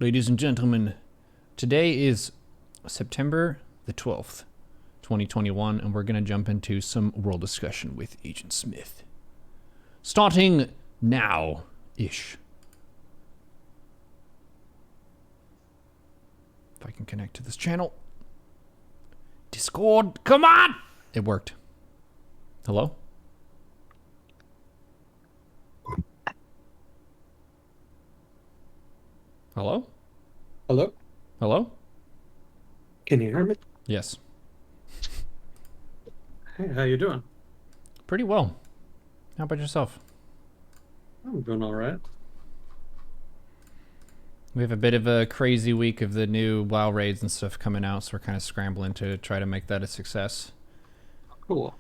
Ladies and gentlemen, today is September the 12th, 2021, and we're going to jump into some world discussion with Agent Smith. Starting now-ish. If I can connect to this channel. Discord, come on! It worked. Hello? Hello? Hello? Hello? Can you hear me? Yes. Hey, how you doing? Pretty well. How about yourself? I'm doing all right. We have a bit of a crazy week of the new WoW raids and stuff coming out, so we're kind of scrambling to try to make that a success. Cool.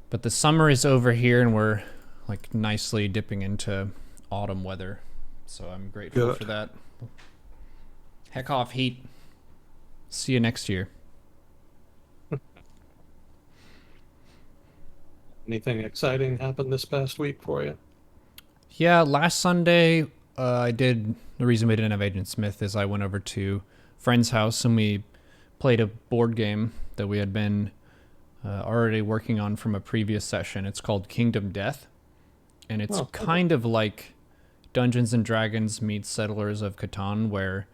But the summer is over here, and we're like nicely dipping into autumn weather, so I'm grateful for that. Heck off, heat. See you next year. Anything exciting happened this past week for you? Yeah, last Sunday, the reason we didn't have Agent Smith is I went over to a friend's house and we played a board game that we had been already working on from a previous session. It's called Kingdom Death, and it's kind of like Dungeons and Dragons meets Settlers of Catan, where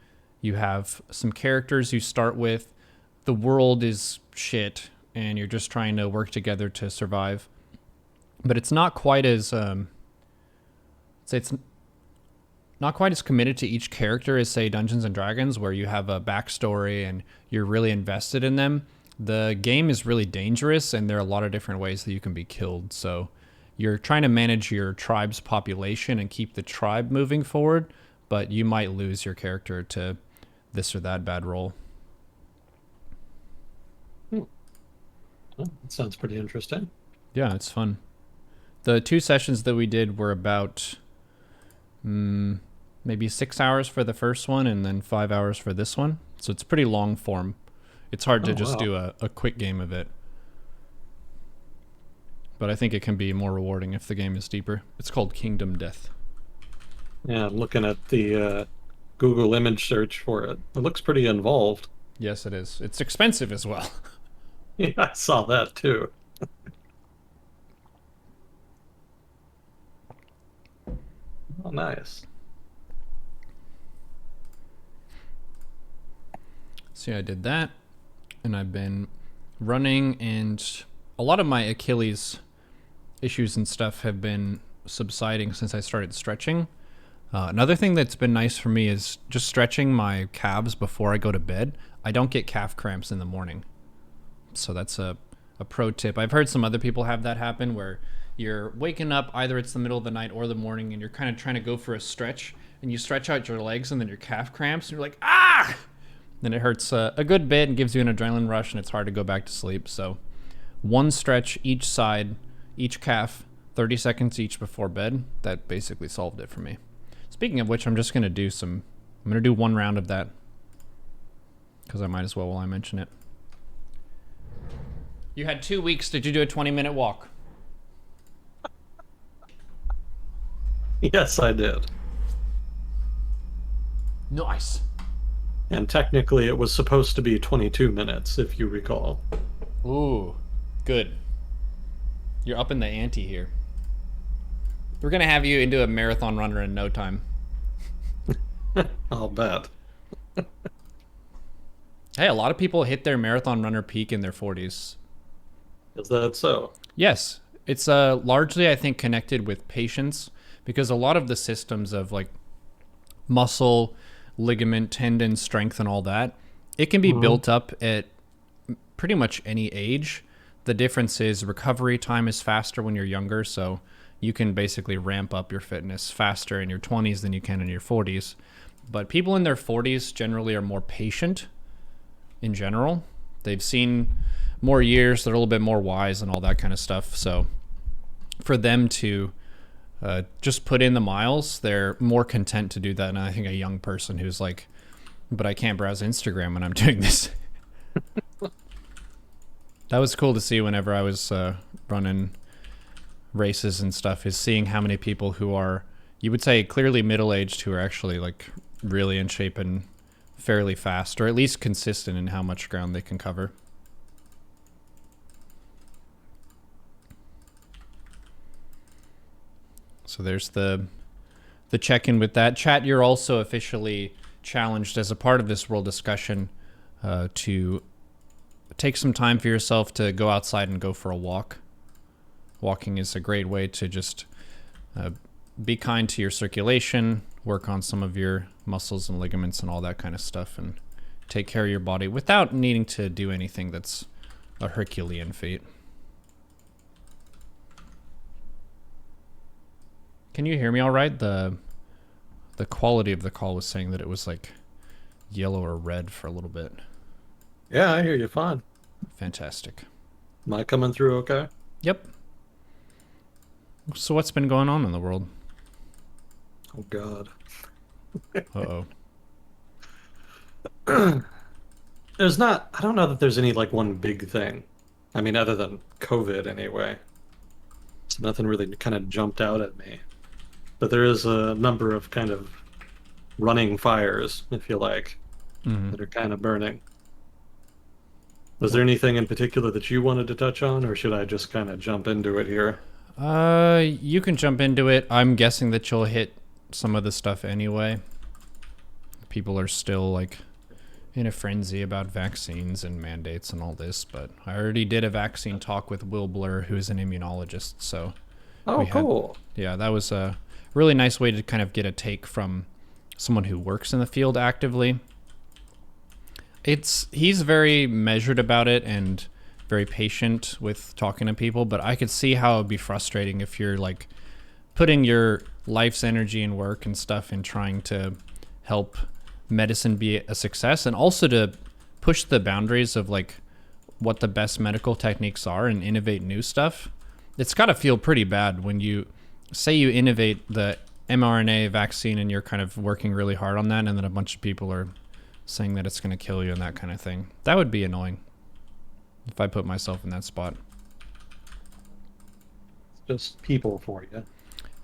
you have some characters you start with, the world is shit, and you're just trying to work together to survive. But it's not quite as it's not quite as committed to each character as, say, Dungeons and Dragons, where you have a backstory and you're really invested in them. The game is really dangerous, and there are a lot of different ways that you can be killed. So you're trying to manage your tribe's population and keep the tribe moving forward, but you might lose your character to this or that bad roll. Well, that sounds pretty interesting. Yeah, it's fun. The 2 sessions that we did were about maybe 6 hours for the first one and then 5 hours for this one. So it's pretty long form. It's hard to just do a quick game of it. But I think it can be more rewarding if the game is deeper. It's called Kingdom Death. Yeah, I'm looking at the Google image search for it. It looks pretty involved. Yes, it is. It's expensive as well. Yeah, I saw that too. Oh, nice. See, I did that, and I've been running, and a lot of my Achilles issues and stuff have been subsiding since I started stretching. Another thing that's been nice for me is just stretching my calves before I go to bed. I don't get calf cramps in the morning. So that's a pro tip. I've heard some other people have that happen where you're waking up, either it's the middle of the night or the morning, and you're kind of trying to go for a stretch, and you stretch out your legs, and then your calf cramps, and you're like, ah! Then it hurts a good bit and gives you an adrenaline rush, and it's hard to go back to sleep. So one stretch each side, each calf, 30 seconds each before bed. That basically solved it for me. Speaking of which, I'm going to do one round of that, because I might as well while I mention it. You had 2 weeks. Did you do a 20-minute walk? Yes, I did. Nice. And technically it was supposed to be 22 minutes, if you recall. Ooh, good. You're up in the ante here. We're going to have you into a marathon runner in no time. I'll bet. Hey, a lot of people hit their marathon runner peak in their 40s. Is that so? Yes. It's largely, I think, connected with patience, because a lot of the systems of like muscle, ligament, tendon, strength, and all that, it can be built up at pretty much any age. The difference is recovery time is faster when you're younger, so you can basically ramp up your fitness faster in your 20s than you can in your 40s. But people in their 40s generally are more patient in general. They've seen more years, they're a little bit more wise and all that kind of stuff. So for them to just put in the miles, they're more content to do that. And I think a young person who's like, but I can't browse Instagram when I'm doing this. That was cool to see whenever I was running races and stuff, is seeing how many people who are, you would say, clearly middle-aged, who are actually like really in shape and fairly fast, or at least consistent in how much ground they can cover. So there's the check-in with that. Chat, you're also officially challenged as a part of this world discussion to take some time for yourself to go outside and go for a walk. Walking is a great way to just be kind to your circulation, work on some of your muscles and ligaments and all that kind of stuff, and take care of your body without needing to do anything that's a Herculean feat. Can you hear me all right? The quality of the call was saying that it was like yellow or red for a little bit. Yeah, I hear you fine. Fantastic. Am I coming through okay? Yep. So what's been going on in the world? Oh, God. Uh-oh. I don't know that there's any like one big thing. I mean, other than COVID anyway. So nothing really kind of jumped out at me. But there is a number of kind of running fires, if you like, that are kind of burning. Was there anything in particular that you wanted to touch on, or should I just kind of jump into it here? You can jump into it. I'm guessing that you'll hit some of the stuff anyway. People are still like in a frenzy about vaccines and mandates and all this, but I already did a vaccine talk with Will Blur, who's an immunologist, so Oh, cool. yeah, that was a really nice way to kind of get a take from someone who works in the field actively. He's very measured about it and very patient with talking to people, but I could see how it'd be frustrating if you're like putting your life's energy and work and stuff in trying to help medicine be a success, and also to push the boundaries of like what the best medical techniques are and innovate new stuff. It's got to feel pretty bad when you say you innovate the mRNA vaccine and you're kind of working really hard on that, and then a bunch of people are saying that it's going to kill you and that kind of thing. That would be annoying if I put myself in that spot. It's just people for you.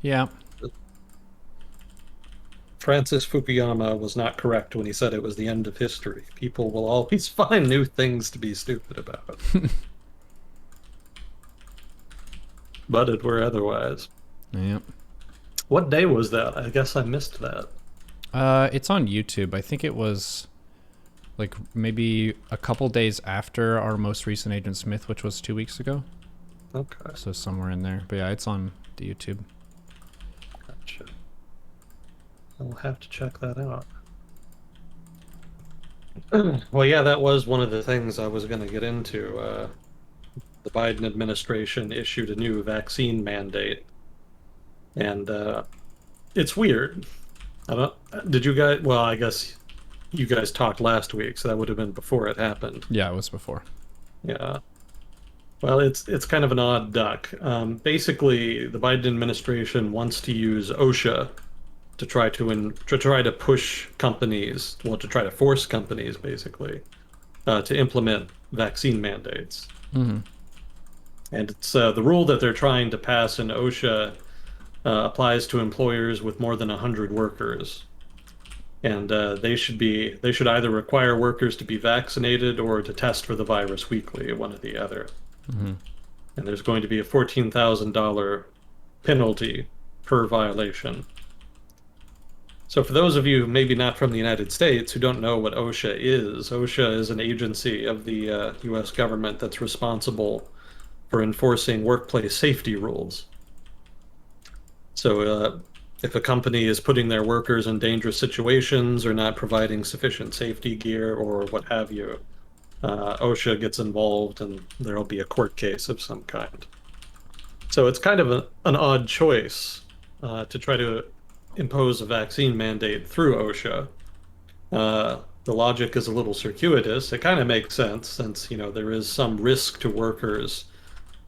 Yeah. Francis Fukuyama was not correct when he said it was the end of history. People will always find new things to be stupid about. But it were otherwise. Yeah. What day was that? I guess I missed that. It's on YouTube. I think it was like maybe a couple days after our most recent Agent Smith, which was 2 weeks ago. Okay. So somewhere in there. But yeah, it's on the YouTube. Gotcha. I'll have to check that out. Well, yeah, that was one of the things I was going to get into. The Biden administration issued a new vaccine mandate, and it's weird. I don't. Did you guys? Well, I guess you guys talked last week, so that would have been before it happened. Yeah, it was before. Yeah. Well, it's kind of an odd duck. Basically, the Biden administration wants to use OSHA to try to push companies, well, to try to force companies, basically, to implement vaccine mandates. Mm-hmm. And it's the rule that they're trying to pass in OSHA applies to employers with more than 100 workers. And they should either require workers to be vaccinated or to test for the virus weekly, one or the other. Mm-hmm. And there's going to be a $14,000 penalty per violation. So for those of you maybe not from the United States who don't know what OSHA is an agency of the U.S. government that's responsible for enforcing workplace safety rules. So if a company is putting their workers in dangerous situations or not providing sufficient safety gear or what have you, OSHA gets involved and there'll be a court case of some kind. So it's kind of an odd choice to try to impose a vaccine mandate through OSHA. The logic is a little circuitous. It kind of makes sense since, there is some risk to workers.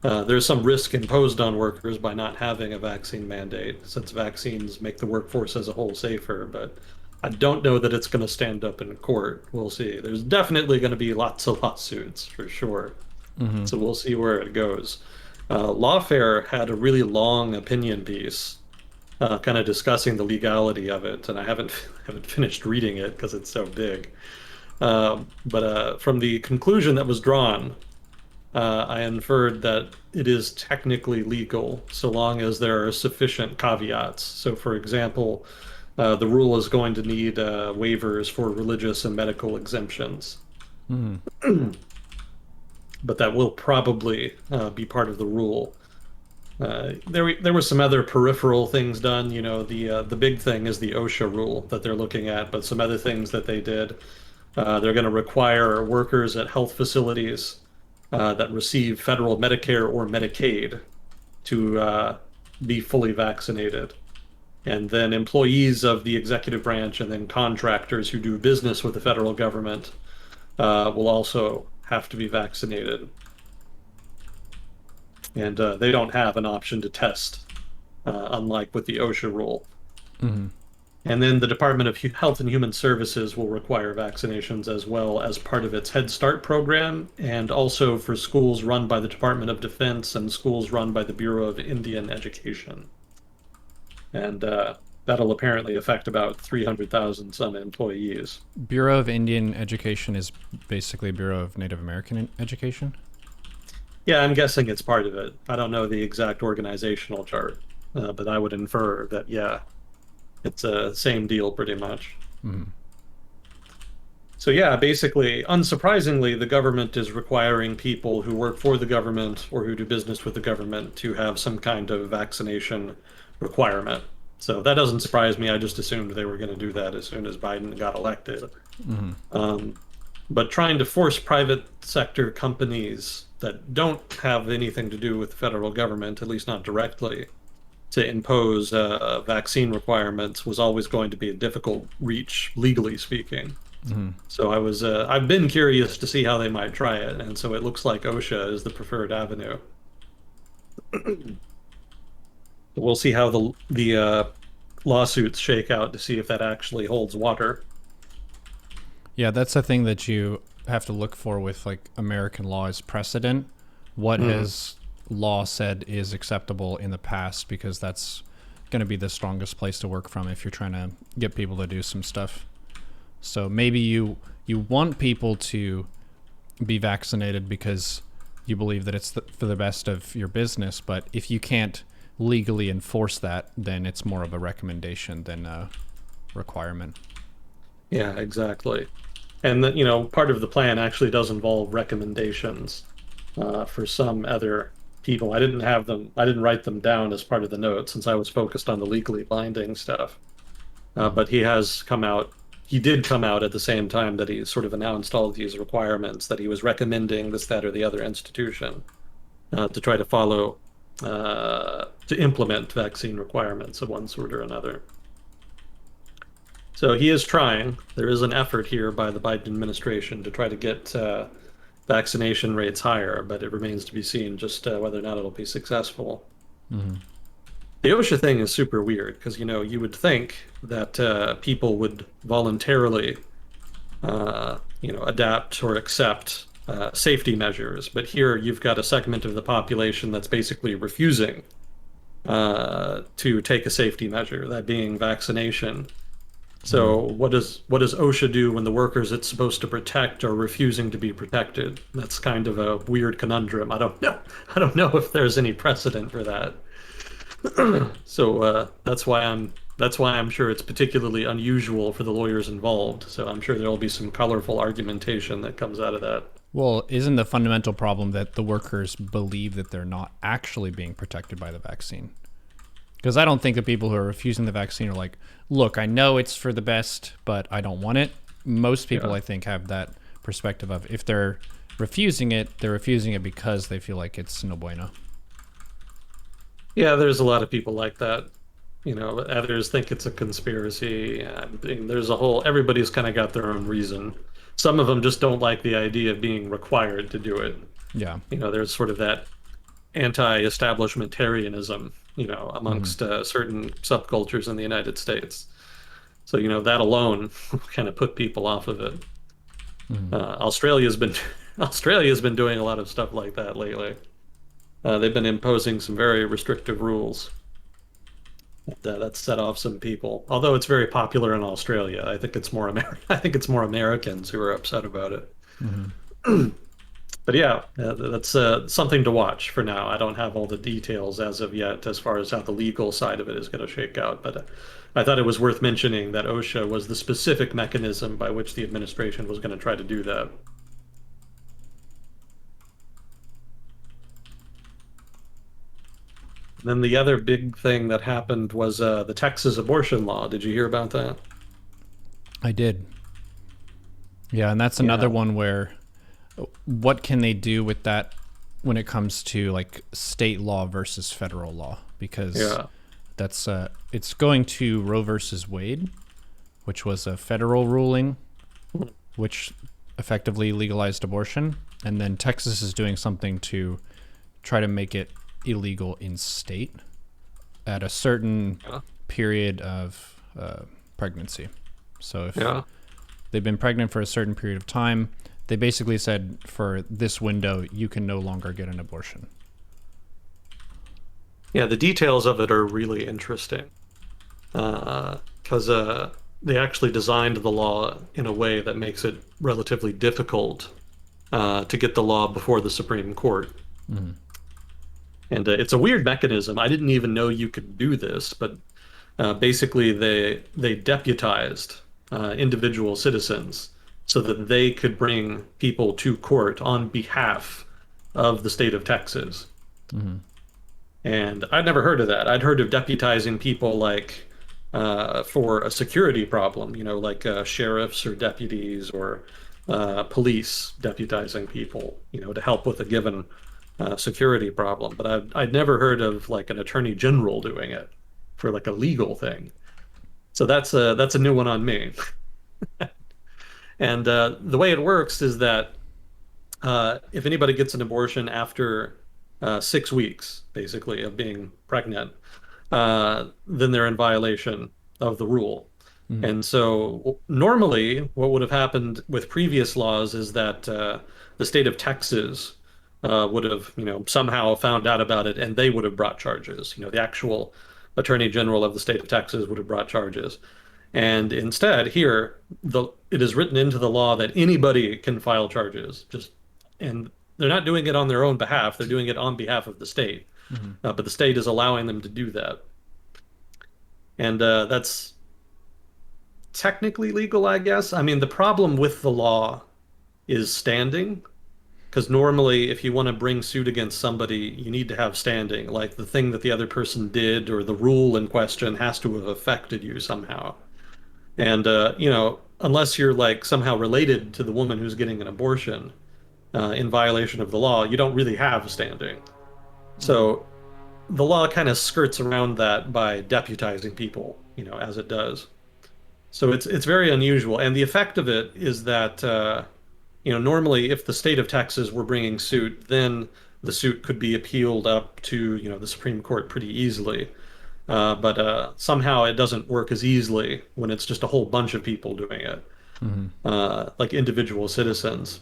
There's some risk imposed on workers by not having a vaccine mandate, since vaccines make the workforce as a whole safer, but I don't know that it's going to stand up in court. We'll see. There's definitely going to be lots of lawsuits, for sure. Mm-hmm. So we'll see where it goes. Lawfare had a really long opinion piece kind of discussing the legality of it, and I haven't haven't finished reading it because it's so big. But from the conclusion that was drawn, I inferred that it is technically legal so long as there are sufficient caveats. So, for example, the rule is going to need waivers for religious and medical exemptions, Hmm. but that will probably be part of the rule. There were some other peripheral things done. You know, the big thing is the OSHA rule that they're looking at, but some other things that they did. They're going to require workers at health facilities that receive federal Medicare or Medicaid to be fully vaccinated. And then employees of the executive branch and then contractors who do business with the federal government will also have to be vaccinated. And they don't have an option to test, unlike with the OSHA rule. Hmm. And then the Department of Health and Human Services will require vaccinations as well as part of its Head Start program, and also for schools run by the Department of Defense and schools run by the Bureau of Indian Education. And that'll apparently affect about 300,000 some employees. Bureau of Indian Education is basically Bureau of Native American Education. Yeah, I'm guessing it's part of it. I don't know the exact organizational chart, but I would infer that, yeah, it's a same deal pretty much. Hmm. So yeah, basically, unsurprisingly, the government is requiring people who work for the government or who do business with the government to have some kind of vaccination requirement. So that doesn't surprise me. I just assumed they were going to do that as soon as Biden got elected. Hmm. Um, but trying to force private sector companies that don't have anything to do with the federal government, at least not directly, to impose vaccine requirements was always going to be a difficult reach, legally speaking. Hmm. So I've been curious to see how they might try it, and so it looks like OSHA is the preferred avenue. We'll see how the lawsuits shake out to see if that actually holds water. Yeah, that's a thing that you have to look for with like American law is precedent. What Mm. has law said is acceptable in the past, because that's going to be the strongest place to work from if you're trying to get people to do some stuff. So maybe you want people to be vaccinated because you believe that it's for the best of your business, but if you can't legally enforce that, then it's more of a recommendation than a requirement. Yeah, exactly. And part of the plan actually does involve recommendations for some other people. I didn't have them, I didn't write them down as part of the notes since I was focused on the legally binding stuff. But he did come out at the same time that he sort of announced all of these requirements, that he was recommending this, that, or the other institution to try to follow, to implement vaccine requirements of one sort or another. So he is trying. There is an effort here by the Biden administration to try to get vaccination rates higher, but it remains to be seen just whether or not it'll be successful. Hmm. The OSHA thing is super weird because, you would think that people would voluntarily, adapt or accept safety measures, but here you've got a segment of the population that's basically refusing to take a safety measure, that being vaccination. So what does OSHA do when the workers it's supposed to protect are refusing to be protected? That's kind of a weird conundrum. I don't know. I don't know if there's any precedent for that. So that's why I'm sure it's particularly unusual for the lawyers involved. So I'm sure there'll be some colorful argumentation that comes out of that. Well, isn't the fundamental problem that the workers believe that they're not actually being protected by the vaccine? Because I don't think the people who are refusing the vaccine are like, look, I know it's for the best, but I don't want it. Most people, Yeah. I think, have that perspective of if they're refusing it, they're refusing it because they feel like it's no bueno. Yeah, there's a lot of people like that. Others think it's a conspiracy. There's everybody's kind of got their own reason. Some of them just don't like the idea of being required to do it. Yeah. There's sort of that anti-establishmentarianism, Hmm. amongst certain subcultures in the United States. So, that alone kind of put people off of it. Hmm. Australia's been Australia's been doing a lot of stuff like that lately. They've been imposing some very restrictive rules. That set off some people. Although it's very popular in Australia, I think it's more I think it's more Americans who are upset about it. Hmm. But yeah, that's something to watch for now. I don't have all the details as of yet as far as how the legal side of it is going to shake out. But I thought it was worth mentioning that OSHA was the specific mechanism by which the administration was going to try to do that. And then the other big thing that happened was the Texas abortion law. Did you hear about that? I did. Yeah, and that's another Yeah, one where what can they do with that when it comes to like state law versus federal law? Because yeah. that's it's going to Roe versus Wade, which was a federal ruling which effectively legalized abortion, and then Texas is doing something to try to make it illegal in state at a certain Yeah, period of pregnancy. So if yeah. they've been pregnant for a certain period of time, they basically said for this window you can no longer get an abortion. Yeah, the details of it are really interesting. Because they actually designed the law in a way that makes it relatively difficult to get the law before the Supreme Court. Mm-hmm. And it's a weird mechanism. I didn't even know you could do this, but basically they deputized individual citizens so that they could bring people to court on behalf of the state of Texas. Mm-hmm. And I'd never heard of that. I'd heard of deputizing people like for a security problem, like sheriffs or deputies or police deputizing people, to help with a given security problem. But I'd never heard of like an attorney general doing it for like a legal thing. So that's a new one on me. And the way it works is that if anybody gets an abortion after 6 weeks, basically, of being pregnant, then they're in violation of the rule. Mm-hmm. And so normally, what would have happened with previous laws is that the state of Texas would have, somehow found out about it and they would have brought charges. The actual attorney general of the state of Texas would have brought charges. And instead, here, it is written into the law that anybody can file charges. And they're not doing it on their own behalf; they're doing it on behalf of the state. Mm-hmm. But the state is allowing them to do that, and that's technically legal, I guess. I mean, the problem with the law is standing, because normally, if you want to bring suit against somebody, you need to have standing. Like the thing that the other person did or the rule in question has to have affected you somehow. And unless you're like somehow related to the woman who's getting an abortion in violation of the law, you don't really have standing. Mm-hmm. So the law kind of skirts around that by deputizing people, as it does. So it's very unusual, and the effect of it is that normally if the state of Texas were bringing suit, then the suit could be appealed up to the Supreme Court pretty easily. But somehow it doesn't work as easily when it's just a whole bunch of people doing it, Mm-hmm. like individual citizens.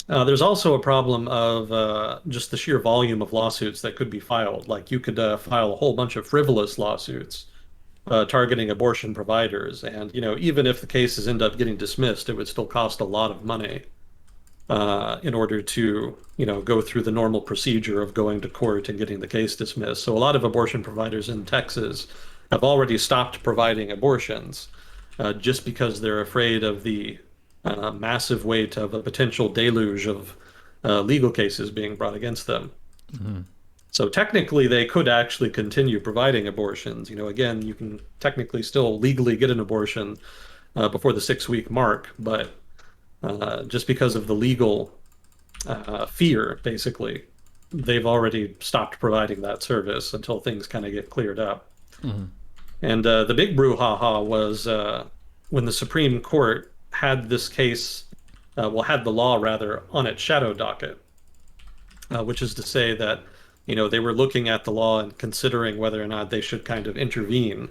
There's also a problem of just the sheer volume of lawsuits that could be filed. Like you could file a whole bunch of frivolous lawsuits targeting abortion providers, and even if the cases end up getting dismissed, it would still cost a lot of money in order to go through the normal procedure of going to court and getting the case dismissed. So a lot of abortion providers in Texas have already stopped providing abortions just because they're afraid of the massive weight of a potential deluge of legal cases being brought against them. Mm-hmm. So technically, they could actually continue providing abortions. Again, you can technically still legally get an abortion before the 6 week mark, but just because of the legal fear, basically, they've already stopped providing that service until things kind of get cleared up. Mm-hmm. And the big brouhaha was when the Supreme Court had this case, had the law rather, on its shadow docket, which is to say that, they were looking at the law and considering whether or not they should kind of intervene.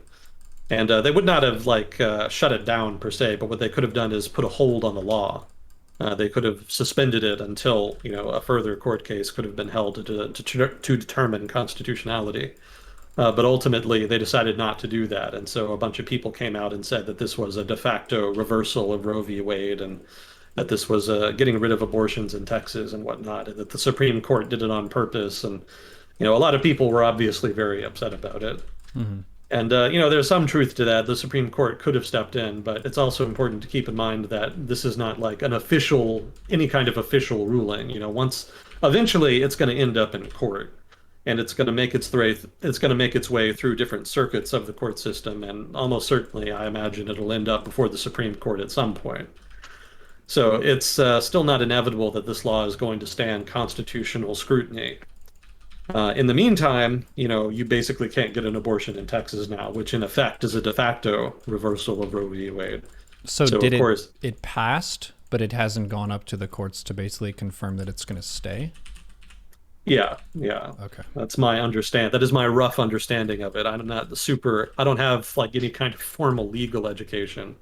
And they would not have like shut it down per se, but what they could have done is put a hold on the law. They could have suspended it until, a further court case could have been held to determine constitutionality. But ultimately, they decided not to do that. And so a bunch of people came out and said that this was a de facto reversal of Roe v. Wade and that this was getting rid of abortions in Texas and whatnot, and that the Supreme Court did it on purpose. And, a lot of people were obviously very upset about it. Hmm. And, there's some truth to that. The Supreme Court could have stepped in, but it's also important to keep in mind that this is not like any kind of official ruling. Eventually it's going to end up in court and it's going to make its way through different circuits of the court system. And almost certainly, I imagine it'll end up before the Supreme Court at some point. So it's still not inevitable that this law is going to stand constitutional scrutiny. In the meantime, you basically can't get an abortion in Texas now, which in effect is a de facto reversal of Roe v. Wade. So So did of course, it passed, but it hasn't gone up to the courts to basically confirm that it's going to stay? yeah, yeah. Okay. That is my rough understanding of it. I don't have like any kind of formal legal education.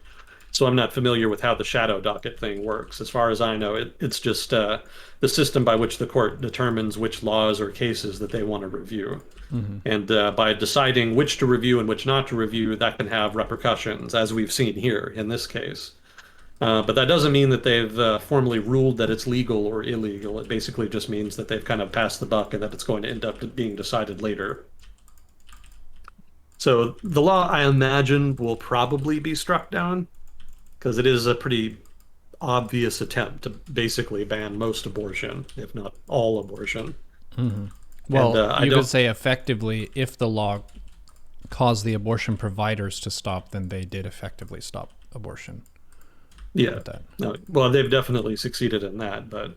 So I'm not familiar with how the shadow docket thing works. As far as I know, it's just the system by which the court determines which laws or cases that they want to review. Hmm. And by deciding which to review and which not to review, that can have repercussions, as we've seen here in this case. But that doesn't mean that they've formally ruled that it's legal or illegal. It basically just means that they've kind of passed the buck and that it's going to end up being decided later. So the law, I imagine, will probably be struck down because it is a pretty obvious attempt to basically ban most abortion, if not all abortion. Hmm. And Well, I you could don't, say effectively, if the law caused the abortion providers to stop, then they did effectively stop abortion yeah, with that. no, well, they've definitely succeeded in that, but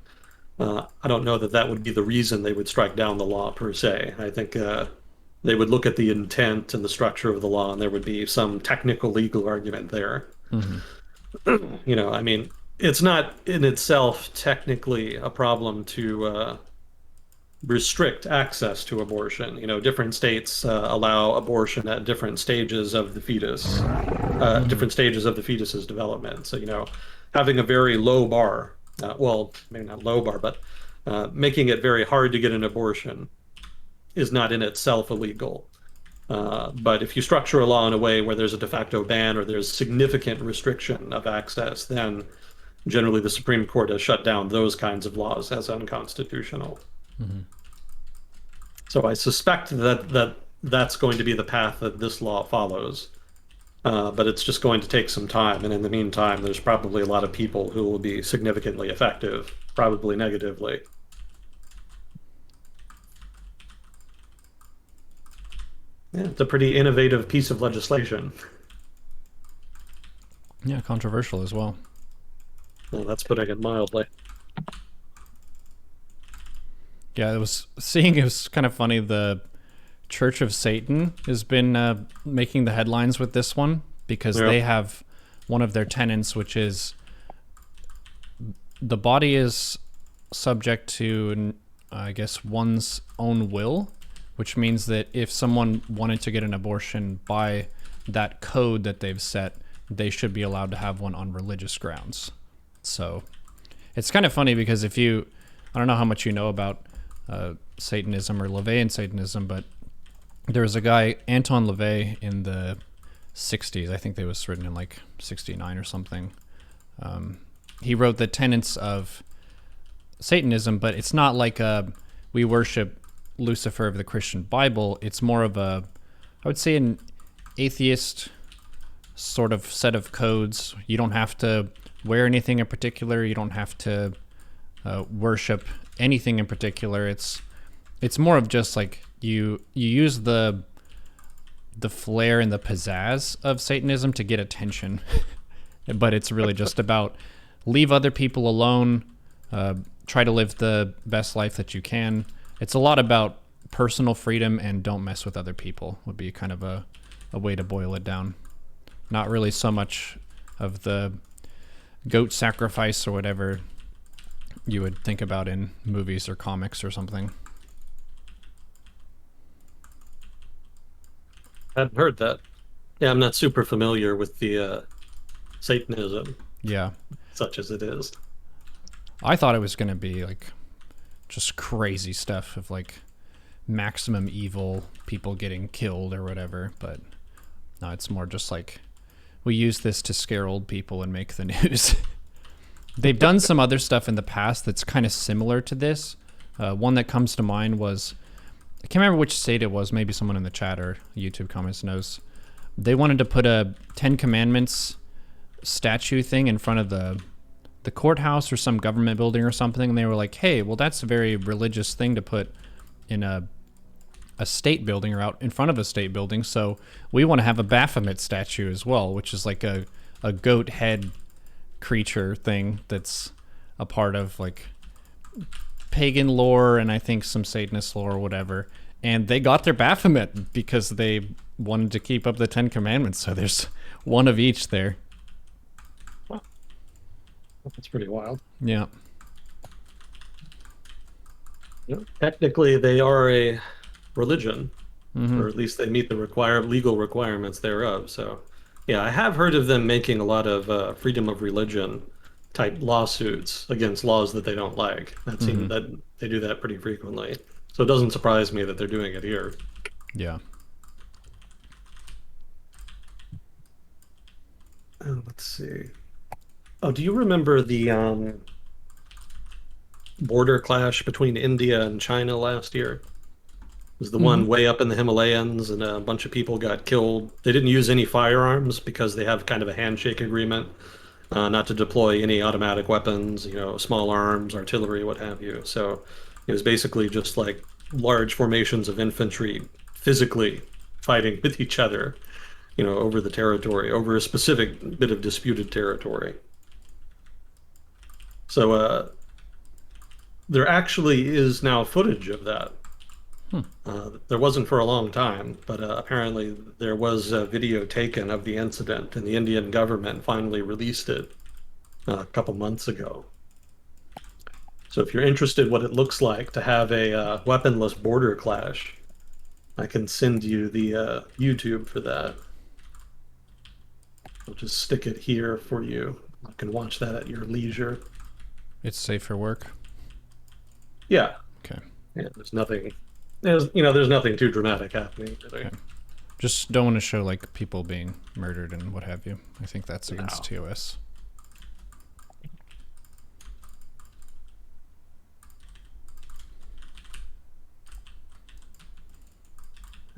I don't know that that would be the reason they would strike down the law per se. I think they would look at the intent and the structure of the law, and there would be some technical legal argument there. Hmm. I mean, it's not in itself technically a problem to restrict access to abortion. Different states allow abortion at different stages of the fetus, Hmm. different stages of the fetus's development. So, having a very low bar, well, maybe not low bar, but making it very hard to get an abortion is not in itself illegal. But if you structure a law in a way where there's a de facto ban or there's significant restriction of access, then generally the Supreme Court has shut down those kinds of laws as unconstitutional. Hmm. So I suspect that's going to be the path that this law follows. But it's just going to take some time. And in the meantime, there's probably a lot of people who will be significantly effective, probably negatively. Yeah, it's a pretty innovative piece of legislation. Yeah, controversial as well. Well, that's putting it mildly. Yeah, it was kind of funny. The Church of Satan has been making the headlines with this one because Yeah. they have one of their tenets, which is the body is subject to, I guess, one's own will, which means that if someone wanted to get an abortion by that code that they've set, they should be allowed to have one on religious grounds. So it's kind of funny because I don't know how much you know about Satanism or LaVeyan Satanism, but there was a guy, Anton LaVey, in the 60s. I think it was written in like 69 or something. He wrote the tenets of Satanism, but it's not like we worship Lucifer of the Christian Bible. It's more of I would say, an atheist sort of set of codes. You don't have to wear anything in particular. You don't have to worship anything in particular. It's more of just like you use the flair and the pizzazz of Satanism to get attention, but it's really just about leave other people alone, try to live the best life that you can. It's a lot about personal freedom and don't mess with other people would be kind of a way to boil it down. Not really so much of the goat sacrifice or whatever you would think about in movies or comics or something. I hadn't heard that. Yeah, I'm not super familiar with the Satanism, Yeah. such as it is. I thought it was going to be like just crazy stuff of like maximum evil, people getting killed or whatever. But no, it's more just like we use this to scare old people and make the news. They've done some other stuff in the past that's kind of similar to this. One that comes to mind was, I can't remember which state it was. Maybe someone in the chat or YouTube comments knows. They wanted to put a Ten Commandments statue thing in front of the courthouse or some government building or something, and they were like, hey, well, that's a very religious thing to put in a state building or out in front of a state building, so we want to have a Baphomet statue as well, which is like a goat head creature thing that's a part of like pagan lore and I think some Satanist lore or whatever. And they got their Baphomet because they wanted to keep up the Ten Commandments, so there's one of each there. Wow. That's pretty wild. Yeah. Technically, they are a religion, Mm-hmm. or at least they meet the legal requirements thereof. So, yeah, I have heard of them making a lot of freedom of religion type lawsuits against laws that they don't like. That seems that they do that pretty frequently. So it doesn't surprise me that they're doing it here. Yeah. Let's see. Oh, do you remember the border clash between India and China last year? It was the one way up in the Himalayas, and a bunch of people got killed. They didn't use any firearms because they have kind of a handshake agreement not to deploy any automatic weapons, small arms, artillery, what have you. So it was basically just like large formations of infantry physically fighting with each other, over the territory, over a specific bit of disputed territory. So there actually is now footage of that. There wasn't for a long time, but apparently there was a video taken of the incident, and the Indian government finally released it a couple months ago. So if you're interested what it looks like to have a weaponless border clash, I can send you the YouTube for that. I'll just stick it here for you. You can watch that at your leisure. It's safe for work? Yeah. Okay. Yeah, there's nothing too dramatic happening today. Okay. Just don't want to show like people being murdered and what have you. I think that's against TOS.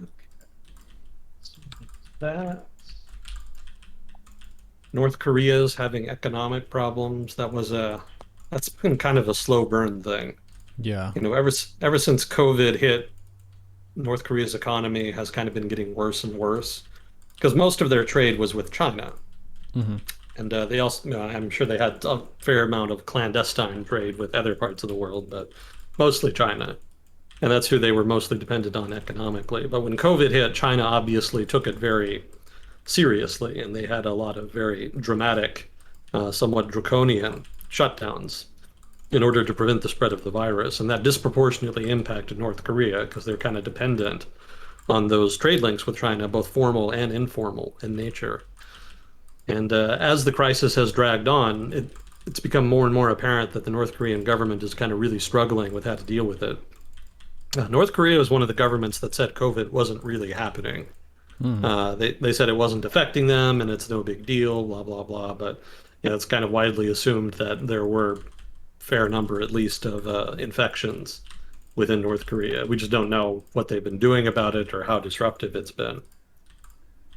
Okay. So that North Korea's having economic problems. That's been kind of a slow burn thing. Yeah. Ever since COVID hit, North Korea's economy has kind of been getting worse and worse because most of their trade was with China. And they also, I'm sure they had a fair amount of clandestine trade with other parts of the world, but mostly China. And that's who they were mostly dependent on economically. But when COVID hit, China obviously took it very seriously, and they had a lot of very dramatic, somewhat draconian shutdowns in order to prevent the spread of the virus. And that disproportionately impacted North Korea because they're kind of dependent on those trade links with China, both formal and informal in nature. And as the crisis has dragged on, it's become more and more apparent that the North Korean government is kind of really struggling with how to deal with it. North Korea was one of the governments that said COVID wasn't really happening. They said it wasn't affecting them and it's no big deal, blah, blah, blah. But it's kind of widely assumed that there were fair number, at least, of infections within North Korea. We just don't know what they've been doing about it or how disruptive it's been.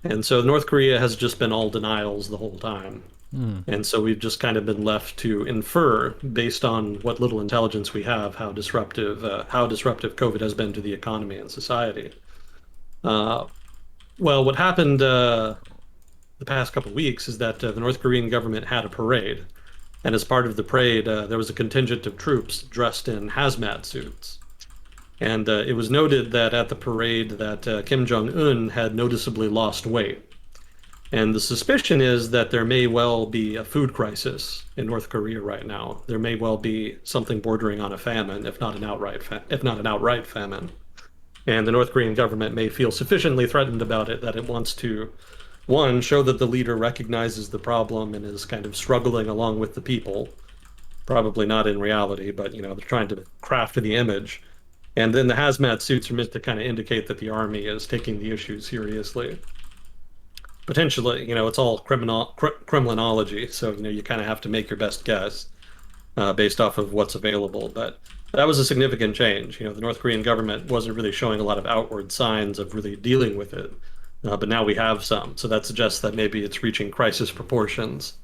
And so North Korea has just been all denials the whole time. And so we've just kind of been left to infer, based on what little intelligence we have, how disruptive COVID has been to the economy and society. Well, what happened the past couple of weeks is that the North Korean government had a parade. And as part of the parade, there was a contingent of troops dressed in hazmat suits. And it was noted that at the parade that Kim Jong-un had noticeably lost weight. And the suspicion is that there may well be a food crisis in North Korea right now. There may well be something bordering on a famine, if not an outright famine. And the North Korean government may feel sufficiently threatened about it that it wants to, one, show that the leader recognizes the problem and is kind of struggling along with the people. Probably not in reality, but they're trying to craft the image. And then the hazmat suits are meant to kind of indicate that the army is taking the issue seriously. Potentially, it's all criminology, so you kind of have to make your best guess based off of what's available. But that was a significant change. The North Korean government wasn't really showing a lot of outward signs of really dealing with it, but now we have some. So that suggests that maybe it's reaching crisis proportions.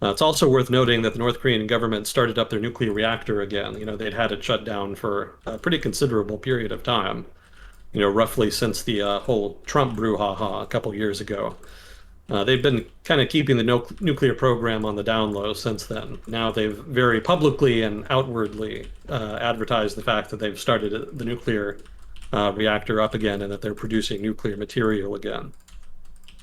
It's also worth noting that the North Korean government started up their nuclear reactor again. They'd had it shut down for a pretty considerable period of time. Roughly since the whole Trump brouhaha a couple years ago. They've been kind of keeping the nuclear program on the down low since then. Now they've very publicly and outwardly advertised the fact that they've started the nuclear reactor up again and that they're producing nuclear material again.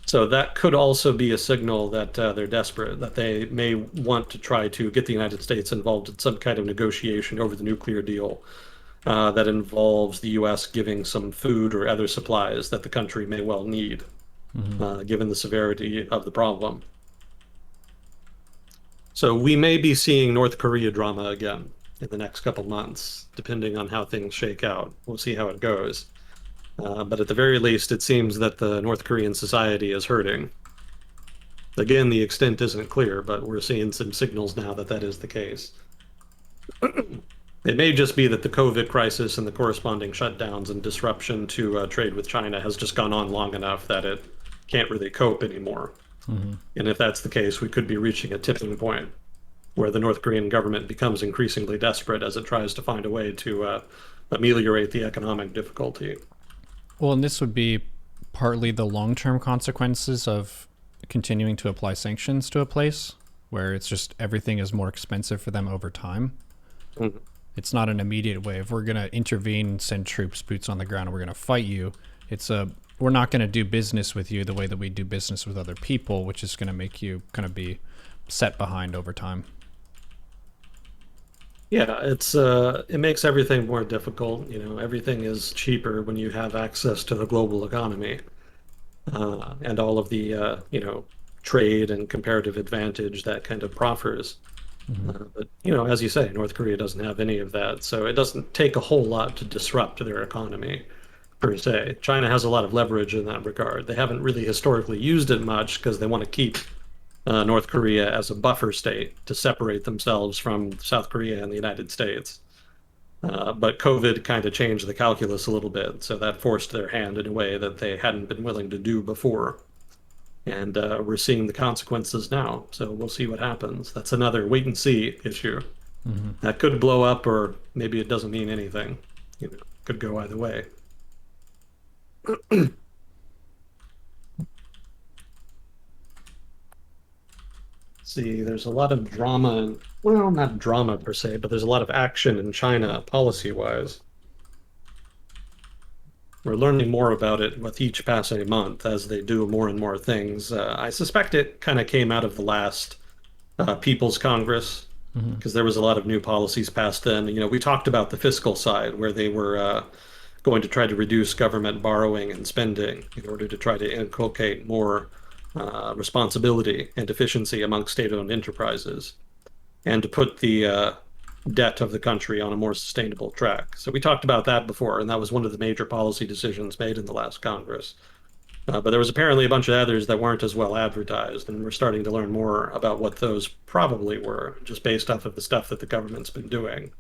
So that could also be a signal that they're desperate, that they may want to try to get the United States involved in some kind of negotiation over the nuclear deal that involves the U.S. giving some food or other supplies that the country may well need, given the severity of the problem. So we may be seeing North Korea drama again in the next couple months, depending on how things shake out. We'll see how it goes. But at the very least, it seems that the North Korean society is hurting. Again, the extent isn't clear, but we're seeing some signals now that that is the case. It may just be that the COVID crisis and the corresponding shutdowns and disruption to trade with China has just gone on long enough that it can't really cope anymore. And if that's the case, we could be reaching a tipping point where the North Korean government becomes increasingly desperate as it tries to find a way to ameliorate the economic difficulty. Well, and this would be partly the long-term consequences of continuing to apply sanctions to a place where it's just everything is more expensive for them over time. Mhm. It's not an immediate way. If we're going to intervene, send troops, boots on the ground, and we're going to fight you, we're not going to do business with you the way that we do business with other people, which is going to make you kind of be set behind over time. Yeah, it makes everything more difficult. Everything is cheaper when you have access to the global economy and all of the trade and comparative advantage that kind of proffers. But as you say, North Korea doesn't have any of that, so it doesn't take a whole lot to disrupt their economy per se. China has a lot of leverage in that regard. They haven't really historically used it much because they want to keep North Korea as a buffer state to separate themselves from South Korea and the United States. But COVID kind of changed the calculus a little bit, so that forced their hand in a way that they hadn't been willing to do before. And we're seeing the consequences now, so we'll see what happens. That's another wait and see issue. That could blow up, or maybe it doesn't mean anything. Could go either way. See, there's a lot of drama, well, not drama per se, but there's a lot of action in China policy-wise. We're learning more about it with each passing month as they do more and more things. I suspect it kind of came out of the last People's Congress because there was a lot of new policies passed then. We talked about the fiscal side where they were going to try to reduce government borrowing and spending in order to try to inculcate more responsibility and efficiency among state-owned enterprises and to put the debt of the country on a more sustainable track. So we talked about that before, and that was one of the major policy decisions made in the last Congress. But there was apparently a bunch of others that weren't as well advertised, and we're starting to learn more about what those probably were, just based off of the stuff that the government's been doing.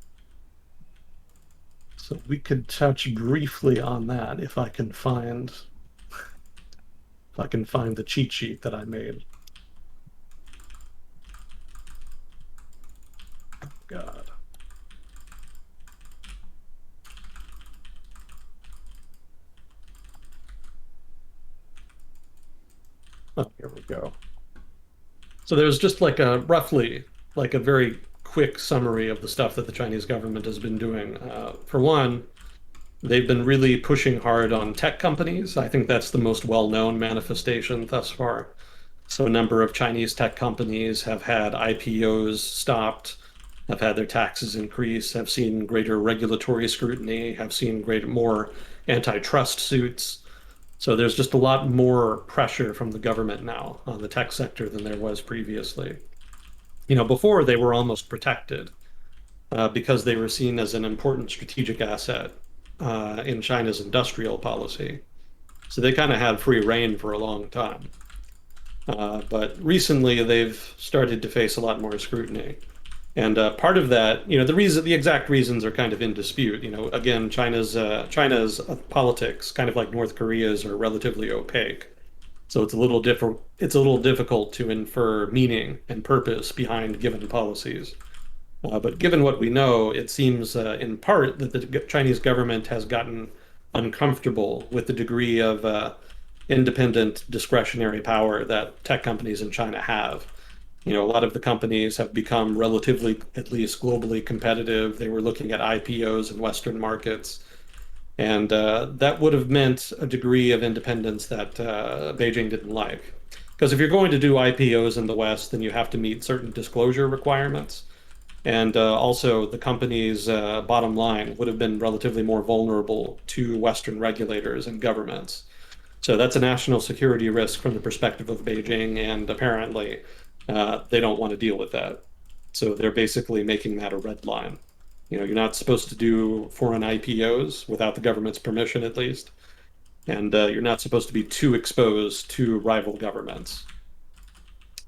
So we could touch briefly on that if I can find the cheat sheet that I made. Oh, God. Oh, here we go. So there's just like a roughly like a very quick summary of the stuff that the Chinese government has been doing. For one, they've been really pushing hard on tech companies. I think that's the most well-known manifestation thus far. So a number of Chinese tech companies have had IPOs stopped, have had their taxes increase, have seen greater regulatory scrutiny, have seen more antitrust suits. So there's just a lot more pressure from the government now on the tech sector than there was previously. Before they were almost protected because they were seen as an important strategic asset in China's industrial policy. So they kind of had free reign for a long time. But recently, they've started to face a lot more scrutiny. And part of that, the exact reasons are kind of in dispute. Again, China's politics, kind of like North Korea's, are relatively opaque. So it's a little difficult to infer meaning and purpose behind given policies. But given what we know, it seems in part that the Chinese government has gotten uncomfortable with the degree of independent discretionary power that tech companies in China have. A lot of the companies have become relatively, at least globally competitive. They were looking at IPOs in Western markets. And that would have meant a degree of independence that Beijing didn't like. Because if you're going to do IPOs in the West, then you have to meet certain disclosure requirements. And also, the company's bottom line would have been relatively more vulnerable to Western regulators and governments. So that's a national security risk from the perspective of Beijing, and apparently they don't want to deal with that. So they're basically making that a red line. You're not supposed to do foreign IPOs without the government's permission, at least, and you're not supposed to be too exposed to rival governments.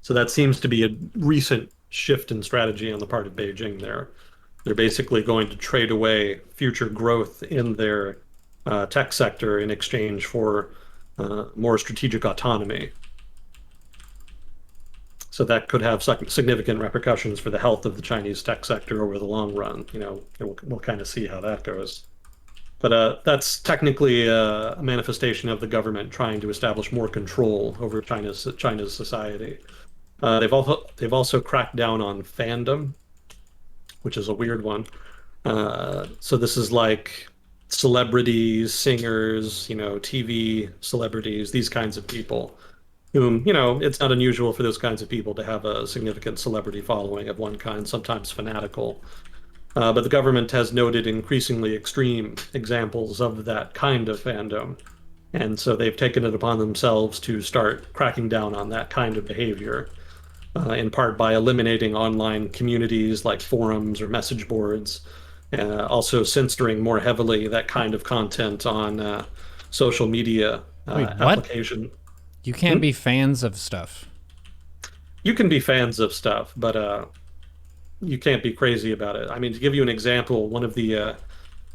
So that seems to be a recent shift in strategy on the part of Beijing there. They're basically going to trade away future growth in their tech sector in exchange for more strategic autonomy. So that could have significant repercussions for the health of the Chinese tech sector over the long run. We'll kind of see how that goes. But that's technically a manifestation of the government trying to establish more control over China's society. They've also cracked down on fandom, which is a weird one. So this is like celebrities, singers, TV celebrities, these kinds of people, whom, it's not unusual for those kinds of people to have a significant celebrity following of one kind, sometimes fanatical. But the government has noted increasingly extreme examples of that kind of fandom. And so they've taken it upon themselves to start cracking down on that kind of behavior, in part by eliminating online communities like forums or message boards, also censoring more heavily that kind of content on social media Wait, what? application. You can't Hmm? be fans of stuff. You can be fans of stuff, but you can't be crazy about it. I mean, to give you an example, one of the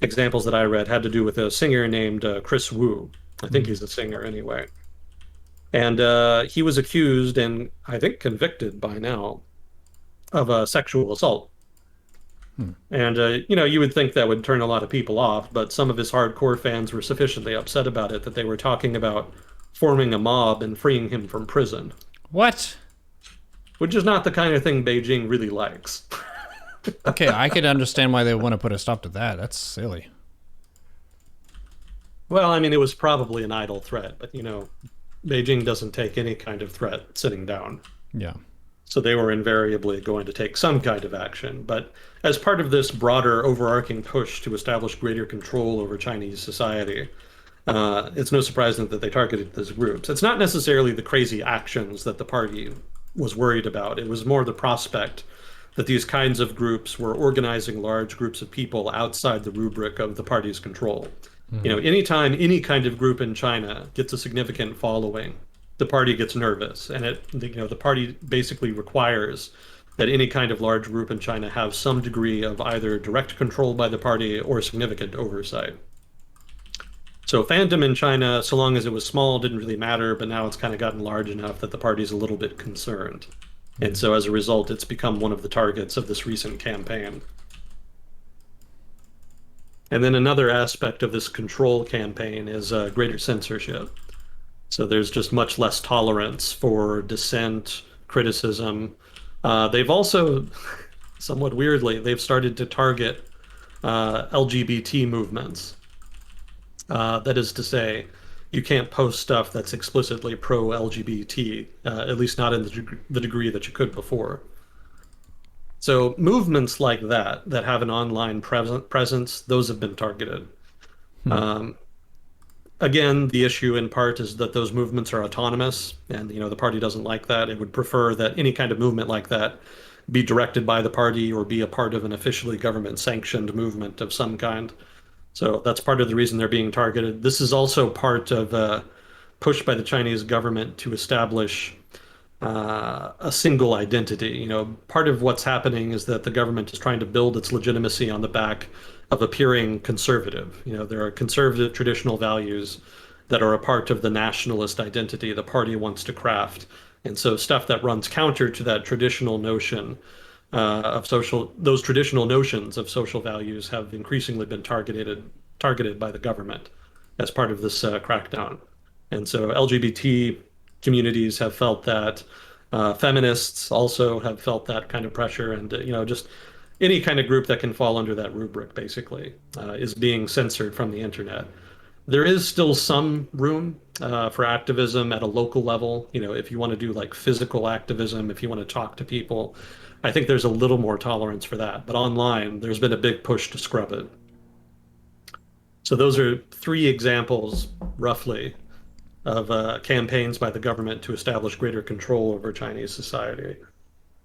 examples that I read had to do with a singer named Chris Wu. I think Mm. he's a singer anyway. And he was accused and I think convicted by now of sexual assault. Hmm. And you would think that would turn a lot of people off, but some of his hardcore fans were sufficiently upset about it that they were talking about forming a mob and freeing him from prison, What? which is not the kind of thing Beijing really likes. Okay, I could understand why they want to put a stop to that. That's silly. Well, I mean, it was probably an idle threat, but Beijing doesn't take any kind of threat sitting down. Yeah. So they were invariably going to take some kind of action. But as part of this broader overarching push to establish greater control over Chinese society, it's no surprise that they targeted these groups. It's not necessarily the crazy actions that the party was worried about. It was more the prospect that these kinds of groups were organizing large groups of people outside the rubric of the party's control. Mm. Anytime any kind of group in China gets a significant following, the party gets nervous, and the party basically requires that any kind of large group in China have some degree of either direct control by the party or significant oversight. So fandom in China, so long as it was small, didn't really matter, but now it's kind of gotten large enough that the party's a little bit concerned. And so as a result, it's become one of the targets of this recent campaign. And then another aspect of this control campaign is greater censorship. So there's just much less tolerance for dissent, criticism. They've also, somewhat weirdly, they've started to target LGBT movements. That is to say, you can't post stuff that's explicitly pro-LGBT, at least not in the degree that you could before. So movements like that have an online presence, those have been targeted. Hmm. Um, Again, the issue in part is that those movements are autonomous, and the party doesn't like that. It would prefer that any kind of movement like that be directed by the party or be a part of an officially government sanctioned movement of some kind. So that's part of the reason they're being targeted. This is also part of a push by the Chinese government to establish a single identity. Part of what's happening is that the government is trying to build its legitimacy on the back of appearing conservative. There are conservative traditional values that are a part of the nationalist identity the party wants to craft. And so stuff that runs counter to that traditional notion those traditional notions of social values have increasingly been targeted by the government as part of this crackdown. And so LGBT communities have felt that. Feminists also have felt that kind of pressure, and just any kind of group that can fall under that rubric, basically, is being censored from the internet. There is still some room for activism at a local level. If you want to do like physical activism, if you want to talk to people, I think there's a little more tolerance for that. But online, there's been a big push to scrub it. So those are three examples, roughly, of campaigns by the government to establish greater control over Chinese society.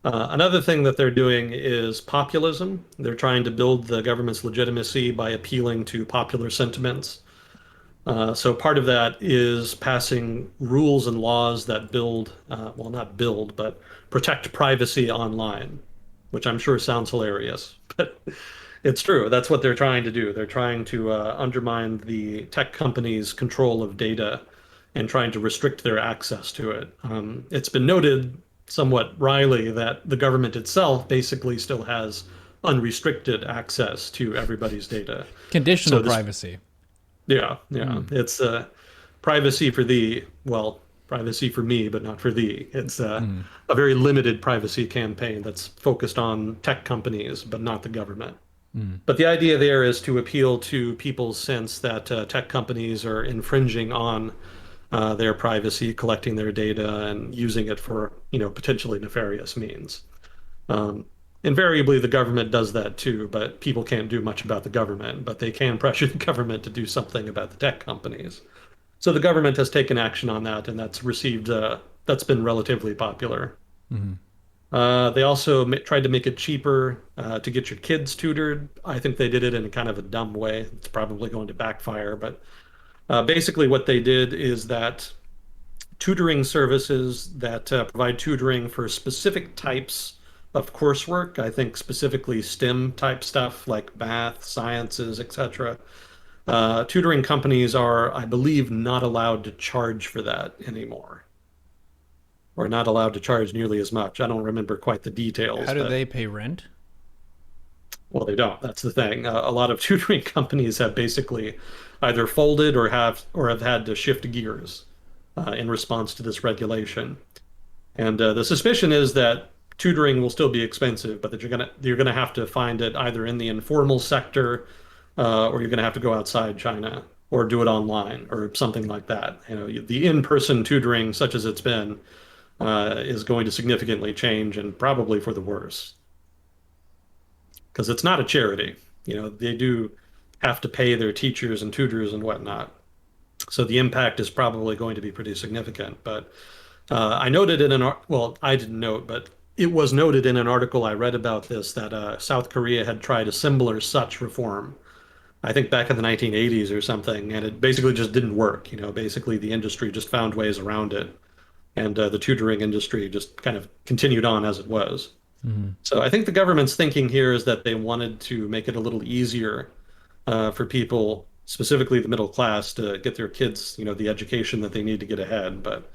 Another thing that they're doing is populism. They're trying to build the government's legitimacy by appealing to popular sentiments. So part of that is passing rules and laws that well, not build, but protect privacy online, which I'm sure sounds hilarious, but it's true. That's what they're trying to do. They're trying to undermine the tech companies' control of data and trying to restrict their access to it. It's been noted somewhat wryly that the government itself basically still has unrestricted access to everybody's data. Conditional privacy. Yeah. It's privacy for thee. Well, privacy for me, but not for thee. It's a very limited privacy campaign that's focused on tech companies, but not the government. But the idea there is to appeal to people's sense that tech companies are infringing on their privacy, collecting their data, and using it for, potentially nefarious means. Invariably, the government does that too, but people can't do much about the government, but they can pressure the government to do something about the tech companies. So the government has taken action on that, and that's been relatively popular. They also tried to make it cheaper to get your kids tutored. I think they did it in kind of a dumb way. It's probably going to backfire, but basically what they did is that tutoring services that provide tutoring for specific types of coursework, I think specifically STEM type stuff like math, sciences, etc. Tutoring companies are, I believe, not allowed to charge for that anymore, or not allowed to charge nearly as much. I don't remember quite the details. How do they pay rent? Well, they don't. That's the thing. A lot of tutoring companies have basically either folded or have had to shift gears in response to this regulation. And the suspicion is that tutoring will still be expensive, but that you're gonna have to find it either in the informal sector, or you're gonna have to go outside China or do it online or something like that. The in-person tutoring, such as it's been, is going to significantly change, and probably for the worse, because it's not a charity. They do have to pay their teachers and tutors and whatnot. So the impact is probably going to be pretty significant. But I noted well, I didn't note, but it was noted in an article I read about this that South Korea had tried a similar such reform, I think back in the 1980s or something, and it basically just didn't work. Basically the industry just found ways around it, and the tutoring industry just kind of continued on as it was. So I think the government's thinking here is that they wanted to make it a little easier for people, specifically the middle class, to get their kids, the education that they need to get ahead. But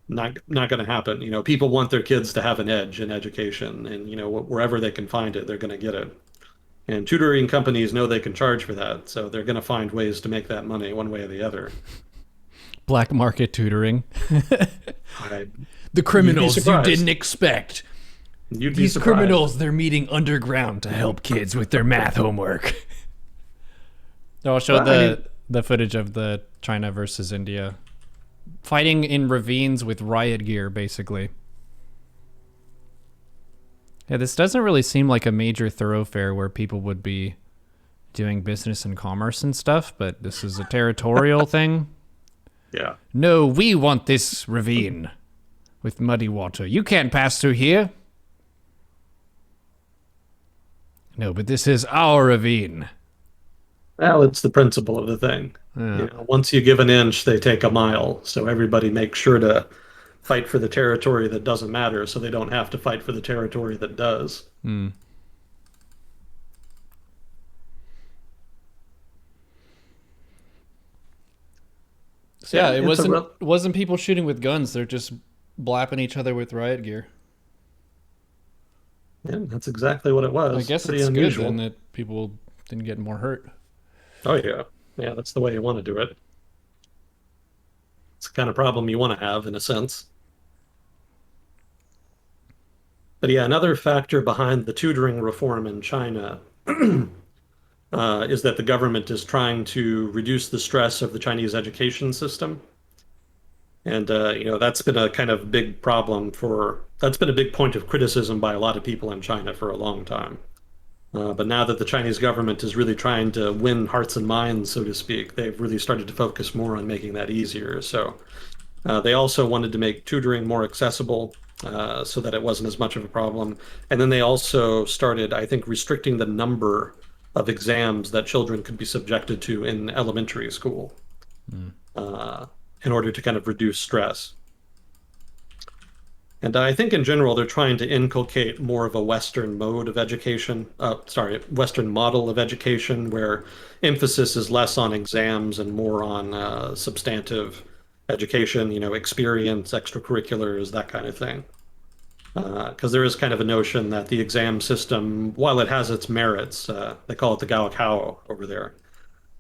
not going to happen. People want their kids to have an edge in education, and wherever they can find it, they're going to get it. And tutoring companies know they can charge for that, so they're going to find ways to make that money one way or the other. Black market tutoring. The criminals you didn't expect. These criminals, they're meeting underground to help kids with their math homework. I'll show the footage of the China versus India fighting in ravines with riot gear, basically. Yeah, this doesn't really seem like a major thoroughfare where people would be doing business and commerce and stuff, but this is a territorial thing. Yeah. No, we want this ravine with muddy water. You can't pass through here. No, but this is our ravine. Well, it's the principle of the thing. Yeah. Once you give an inch, they take a mile. So everybody makes sure to fight for the territory that doesn't matter, so they don't have to fight for the territory that does. Hmm. So yeah, Yeah, it it's a wasn't people shooting with guns. They're just blapping each other with riot gear. yeah, that's exactly what it I was. guess Pretty it's good then unusual. that people didn't get more hurt. Oh yeah, yeah, that's the way you want to do it. It's the kind of problem you want to have in a sense. But yeah, another factor behind the tutoring reform in China is that the government is trying to reduce the stress of the Chinese education system. And that's been a kind of big problem that's been a big point of criticism by a lot of people in China for a long time. But now that the Chinese government is really trying to win hearts and minds, so to speak, they've really started to focus more on making that easier. So they also wanted to make tutoring more accessible so that it wasn't as much of a problem. And then they also started, I think, restricting the number of exams that children could be subjected to in elementary school Mm. uh, in order to kind of reduce stress. And I think in general, they're trying to inculcate more of a Western mode of education, Western model of education, where emphasis is less on exams and more on substantive education, experience, extracurriculars, that kind of thing. Because there is kind of a notion that the exam system, while it has its merits, they call it the Gaokao over there.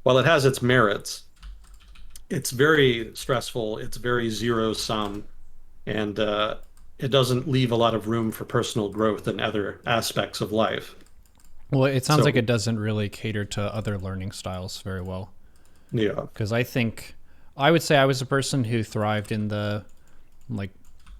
While it has its merits, it's very stressful, it's very zero sum, and it doesn't leave a lot of room for personal growth in other aspects of life. Well, it sounds like So, it doesn't really cater to other learning styles very well. yeah, Because I would say I was a person who thrived in the like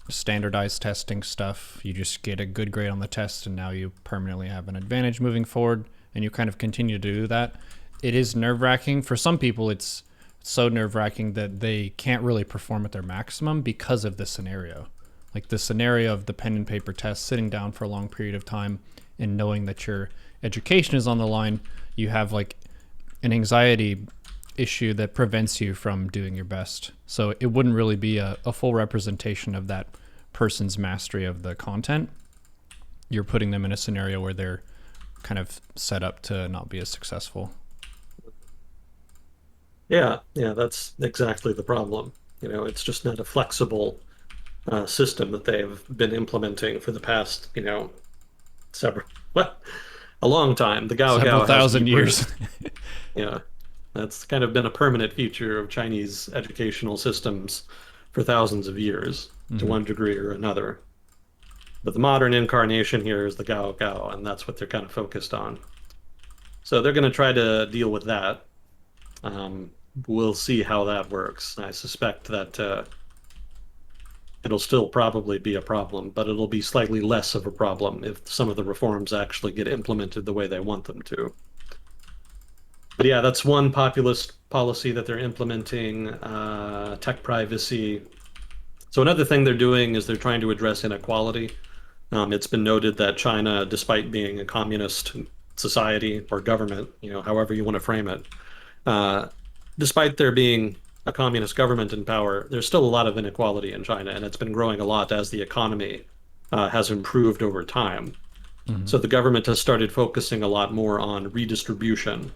standardized testing stuff. You just get a good grade on the test, and now you permanently have an advantage moving forward, and you kind of continue to do that. It is nerve wracking. For some people, it's so nerve wracking that they can't really perform at their maximum because of the scenario. Like the scenario of the pen and paper test, sitting down for a long period of time and knowing that your education is on the line, you have like an anxiety issue that prevents you from doing your best. So it wouldn't really be a full representation of that person's mastery of the content. You're putting them in a scenario where they're kind of set up to not be as successful. yeah, yeah, that's exactly the problem. It's just not a flexible system that they've been implementing for the past, several, well, a long time. The Gao Several Gao has to be thousand bruised. years. Yeah, that's kind of been a permanent feature of Chinese educational systems for thousands of years, to Hmm. one degree or another. But the modern incarnation here is the Gao Gao, and that's what they're kind of focused on. So they're going to try to deal with that. Um, we'll see how that works. I suspect that it'll still probably be a problem, but it'll be slightly less of a problem if some of the reforms actually get implemented the way they want them to. But yeah, that's one populist policy that they're implementing, tech privacy. So another thing they're doing is they're trying to address inequality. It's been noted that China, despite being a communist society or government, however you want to frame it, uh, despite there being a communist government in power, there's still a lot of inequality in China, and it's been growing a lot as the economy has improved over time. Hmm. So the government has started focusing a lot more on redistribution.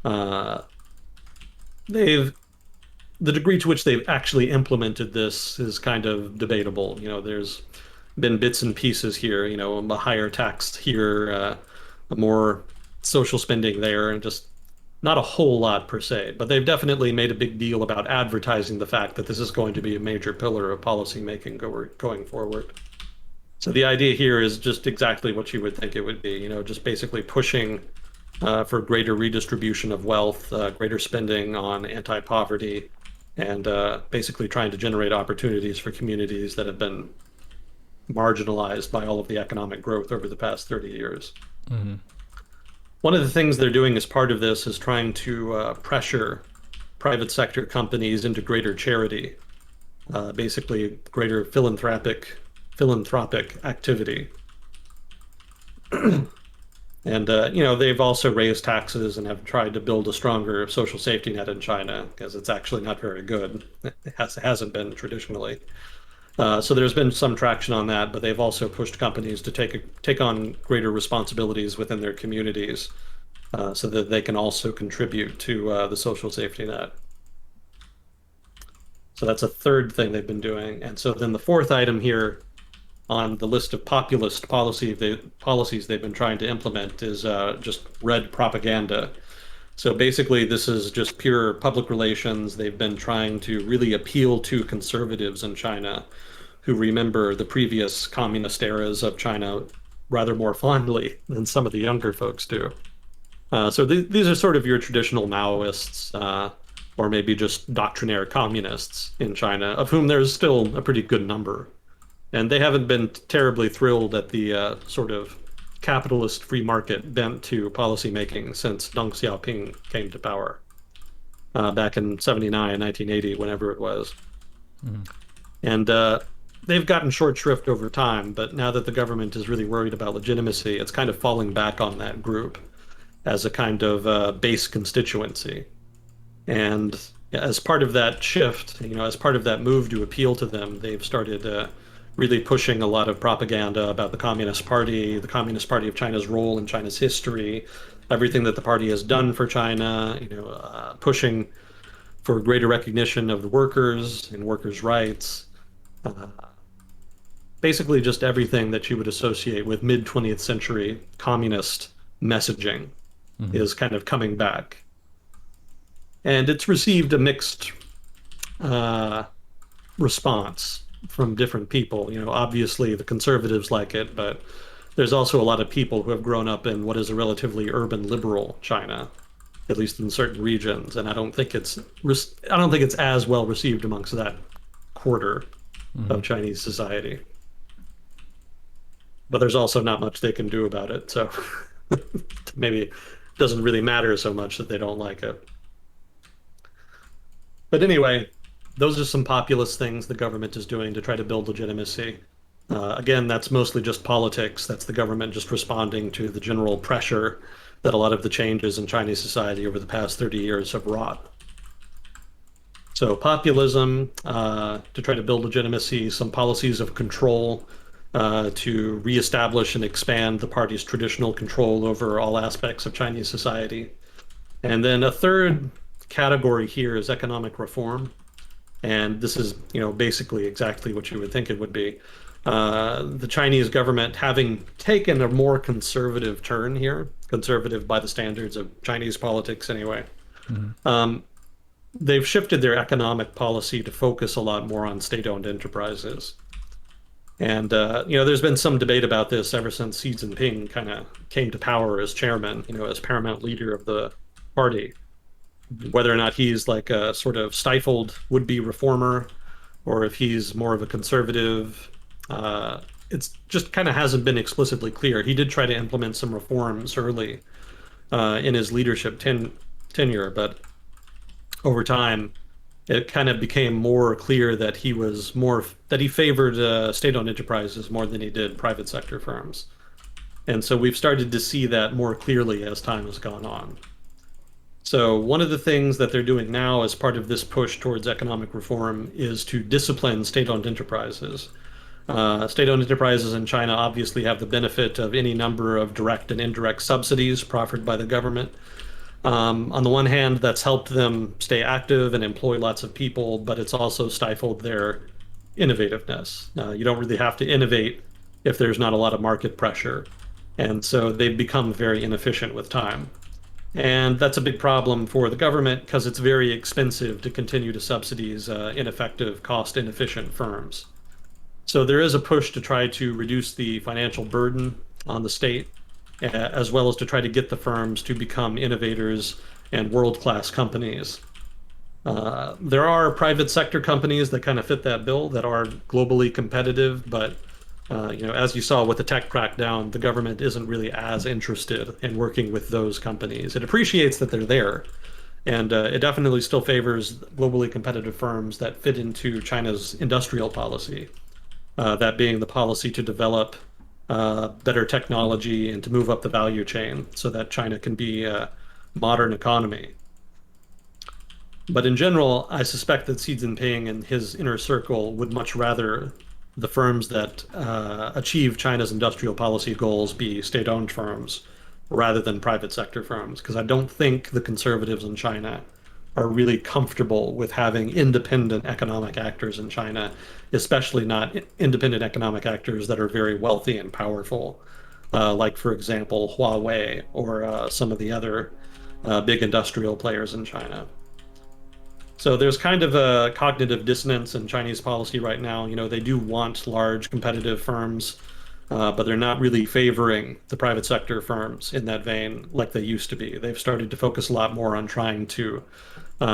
Uh, they've The degree to which they've actually implemented this is kind of debatable. There's been bits and pieces here, a higher tax here, a more social spending there, and just not a whole lot per se. But they've definitely made a big deal about advertising the fact that this is going to be a major pillar of policy making going forward. So the idea here is just exactly what you would think it would be, just basically pushing for greater redistribution of wealth, greater spending on anti-poverty, and basically trying to generate opportunities for communities that have been marginalized by all of the economic growth over the past 30 years. Hmm. One of the things they're doing as part of this is trying to pressure private sector companies into greater charity, basically greater philanthropic activity. And they've also raised taxes and have tried to build a stronger social safety net in China because it's actually not very good. Hasn't been traditionally. So there's been some traction on that, but they've also pushed companies to take on greater responsibilities within their communities, so that they can also contribute to the social safety net. So that's a third thing they've been doing. And so then the fourth item here on the list of populist policies they've been trying to implement is just red propaganda. So basically, this is just pure public relations. They've been trying to really appeal to conservatives in China who remember the previous communist eras of China rather more fondly than some of the younger folks do. So these are sort of your traditional Maoists, or maybe just doctrinaire communists in China, of whom there's still a pretty good number. And they haven't been terribly thrilled at the sort of capitalist free market bent to policymaking since Deng Xiaoping came to power back in 79, 1980, whenever it was. Mhm. And they've gotten short shrift over time, but now that the government is really worried about legitimacy, it's kind of falling back on that group as a kind of base constituency. And as part of that shift, as part of that move to appeal to them, they've started really pushing a lot of propaganda about the Communist Party of China's role in China's history, everything that the party has done for China, pushing for greater recognition of the workers and workers' rights. Uh, Basically, just everything that you would associate with mid 20th century communist messaging Mhm. is kind of coming back. And it's received a mixed uh, response from different people. Obviously the conservatives like it, but there's also a lot of people who have grown up in what is a relatively urban liberal China, at least in certain regions, and I don't think it's as well received amongst that quarter of Mhm. Chinese society. But there's also not much they can do about it, so maybe it doesn't really matter so much that they don't like it. But anyway, those are some populist things the government is doing to try to build legitimacy. Again, that's mostly just politics. That's the government just responding to the general pressure that a lot of the changes in Chinese society over the past 30 years have wrought. So populism to try to build legitimacy, some policies of control to reestablish and expand the party's traditional control over all aspects of Chinese society. And then a third category here is economic reform. And this is, basically exactly what you would think it would be. The Chinese government having taken a more conservative turn here, conservative by the standards of Chinese politics anyway, Mhm. um, they've shifted their economic policy to focus a lot more on state-owned enterprises. And there's been some debate about this ever since Xi Jinping kind of came to power as chairman, as paramount leader of the party, whether or not he's like a sort of stifled would-be reformer or if he's more of a conservative. Uh, it's just kind of hasn't been explicitly clear. He did try to implement some reforms early in his leadership tenure, but over time, it kind of became more clear that he favored state-owned enterprises more than he did private sector firms. And so we've started to see that more clearly as time has gone on. So one of the things that they're doing now as part of this push towards economic reform is to discipline state-owned enterprises. State-owned enterprises in China obviously have the benefit of any number of direct and indirect subsidies proffered by the government. On the one hand, that's helped them stay active and employ lots of people, but it's also stifled their innovativeness. You don't really have to innovate if there's not a lot of market pressure. And so they've become very inefficient with time. And that's a big problem for the government because it's very expensive to continue to subsidize ineffective, cost inefficient firms. So there is a push to try to reduce the financial burden on the state, as well as to try to get the firms to become innovators and world-class companies. There are private sector companies that kind of fit that bill that are globally competitive, but as you saw with the tech crackdown, the government isn't really as interested in working with those companies. It appreciates that they're there, and it definitely still favors globally competitive firms that fit into China's industrial policy, that being the policy to develop better technology and to move up the value chain so that China can be a modern economy. But in general, I suspect that Xi Jinping and his inner circle would much rather the firms that achieve China's industrial policy goals be state-owned firms rather than private sector firms, because I don't think the conservatives in China are really comfortable with having independent economic actors in China, especially not independent economic actors that are very wealthy and powerful, like, for example, Huawei or some of the other big industrial players in China. So there's kind of a cognitive dissonance in Chinese policy right now. You know, they do want large competitive firms, but they're not really favoring the private sector firms in that vein like they used to be. They've started to focus a lot more on trying to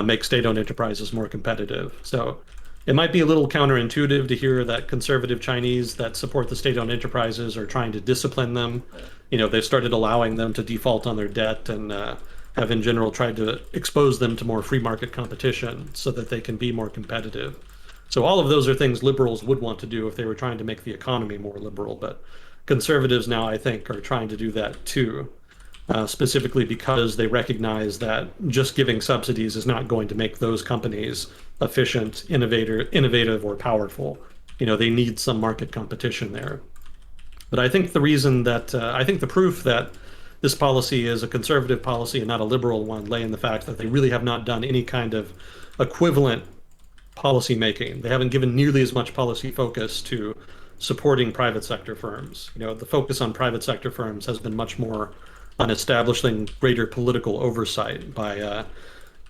make state-owned enterprises more competitive. So it might be a little counterintuitive to hear that conservative Chinese that support the state-owned enterprises are trying to discipline them. You know, they've started allowing them to default on their debt and have in general tried to expose them to more free market competition so that they can be more competitive. So all of those are things liberals would want to do if they were trying to make the economy more liberal. But conservatives now, I think, are trying to do that too, specifically because they recognize that just giving subsidies is not going to make those companies efficient, innovative, or powerful. You know, they need some market competition there. But I think the reason that I think the proof that this policy is a conservative policy and not a liberal one lay in the fact that they really have not done any kind of equivalent policy making. They haven't given nearly as much policy focus to supporting private sector firms. You know, the focus on private sector firms has been much more on establishing greater political oversight by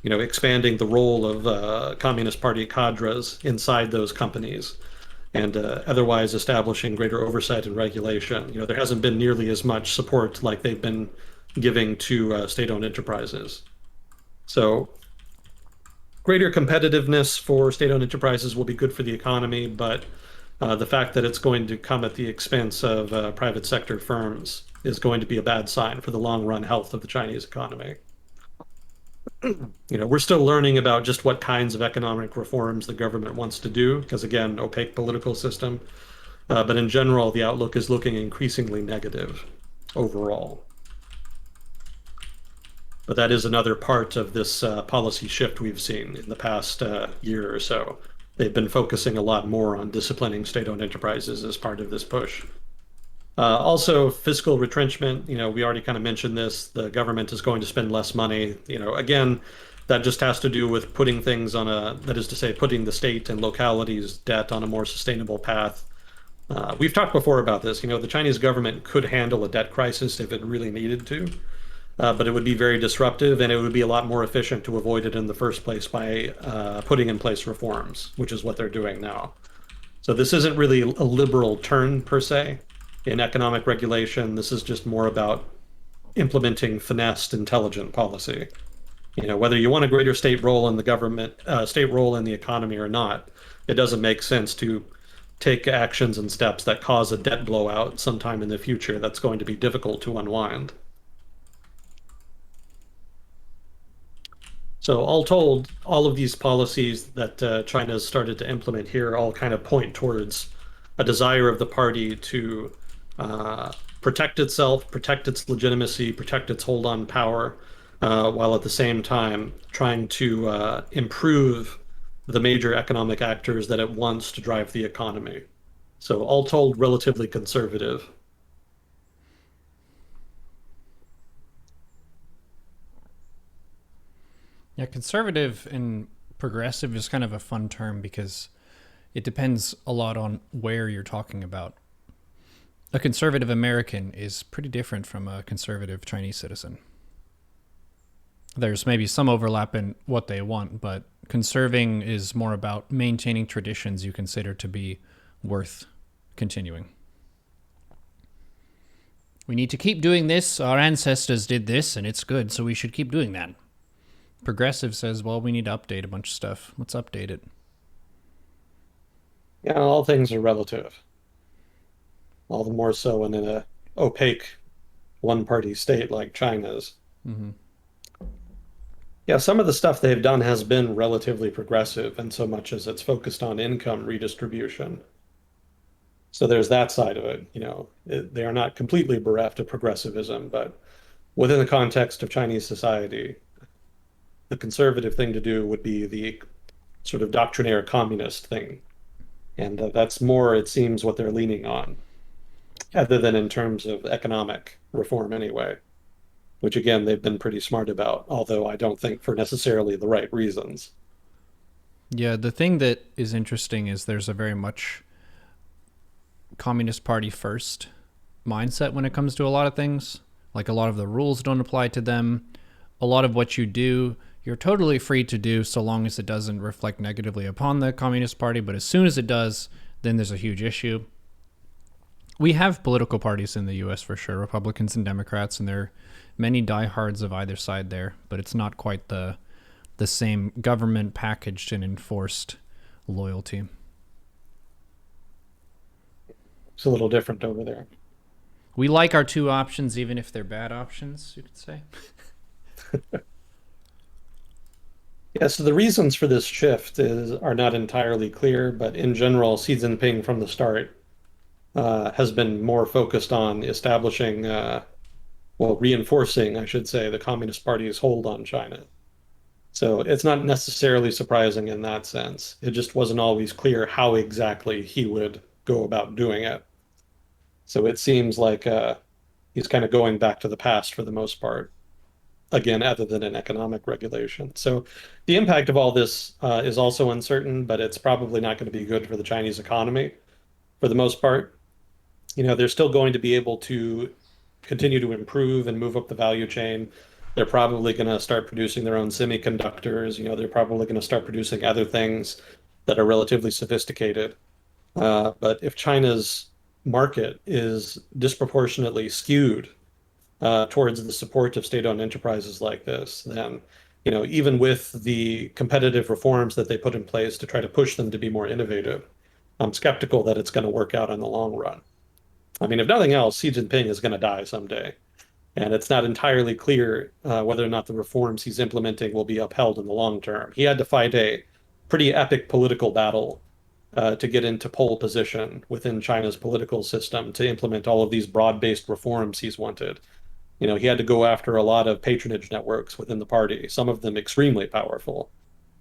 you know, expanding the role of Communist Party cadres inside those companies and otherwise establishing greater oversight and regulation. You know, there hasn't been nearly as much support like they've been giving to state-owned enterprises. So greater competitiveness for state-owned enterprises will be good for the economy, but the fact that it's going to come at the expense of private sector firms is going to be a bad sign for the long-run health of the Chinese economy. You know, we're still learning about just what kinds of economic reforms the government wants to do, because again, opaque political system. But in general, the outlook is looking increasingly negative overall. But that is another part of this policy shift we've seen in the past year or so. They've been focusing a lot more on disciplining state-owned enterprises as part of this push. Also, fiscal retrenchment, you know, we already kind of mentioned this. The government is going to spend less money. You know, again, that just has to do with putting things on a, that is to say, putting the state and localities' debt on a more sustainable path. We've talked before about this. You know, the Chinese government could handle a debt crisis if it really needed to, but it would be very disruptive and it would be a lot more efficient to avoid it in the first place by putting in place reforms, which is what they're doing now. So this isn't really a liberal turn per se in economic regulation. This is just more about implementing finessed, intelligent policy. You know, whether you want a greater state role in the government, state role in the economy or not, it doesn't make sense to take actions and steps that cause a debt blowout sometime in the future that's going to be difficult to unwind. So all told, all of these policies that China has started to implement here all kind of point towards a desire of the party to protect itself, protect its legitimacy, protect its hold on power, while at the same time trying to improve the major economic actors that it wants to drive the economy. So all told, relatively conservative. Yeah, conservative and progressive is kind of a fun term because it depends a lot on where you're talking about. A conservative American is pretty different from a conservative Chinese citizen. There's maybe some overlap in what they want, but conserving is more about maintaining traditions you consider to be worth continuing. We need to keep doing this. Our ancestors did this, and it's good, so we should keep doing that. Progressive says, well, we need to update a bunch of stuff. Let's update it. Yeah, all things are relative. All the more so in an opaque one-party state like China's. Mm-hmm. Yeah, some of the stuff they've done has been relatively progressive in so much as it's focused on income redistribution. So there's that side of it. They are not completely bereft of progressivism, but within the context of Chinese society, the conservative thing to do would be the sort of doctrinaire communist thing. And that's more, it seems, what they're leaning on, other than in terms of economic reform anyway, which again, they've been pretty smart about, although I don't think for necessarily the right reasons. Yeah, the thing that is interesting is there's a very much Communist Party first mindset when it comes to a lot of things. Like a lot of the rules don't apply to them. A lot of what you do, you're totally free to do so long as it doesn't reflect negatively upon the Communist Party. But as soon as it does, then there's a huge issue. We have political parties in the US for sure, Republicans and Democrats, and there are many diehards of either side there, but it's not quite the same government packaged and enforced loyalty. It's a little different over there. We like our two options, even if they're bad options, you could say. Yeah, so the reasons for this shift are not entirely clear, but in general, Xi Jinping from the start has been more focused on establishing, well, reinforcing, I should say, the Communist Party's hold on China. So it's not necessarily surprising in that sense. It just wasn't always clear how exactly he would go about doing it. So it seems like he's kind of going back to the past for the most part, again, other than an economic regulation. So the impact of all this is also uncertain, but it's probably not going to be good for the Chinese economy for the most part. They're still going to be able to continue to improve and move up the value chain. They're probably going to start producing their own semiconductors. They're probably going to start producing other things that are relatively sophisticated. But if China's market is disproportionately skewed towards the support of state-owned enterprises like this, then, even with the competitive reforms that they put in place to try to push them to be more innovative, I'm skeptical that it's going to work out in the long run. I mean, if nothing else, Xi Jinping is going to die someday. And it's not entirely clear whether or not the reforms he's implementing will be upheld in the long term. He had to fight a pretty epic political battle to get into pole position within China's political system to implement all of these broad-based reforms he's wanted. He had to go after a lot of patronage networks within the party, some of them extremely powerful,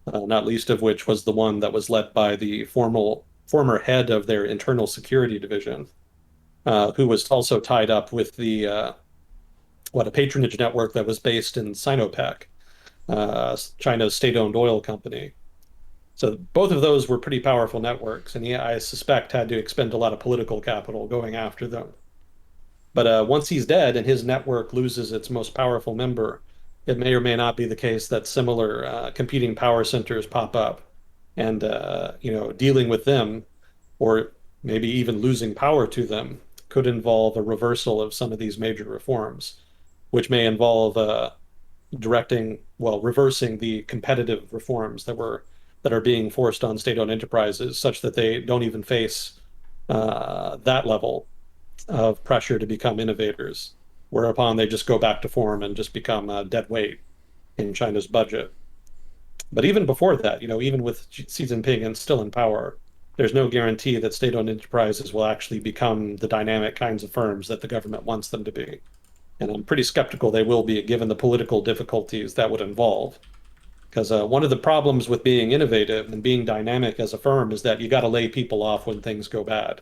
not least of which was the one that was led by the former head of their internal security division, who was also tied up with a patronage network that was based in Sinopec, China's state-owned oil company. So both of those were pretty powerful networks, and he, I suspect, had to expend a lot of political capital going after them. But once he's dead and his network loses its most powerful member, it may or may not be the case that similar competing power centers pop up, and dealing with them, or maybe even losing power to them, could involve a reversal of some of these major reforms, which may involve reversing the competitive reforms that are being forced on state-owned enterprises, such that they don't even face that level of pressure to become innovators, whereupon they just go back to form and just become a dead weight in China's budget. But even before that, even with Xi Jinping and still in power, there's no guarantee that state-owned enterprises will actually become the dynamic kinds of firms that the government wants them to be. And I'm pretty skeptical they will be, given the political difficulties that would involve. Because one of the problems with being innovative and being dynamic as a firm is that you got to lay people off when things go bad.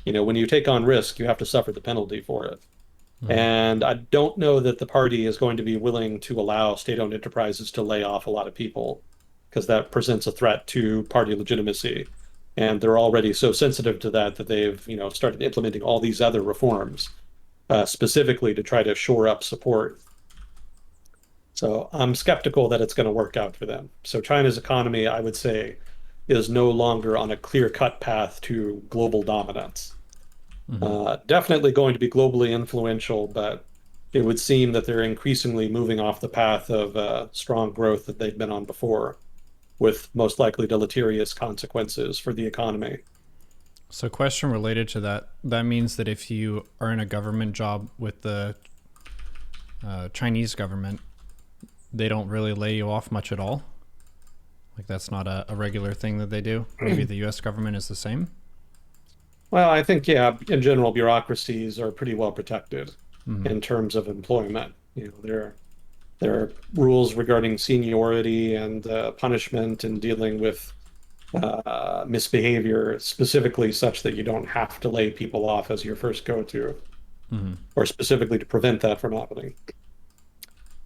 When you take on risk, you have to suffer the penalty for it. Mm. And I don't know that the party is going to be willing to allow state-owned enterprises to lay off a lot of people, because that presents a threat to party legitimacy. And they're already so sensitive to that that they've, started implementing all these other reforms specifically to try to shore up support. So I'm skeptical that it's going to work out for them. So China's economy, I would say, is no longer on a clear-cut path to global dominance. Definitely going to be globally influential, but it would seem that they're increasingly moving off the path of strong growth that they've been on before, with most likely deleterious consequences for the economy. So, question related to that. That means that if you are in a government job with the Chinese government, they don't really lay you off much at all? Like, that's not a regular thing that they do? Maybe the US government is the same? Well, I think, yeah, in general, bureaucracies are pretty well protected Hmm. in terms of employment. There are rules regarding seniority and punishment and dealing with misbehavior, specifically such that you don't have to lay people off as your first go-to, Hmm. or specifically to prevent that from happening.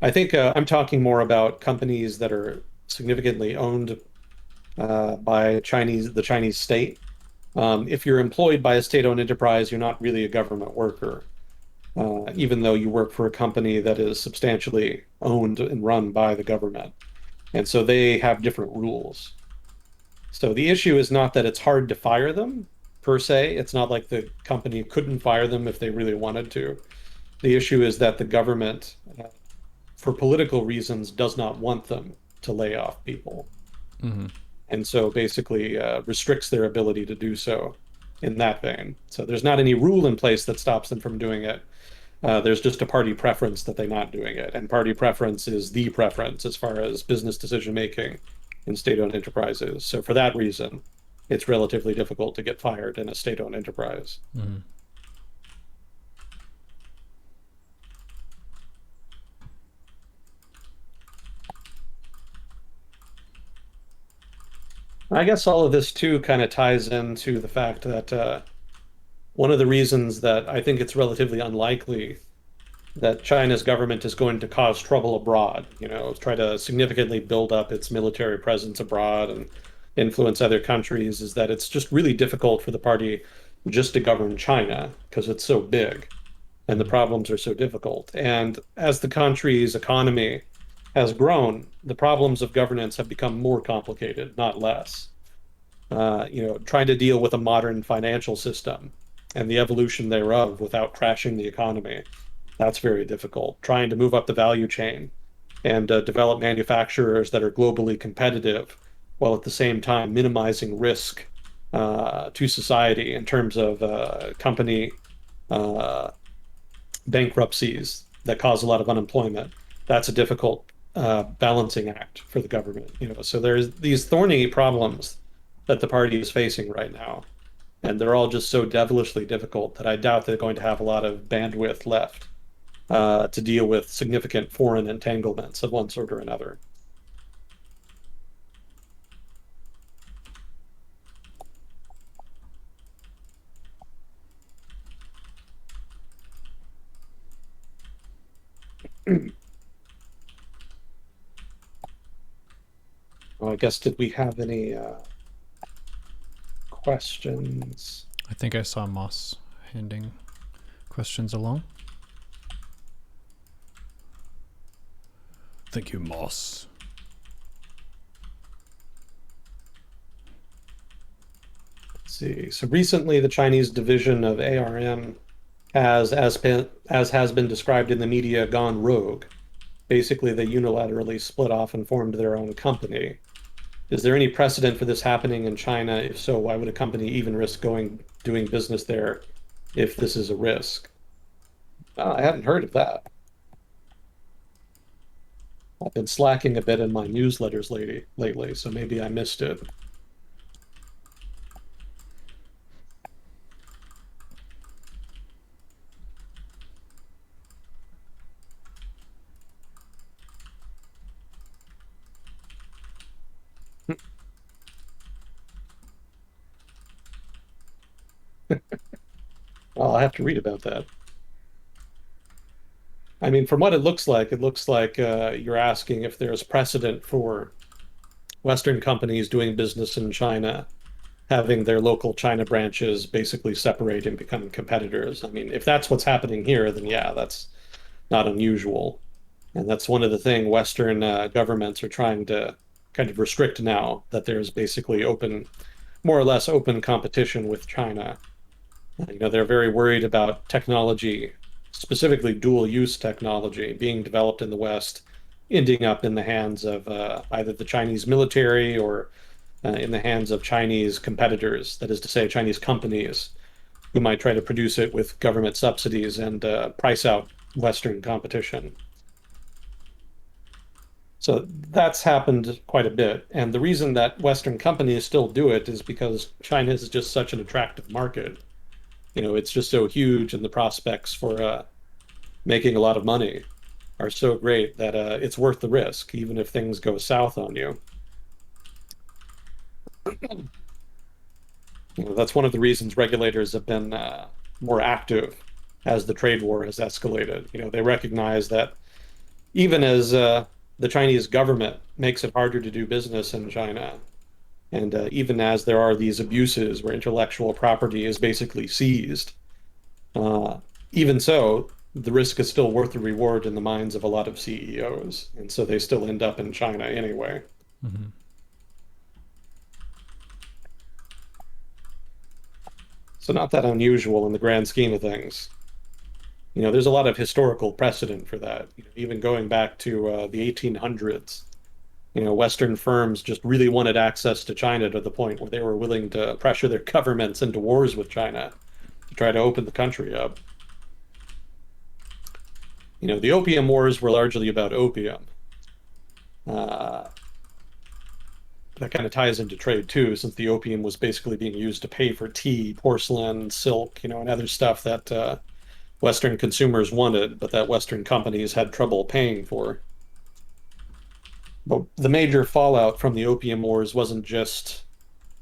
I think I'm talking more about companies that are significantly owned by the Chinese state. If you're employed by a state-owned enterprise, you're not really a government worker, even though you work for a company that is substantially owned and run by the government. And so they have different rules. So the issue is not that it's hard to fire them per se. It's not like the company couldn't fire them if they really wanted to. The issue is that the government, for political reasons, does not want them to lay off people. Hmm. And so basically restricts their ability to do so in that vein. So there's not any rule in place that stops them from doing it. There's just a party preference that they're not doing it. And party preference is the preference as far as business decision making in state-owned enterprises. So for that reason, it's relatively difficult to get fired in a state-owned enterprise. Hmm. I guess all of this too kind of ties into the fact that one of the reasons that I think it's relatively unlikely that China's government is going to cause trouble abroad, try to significantly build up its military presence abroad and influence other countries, is that it's just really difficult for the party just to govern China because it's so big and the problems are so difficult. And as the country's economy has grown, the problems of governance have become more complicated, not less. Trying to deal with a modern financial system and the evolution thereof without crashing the economy, that's very difficult. Trying to move up the value chain and develop manufacturers that are globally competitive while at the same time minimizing risk to society in terms of company uh, bankruptcies that cause a lot of unemployment. That's a difficult balancing act for the government. So there's these thorny problems that the party is facing right now, and they're all just so devilishly difficult that I doubt they're going to have a lot of bandwidth left to deal with significant foreign entanglements of one sort or another. Well, I guess did we have any questions? I think I saw Moss handing questions along. Thank you, Moss. Let's see. So recently, the Chinese division of ARM as has been described in the media, gone rogue. Basically, they unilaterally split off and formed their own company. Is there any precedent for this happening in China? If so, why would a company even risk doing business there if this is a risk? I hadn't heard of that. I've been slacking a bit in my newsletters lately, so maybe I missed it. I'll have to read about that. I mean, from what it looks like you're asking if there's precedent for Western companies doing business in China, having their local China branches basically separate and become competitors. I mean, if that's what's happening here, then yeah, that's not unusual. And that's one of the things Western governments are trying to kind of restrict now, that there's basically more or less open competition with China. They're very worried about technology, specifically dual use technology, being developed in the West, ending up in the hands of either the Chinese military or in the hands of Chinese competitors, that is to say, Chinese companies who might try to produce it with government subsidies and price out Western competition. So that's happened quite a bit. And the reason that Western companies still do it is because China is just such an attractive market It's just so huge, and the prospects for making a lot of money are so great that it's worth the risk, even if things go south on you. That's one of the reasons regulators have been more active as the trade war has escalated. They recognize that even as the Chinese government makes it harder to do business in China, and even as there are these abuses where intellectual property is basically seized, uh, even so, the risk is still worth the reward in the minds of a lot of CEOs, and so they still end up in China anyway. Hmm. So not that unusual in the grand scheme of things. There's a lot of historical precedent for that. Even going back to the 1800s, Western firms just really wanted access to China to the point where they were willing to pressure their governments into wars with China to try to open the country up. The Opium Wars were largely about opium. Uh, that kind of ties into trade too, since the opium was basically being used to pay for tea, porcelain, silk, and other stuff that Western consumers wanted, but that Western companies had trouble paying for. But the major fallout from the Opium Wars wasn't just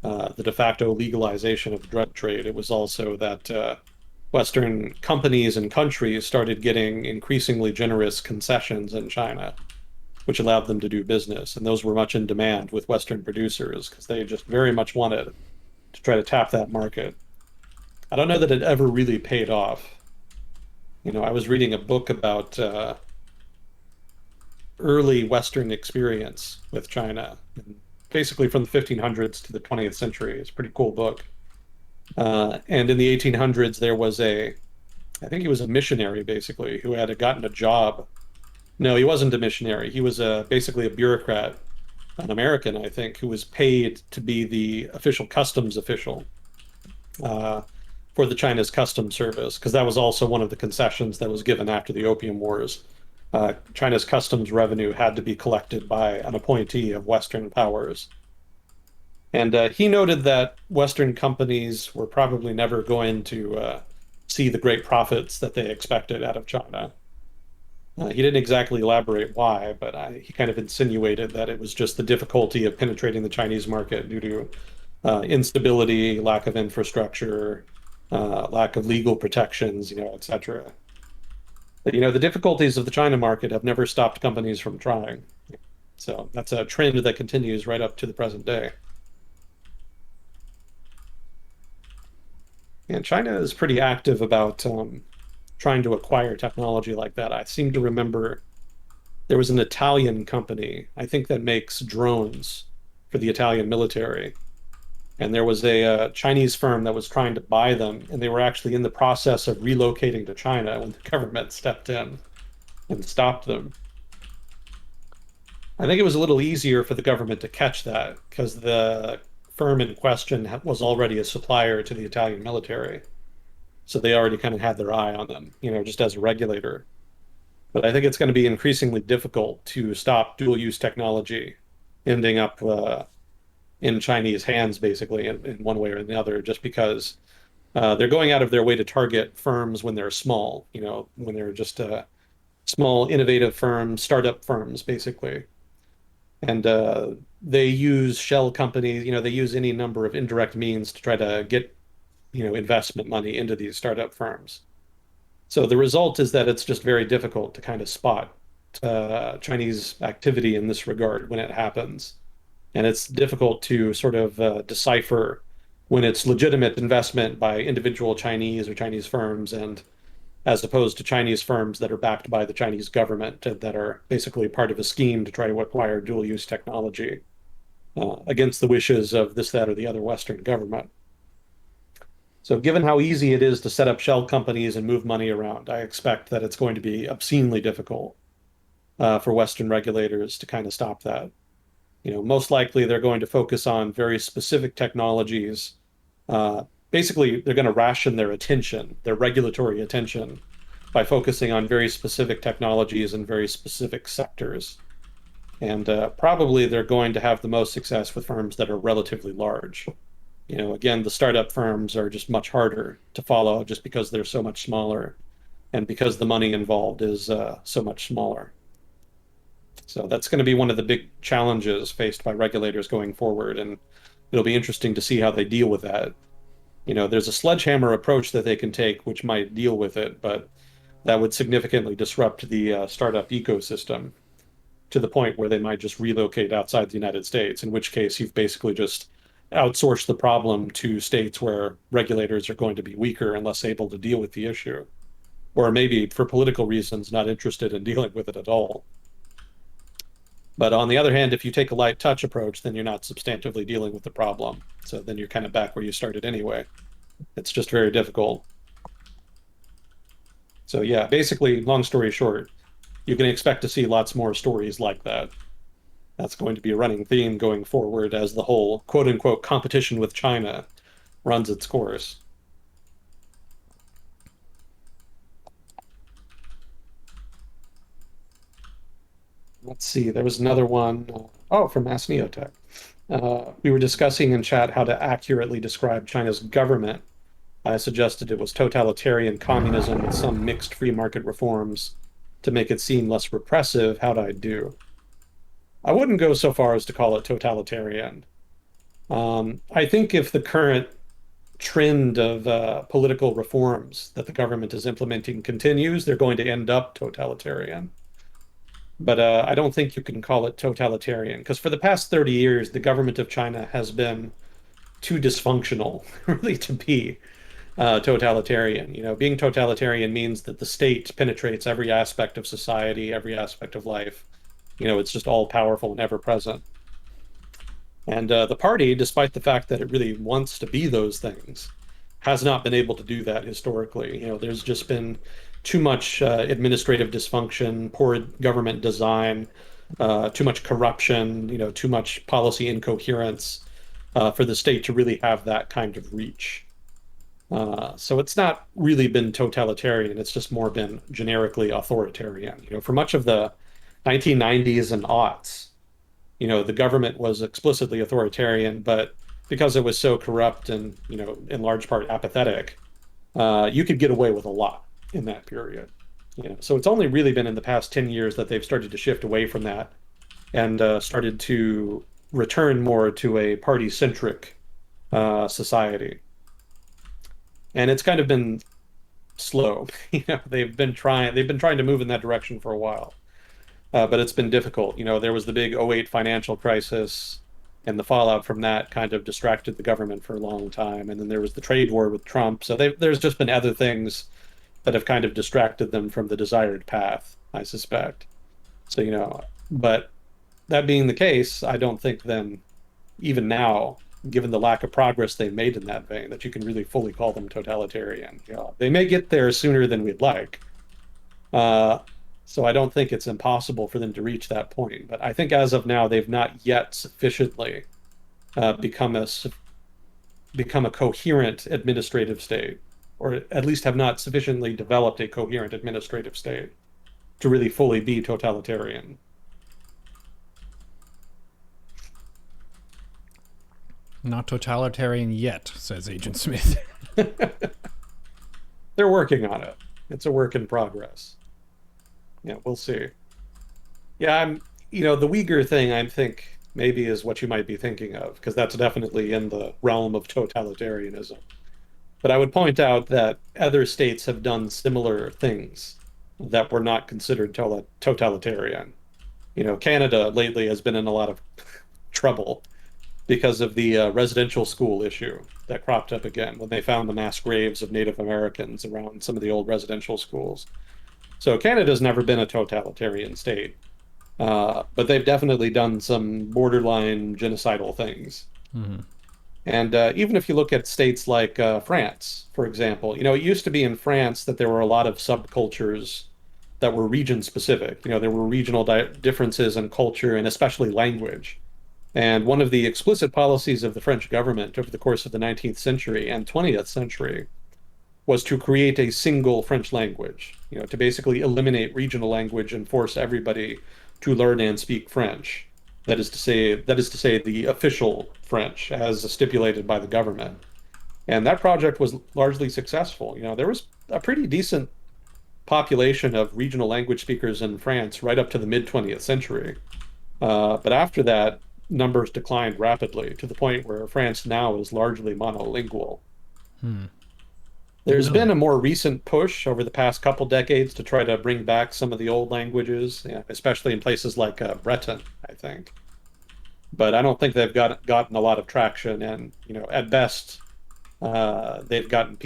the de facto legalization of the drug trade. It was also that Western companies and countries started getting increasingly generous concessions in China, which allowed them to do business. And those were much in demand with Western producers because they just very much wanted to try to tap that market. I don't know that it ever really paid off. I was reading a book about early Western experience with China, basically from the 1500s to the 20th century. It's a pretty cool book. And in the 1800s, there was I think he was a missionary basically, who had gotten a job. No, he wasn't a missionary. He was basically a bureaucrat, an American, I think, who was paid to be the official customs official uh, for the China's customs service, because that was also one of the concessions that was given after the Opium Wars. China's customs revenue had to be collected by an appointee of Western powers. And he noted that Western companies were probably never going to see the great profits that they expected out of China. He didn't exactly elaborate why, but he kind of insinuated that it was just the difficulty of penetrating the Chinese market due to instability, lack of infrastructure, lack of legal protections, etc. But, the difficulties of the China market have never stopped companies from trying. So that's a trend that continues right up to the present day. And China is pretty active about trying to acquire technology like that. I seem to remember there was an Italian company, I think, that makes drones for the Italian military. And there was a Chinese firm that was trying to buy them, and they were actually in the process of relocating to China when the government stepped in and stopped them. I think it was a little easier for the government to catch that because the firm in question was already a supplier to the Italian military. So they already kind of had their eye on them, just as a regulator. But I think it's going to be increasingly difficult to stop dual use technology ending up in Chinese hands, basically, in one way or another, just because they're going out of their way to target firms when they're small, when they're just small, innovative firms, startup firms, basically. And they use shell companies, they use any number of indirect means to try to get, investment money into these startup firms. So the result is that it's just very difficult to kind of spot Chinese activity in this regard when it happens. And it's difficult to sort of decipher when it's legitimate investment by individual Chinese or Chinese firms, and as opposed to Chinese firms that are backed by the Chinese government that are basically part of a scheme to try to acquire dual use technology against the wishes of this, that, or the other Western government. So, given how easy it is to set up shell companies and move money around, I expect that it's going to be obscenely difficult for Western regulators to kind of stop that. Most likely they're going to focus on very specific technologies. Basically, they're going to ration their attention, their regulatory attention, by focusing on very specific technologies in very specific sectors. And probably they're going to have the most success with firms that are relatively large. Again, the startup firms are just much harder to follow just because they're so much smaller and because the money involved is so much smaller. So that's going to be one of the big challenges faced by regulators going forward, and it'll be interesting to see how they deal with that. There's a sledgehammer approach that they can take, which might deal with it, but that would significantly disrupt the startup ecosystem to the point where they might just relocate outside the United States, in which case you've basically just outsourced the problem to states where regulators are going to be weaker and less able to deal with the issue, or maybe for political reasons not interested in dealing with it at all. But on the other hand, if you take a light touch approach, then you're not substantively dealing with the problem. So then you're kind of back where you started anyway. It's just very difficult. So yeah, basically, long story short, you can expect to see lots more stories like that. That's going to be a running theme going forward as the whole quote unquote competition with China runs its course. Let's see, there was another one. Oh, from Mass Neotech. We were discussing in chat how to accurately describe China's government. I suggested it was totalitarian communism with some mixed free market reforms to make it seem less repressive. How'd I do? I wouldn't go so far as to call it totalitarian. I think if the current trend of political reforms that the government is implementing continues, they're going to end up totalitarian. But I don't think you can call it totalitarian because for the past 30 years, the government of China has been too dysfunctional, really, to be totalitarian. Being totalitarian means that the state penetrates every aspect of society, every aspect of life. It's just all powerful and ever present. And the party, despite the fact that it really wants to be those things, has not been able to do that historically. There's just been too much administrative dysfunction, poor government design, too much corruption, too much policy incoherence for the state to really have that kind of reach. So it's not really been totalitarian. It's just more been generically authoritarian. For much of the 1990s and aughts, the government was explicitly authoritarian, but because it was so corrupt and, in large part apathetic, you could get away with a lot in that period. So it's only really been in the past 10 years that they've started to shift away from that and started to return more to a party-centric society. And it's kind of been slow. They've been trying to move in that direction for a while. But it's been difficult. There was the big '08 financial crisis, and the fallout from that kind of distracted the government for a long time. And then there was the trade war with Trump. So there's just been other things that have kind of distracted them from the desired path, I suspect. So, but that being the case, I don't think then, even now, given the lack of progress they've made in that vein, that you can really fully call them totalitarian. They may get there sooner than we'd like. So I don't think it's impossible for them to reach that point. But I think as of now, they've not yet sufficiently become a coherent administrative state, or at least have not sufficiently developed a coherent administrative state to really fully be totalitarian. Not totalitarian yet, says Agent Smith. They're working on it. It's a work in progress. Yeah, we'll see. Yeah, the Uyghur thing, I think maybe is what you might be thinking of, because that's definitely in the realm of totalitarianism. But I would point out that other states have done similar things that were not considered totalitarian. Canada lately has been in a lot of trouble because of the residential school issue that cropped up again when they found the mass graves of Native Americans around some of the old residential schools. So Canada's never been a totalitarian state, but they've definitely done some borderline genocidal things. Mm-hmm. And even if you look at states like France, for example, it used to be in France that there were a lot of subcultures that were region specific. There were regional differences in culture and especially language. And one of the explicit policies of the French government over the course of the 19th century and 20th century was to create a single French language, to basically eliminate regional language and force everybody to learn and speak French. That is to say the official French as stipulated by the government. And that project was largely successful. There was a pretty decent population of regional language speakers in France right up to the mid 20th century. But after that, numbers declined rapidly to the point where France now is largely monolingual. Hmm. Didn't There's know been that. a more recent push over the past couple decades to try to bring back some of the old languages, especially in places like Breton, I think. But I don't think they've gotten a lot of traction. And at best, they've gotten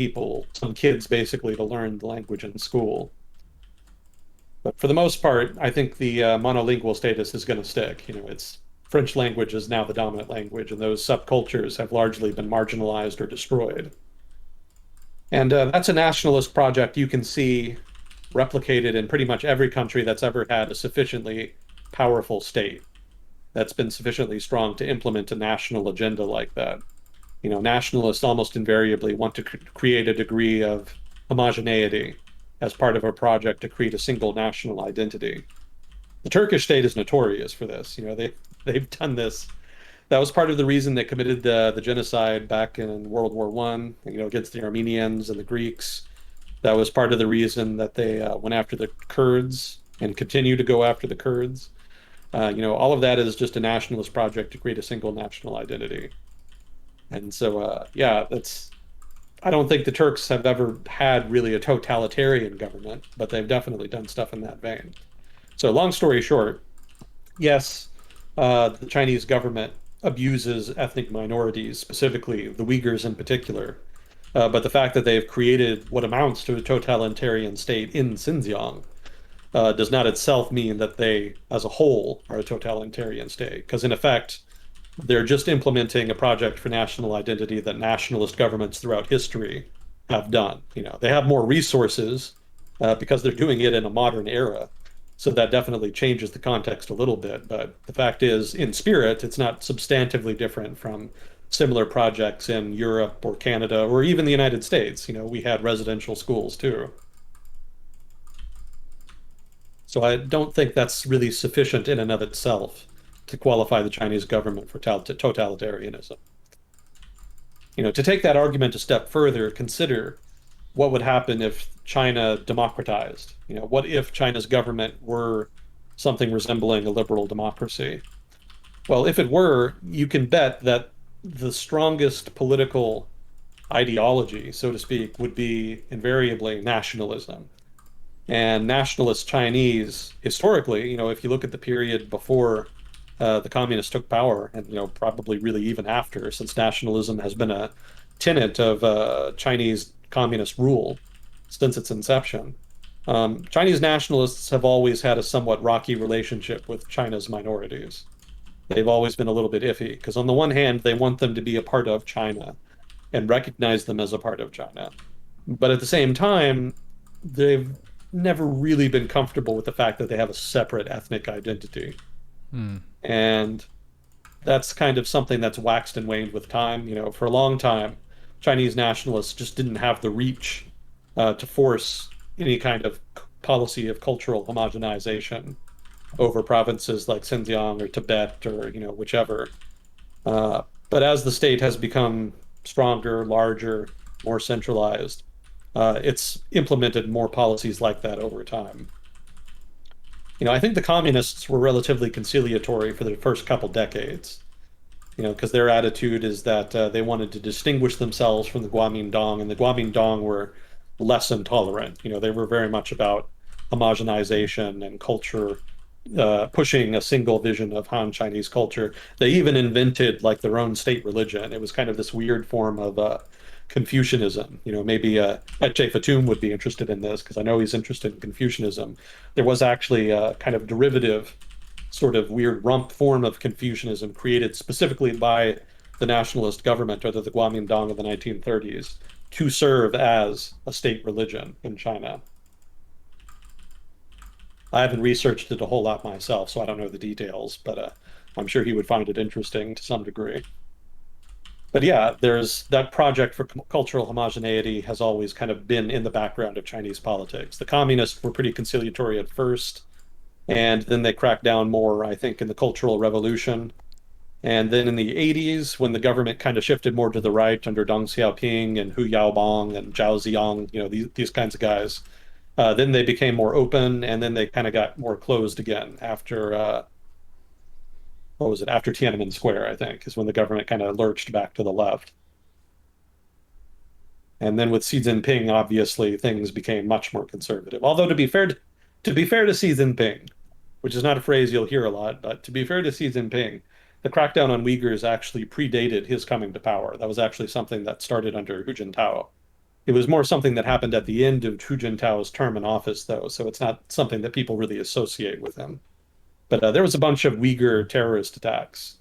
some kids basically to learn the language in school. But for the most part, I think the monolingual status is going to stick. It's French language is now the dominant language, and those subcultures have largely been marginalized or destroyed. And that's a nationalist project you can see replicated in pretty much every country that's ever had a sufficiently powerful state that's been sufficiently strong to implement a national agenda like that. Nationalists almost invariably want to create a degree of homogeneity as part of a project to create a single national identity. The Turkish state is notorious for this. They've done this. That was part of the reason they committed the genocide back in World War One, against the Armenians and the Greeks. That was part of the reason that they went after the Kurds and continue to go after the Kurds. All of that is just a nationalist project to create a single national identity. And so, yeah, that's. I don't think the Turks have ever had really a totalitarian government, but they've definitely done stuff in that vein. So, long story short, yes, the Chinese government abuses ethnic minorities, specifically the Uyghurs in particular. But the fact that they've created what amounts to a totalitarian state in Xinjiang does not itself mean that they, as a whole, are a totalitarian state. Because in effect, they're just implementing a project for national identity that nationalist governments throughout history have done. They have more resources because they're doing it in a modern era. So that definitely changes the context a little bit. But the fact is, in spirit, it's not substantively different from similar projects in Europe or Canada or even the United States. We had residential schools too. So I don't think that's really sufficient in and of itself to qualify the Chinese government for totalitarianism. To take that argument a step further, consider what would happen if China democratized. What if China's government were something resembling a liberal democracy? Well, if it were, you can bet that the strongest political ideology, so to speak, would be invariably nationalism. And nationalist Chinese, historically, if you look at the period before the communists took power, and probably really even after, since nationalism has been a tenet of Chinese communist rule since its inception. Chinese nationalists have always had a somewhat rocky relationship with China's minorities. They've always been a little bit iffy because, on the one hand, they want them to be a part of China and recognize them as a part of China. But at the same time, they've never really been comfortable with the fact that they have a separate ethnic identity. Hmm. And that's kind of something that's waxed and waned with time. For a long time, Chinese nationalists just didn't have the reach to force any kind of policy of cultural homogenization over provinces like Xinjiang or Tibet or whichever. But as the state has become stronger, larger, more centralized, it's implemented more policies like that over time. I think the communists were relatively conciliatory for the first couple decades, because their attitude is that they wanted to distinguish themselves from the Guomindang, and the Guomindang were less intolerant. They were very much about homogenization and culture, pushing a single vision of Han Chinese culture. They even invented like their own state religion. It was kind of this weird form of Confucianism. Maybe Etche Fatum would be interested in this because I know he's interested in Confucianism. There was actually a kind of derivative, sort of weird rump form of Confucianism created specifically by the nationalist government or the Guomindang of the 1930s to serve as a state religion in China. I haven't researched it a whole lot myself, so I don't know the details, but I'm sure he would find it interesting to some degree. But yeah, there's that project for cultural homogeneity has always kind of been in the background of Chinese politics. The communists were pretty conciliatory at first. And then they cracked down more, I think, in the Cultural Revolution. And then in the 80s, when the government kind of shifted more to the right under Deng Xiaoping and Hu Yaobang and Zhao Ziyang, these kinds of guys, then they became more open, and then they kind of got more closed again after what was it? After Tiananmen Square, I think, is when the government kind of lurched back to the left. And then with Xi Jinping, obviously things became much more conservative. Although to be fair to Xi Jinping, which is not a phrase you'll hear a lot, but to be fair to Xi Jinping, the crackdown on Uyghurs actually predated his coming to power. That was actually something that started under Hu Jintao. It was more something that happened at the end of Hu Jintao's term in office, though, so it's not something that people really associate with him. But there was a bunch of Uyghur terrorist attacks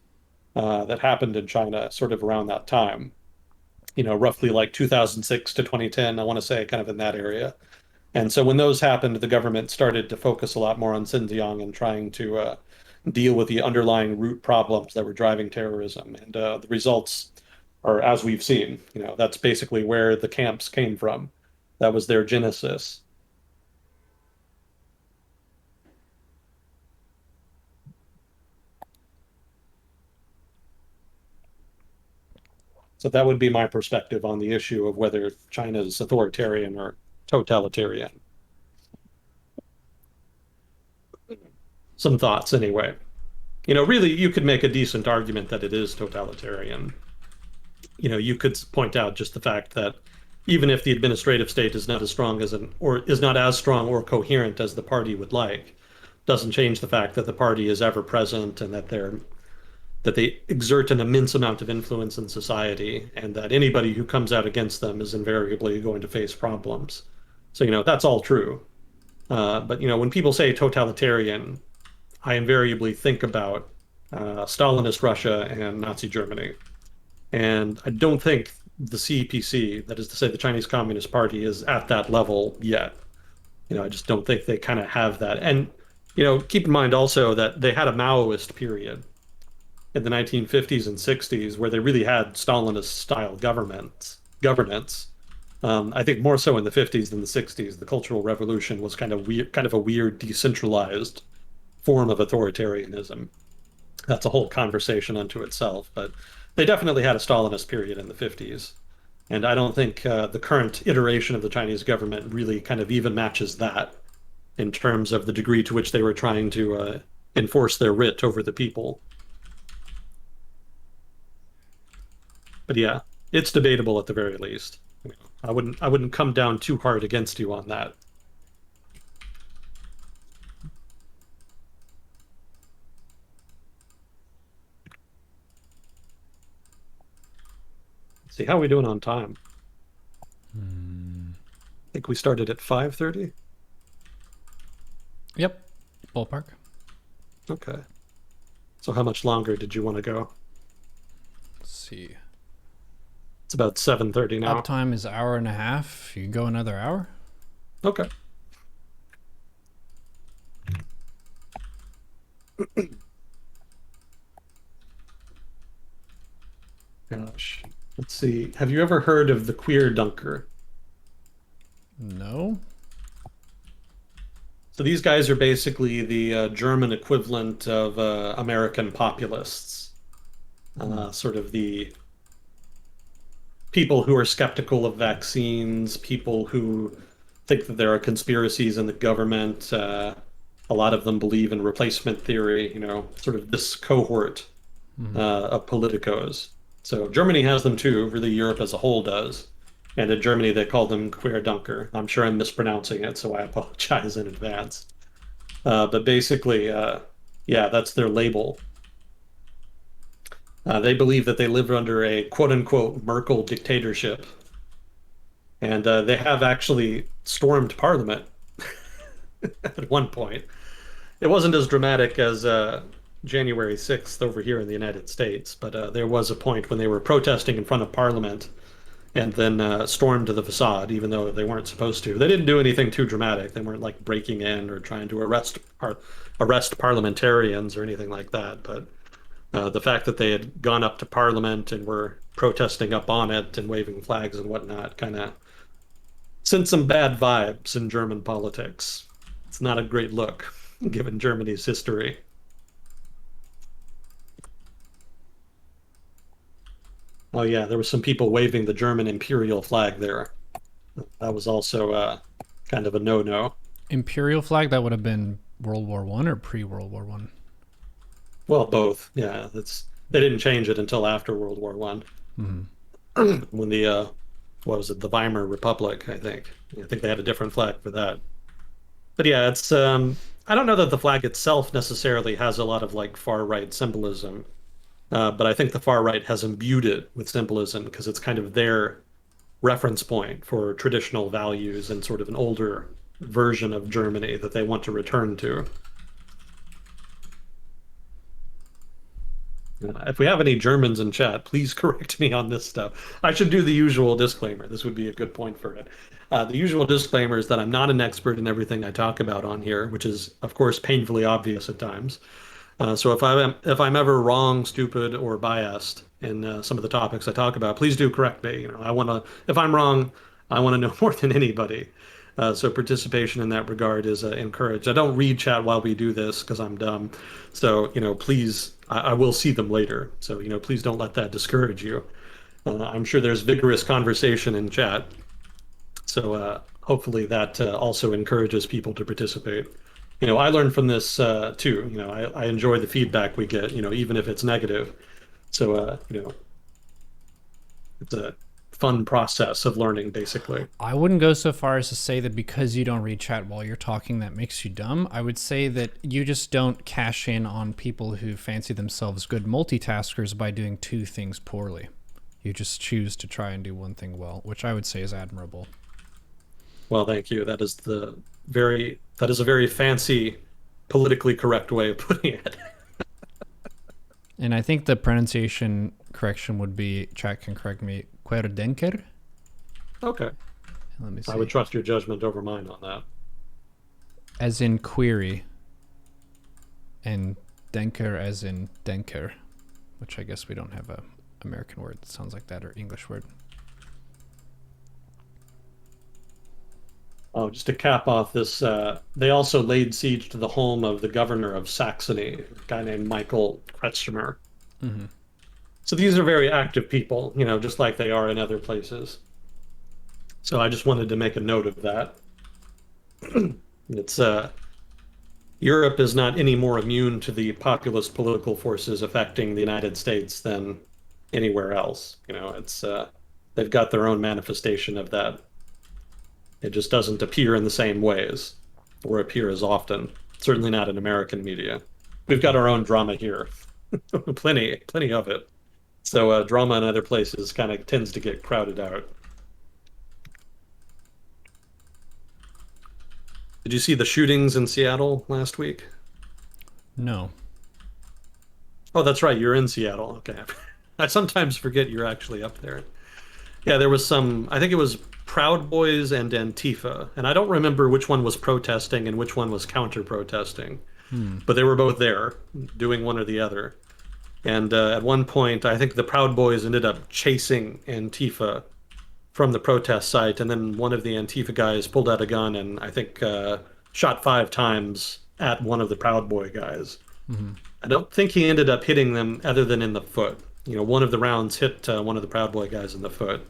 that happened in China sort of around that time, roughly like 2006 to 2010, I want to say, kind of in that area. And so when those happened, the government started to focus a lot more on Xinjiang and trying to deal with the underlying root problems that were driving terrorism. And the results are, as we've seen, that's basically where the camps came from. That was their genesis. So that would be my perspective on the issue of whether China is authoritarian or totalitarian. Some thoughts, anyway. Really, you could make a decent argument that it is totalitarian. You could point out just the fact that even if the administrative state is not as strong or is not as strong or coherent as the party would like, doesn't change the fact that the party is ever present and that they exert an immense amount of influence in society, and that anybody who comes out against them is invariably going to face problems. So, that's all true. But, when people say totalitarian, I invariably think about Stalinist Russia and Nazi Germany. And I don't think the CPC, that is to say the Chinese Communist Party, is at that level yet. I just don't think they kind of have that. And, keep in mind also that they had a Maoist period in the 1950s and 60s where they really had Stalinist style governance. I think more so in the 50s than the 60s. The Cultural Revolution was kind of a weird, decentralized form of authoritarianism. That's a whole conversation unto itself, but they definitely had a Stalinist period in the 50s. And I don't think the current iteration of the Chinese government really kind of even matches that in terms of the degree to which they were trying to enforce their writ over the people. But yeah, it's debatable at the very least. I wouldn't come down too hard against you on that. See, how are we doing on time? I think we started at 5:30. Yep. Ballpark. Okay. So how much longer did you want to go? Let's see. It's about 7:30 now. Uptime is hour and a half. You can go another hour? Okay. Gosh. Let's see. Have you ever heard of the queer dunker? No. So these guys are basically the German equivalent of American populists, sort of the people who are skeptical of vaccines, people who think that there are conspiracies in the government. A lot of them believe in replacement theory, sort of this cohort of politicos. So Germany has them too, really Europe as a whole does. And in Germany, they call them Queerdunker. I'm sure I'm mispronouncing it, so I apologize in advance. But basically, yeah, that's their label. They believe that they live under a quote unquote Merkel dictatorship. And they have actually stormed parliament at one point. It wasn't as dramatic as January 6th over here in the United States, but there was a point when they were protesting in front of parliament and then stormed to the facade, even though they weren't supposed to. They didn't do anything too dramatic. They weren't like breaking in or trying to arrest parliamentarians or anything like that. But the fact that they had gone up to parliament and were protesting up on it and waving flags and whatnot kind of sent some bad vibes in German politics. It's not a great look. given Germany's history. Oh yeah, there were some people waving the German imperial flag there. That was also kind of a no-no. Imperial flag, that would have been World War One or pre-World War One? Well, both. Yeah, that's they didn't change it until after World War One, Mm-hmm. when the what was it, the Weimar Republic, I think. I think they had a different flag for that. But yeah, it's I don't know that the flag itself necessarily has a lot of like far right symbolism, but I think the far right has imbued it with symbolism because it's kind of their reference point for traditional values and sort of an older version of Germany that they want to return to. If we have any Germans in chat, please correct me on this stuff. I should do the usual disclaimer. This would be a good point for it. The usual disclaimer is that I'm not an expert in everything I talk about on here, which is, of course, painfully obvious at times. So if I'm ever wrong, stupid, or biased in some of the topics I talk about, please do correct me. I want to. If I'm wrong, I want to know more than anybody. So participation in that regard is encouraged. I don't read chat while we do this because I'm dumb. So please, I will see them later. So please don't let that discourage you. I'm sure there's vigorous conversation in chat. So hopefully that also encourages people to participate. I learned from this too. I enjoy the feedback we get, even if it's negative. So, it's a fun process of learning, basically. I wouldn't go so far as to say that because you don't read chat while you're talking, that makes you dumb. I would say that you just don't cash in on people who fancy themselves good multitaskers by doing two things poorly. You just choose to try and do one thing well, which I would say is admirable. Well, thank you. That is a very fancy, politically correct way of putting it. And I think the pronunciation correction would be, chat can correct me, querdenker. Okay. Let me see. I would trust your judgment over mine on that. As in query, and denker as in denker, which I guess we don't have a American word that sounds like that or English word. Oh, just to cap off this, they also laid siege to the home of the governor of Saxony, a guy named Michael Kretschmer. Mm-hmm. So these are very active people, just like they are in other places. So I just wanted to make a note of that. It's Europe is not any more immune to the populist political forces affecting the United States than anywhere else. It's they've got their own manifestation of that. It just doesn't appear in the same ways or appear as often. Certainly not in American media. We've got our own drama here. Plenty of it. So drama in other places kind of tends to get crowded out. Did you see the shootings in Seattle last week? No. Oh, that's right. You're in Seattle. Okay. I sometimes forget you're actually up there. Yeah, there was I think it was Proud Boys and Antifa. And I don't remember which one was protesting and which one was counter-protesting. But they were both there doing one or the other. And at one point, I think the Proud Boys ended up chasing Antifa from the protest site. And then one of the Antifa guys pulled out a gun and I think shot 5 times at one of the Proud Boy guys. Mm-hmm. I don't think he ended up hitting them other than in the foot. One of the rounds hit one of the Proud Boy guys in the foot.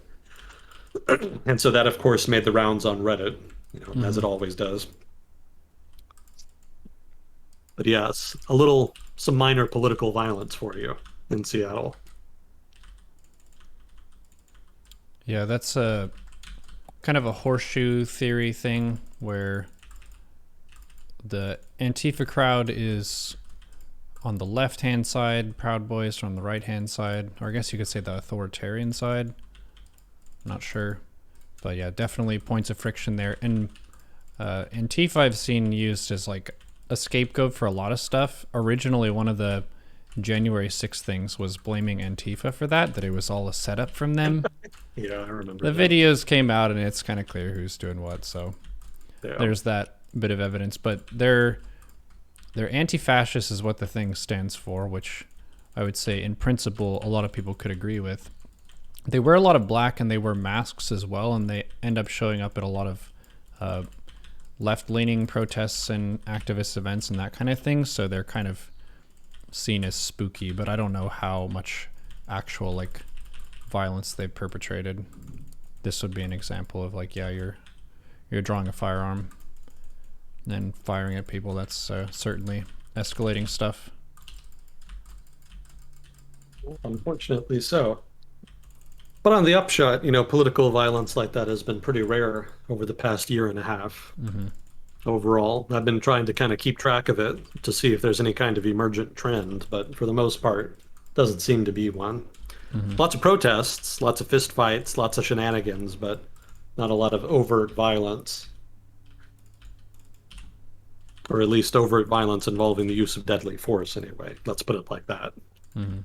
And so that, of course, made the rounds on Reddit, as it always does. But yes, some minor political violence for you in Seattle. Yeah, that's a kind of a horseshoe theory thing where the Antifa crowd is on the left-hand side, Proud Boys are on the right-hand side, or I guess you could say the authoritarian side. Not sure, but yeah, definitely points of friction there. And Antifa I've seen used as like a scapegoat for a lot of stuff. Originally, one of the January 6th things was blaming Antifa for that it was all a setup from them. Yeah, I remember the videos came out and it's kind of clear who's doing what, so there's that bit of evidence. But they're anti-fascist is what the thing stands for, which I would say in principle a lot of people could agree with. They wear a lot of black and they wear masks as well, and they end up showing up at a lot of left-leaning protests and activist events and that kind of thing. So they're kind of seen as spooky, but I don't know how much actual like violence they've perpetrated. This would be an example of like, yeah, you're drawing a firearm and firing at people. That's certainly escalating stuff. Unfortunately so. But on the upshot, political violence like that has been pretty rare over the past year and a half Mm-hmm. overall. I've been trying to kind of keep track of it to see if there's any kind of emergent trend, but for the most part, doesn't seem to be one. Mm-hmm. Lots of protests, lots of fistfights, lots of shenanigans, but not a lot of overt violence, or at least overt violence involving the use of deadly force anyway. Let's put it like that. Mm-hmm.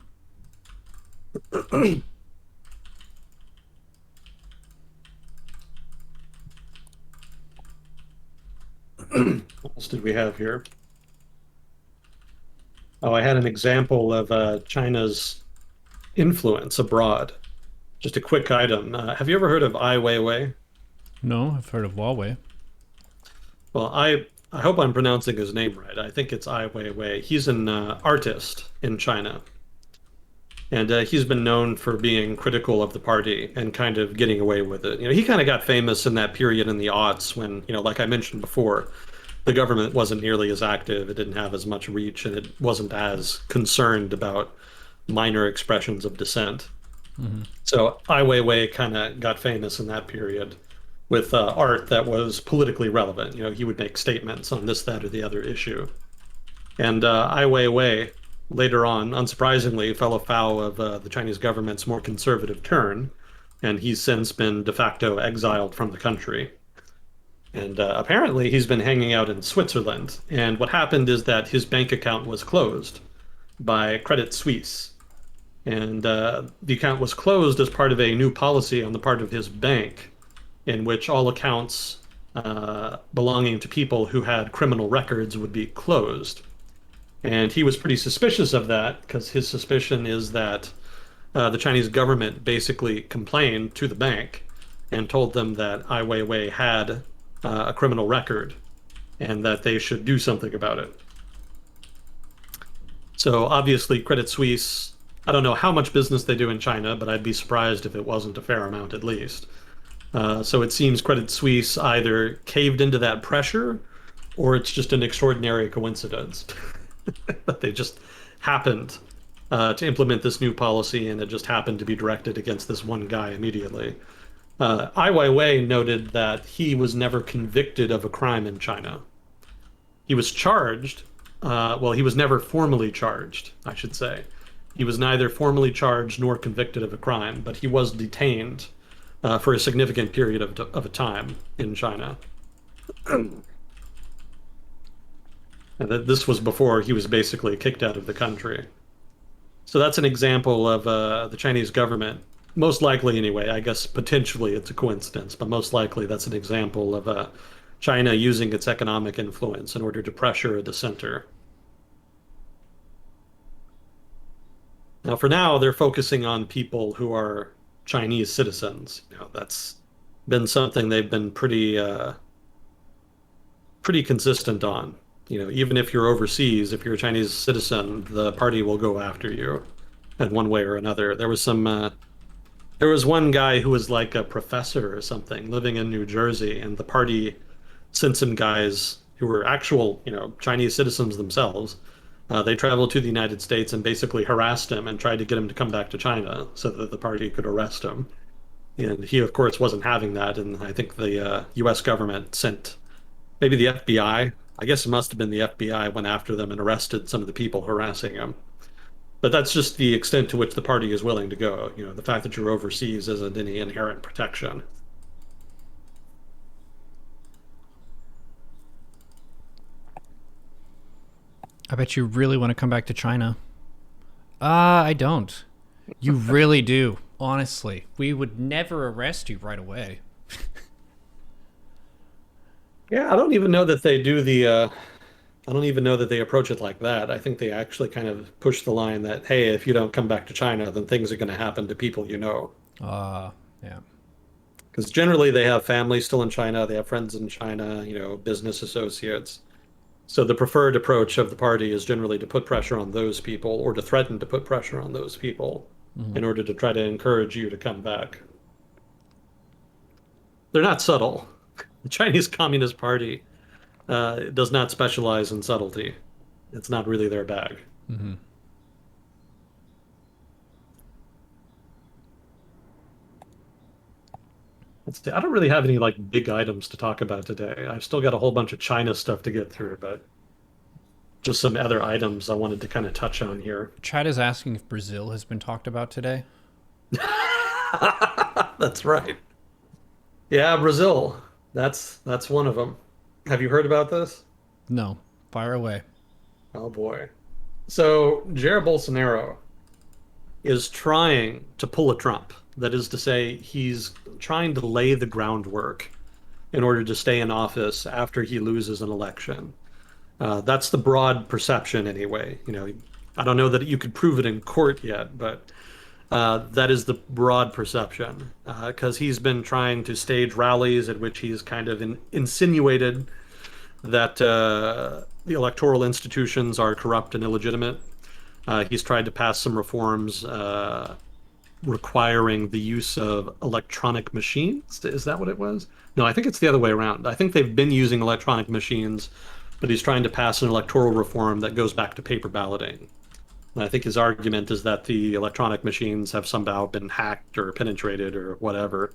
What else did we have here? Oh, I had an example of China's influence abroad. Just a quick item. Have you ever heard of Ai Weiwei? No, I've heard of Huawei. Well, I hope I'm pronouncing his name right. I think it's Ai Weiwei. He's an artist in China, and he's been known for being critical of the party and kind of getting away with it. He kind of got famous in that period in the aughts when, like I mentioned before, the government wasn't nearly as active, it didn't have as much reach, and it wasn't as concerned about minor expressions of dissent. Mm-hmm. So Ai Weiwei kind of got famous in that period with art that was politically relevant. He would make statements on this, that, or the other issue. And Ai Weiwei later on, unsurprisingly, fell afoul of the Chinese government's more conservative turn, and he's since been de facto exiled from the country. And apparently, he's been hanging out in Switzerland. And what happened is that his bank account was closed by Credit Suisse. And the account was closed as part of a new policy on the part of his bank, in which all accounts belonging to people who had criminal records would be closed. And he was pretty suspicious of that because his suspicion is that the Chinese government basically complained to the bank and told them that Ai Weiwei had a criminal record and that they should do something about it. So obviously, Credit Suisse, I don't know how much business they do in China, but I'd be surprised if it wasn't a fair amount at least. So it seems Credit Suisse either caved into that pressure or it's just an extraordinary coincidence that they just happened to implement this new policy and it just happened to be directed against this one guy immediately. Ai Weiwei noted that he was never convicted of a crime in China. He was charged, well, he was never formally charged, I should say. He was neither formally charged nor convicted of a crime, but he was detained for a significant period of a time in China. And that this was before he was basically kicked out of the country. So that's an example of the Chinese government. Most likely, anyway, I guess potentially it's a coincidence, but most likely that's an example of China using its economic influence in order to pressure the center. Now, for now, they're focusing on people who are Chinese citizens. That's been something they've been pretty consistent on. Even if you're overseas, if you're a Chinese citizen, the party will go after you in one way or another. There was one guy who was like a professor or something living in New Jersey, and the party sent some guys who were actual, Chinese citizens themselves. They traveled to the United States and basically harassed him and tried to get him to come back to China so that the party could arrest him. And he, of course, wasn't having that. And I think the U.S. government sent maybe the FBI. I guess it must have been the FBI went after them and arrested some of the people harassing him. But that's just the extent to which the party is willing to go. The fact that you're overseas isn't any inherent protection. I bet you really want to come back to China. I don't. You really do. Honestly, we would never arrest you right away. Yeah, I don't even know that they do I don't even know that they approach it like that. I think they actually kind of push the line that, hey, if you don't come back to China, then things are going to happen to people you know. Yeah. Because generally they have family still in China, they have friends in China, business associates. So the preferred approach of the party is generally to put pressure on those people or to threaten to put pressure on those people Mm-hmm. in order to try to encourage you to come back. They're not subtle. The Chinese Communist Party does not specialize in subtlety. It's not really their bag. Mm-hmm. I don't really have any like big items to talk about today. I've still got a whole bunch of China stuff to get through, but just some other items I wanted to kind of touch on here. Chad is asking if Brazil has been talked about today. That's right. Yeah, Brazil. That's one of them. Have you heard about this? No, fire away. Oh boy. So Jair Bolsonaro is trying to pull a Trump. That is to say, he's trying to lay the groundwork in order to stay in office after he loses an election. That's the broad perception, anyway. I don't know that you could prove it in court yet, but that is the broad perception. Because he's been trying to stage rallies at which he's kind of insinuated that the electoral institutions are corrupt and illegitimate. He's tried to pass some reforms requiring the use of electronic machines. Is that what it was? No, I think it's the other way around. I think they've been using electronic machines, but he's trying to pass an electoral reform that goes back to paper balloting. And I think his argument is that the electronic machines have somehow been hacked or penetrated or whatever.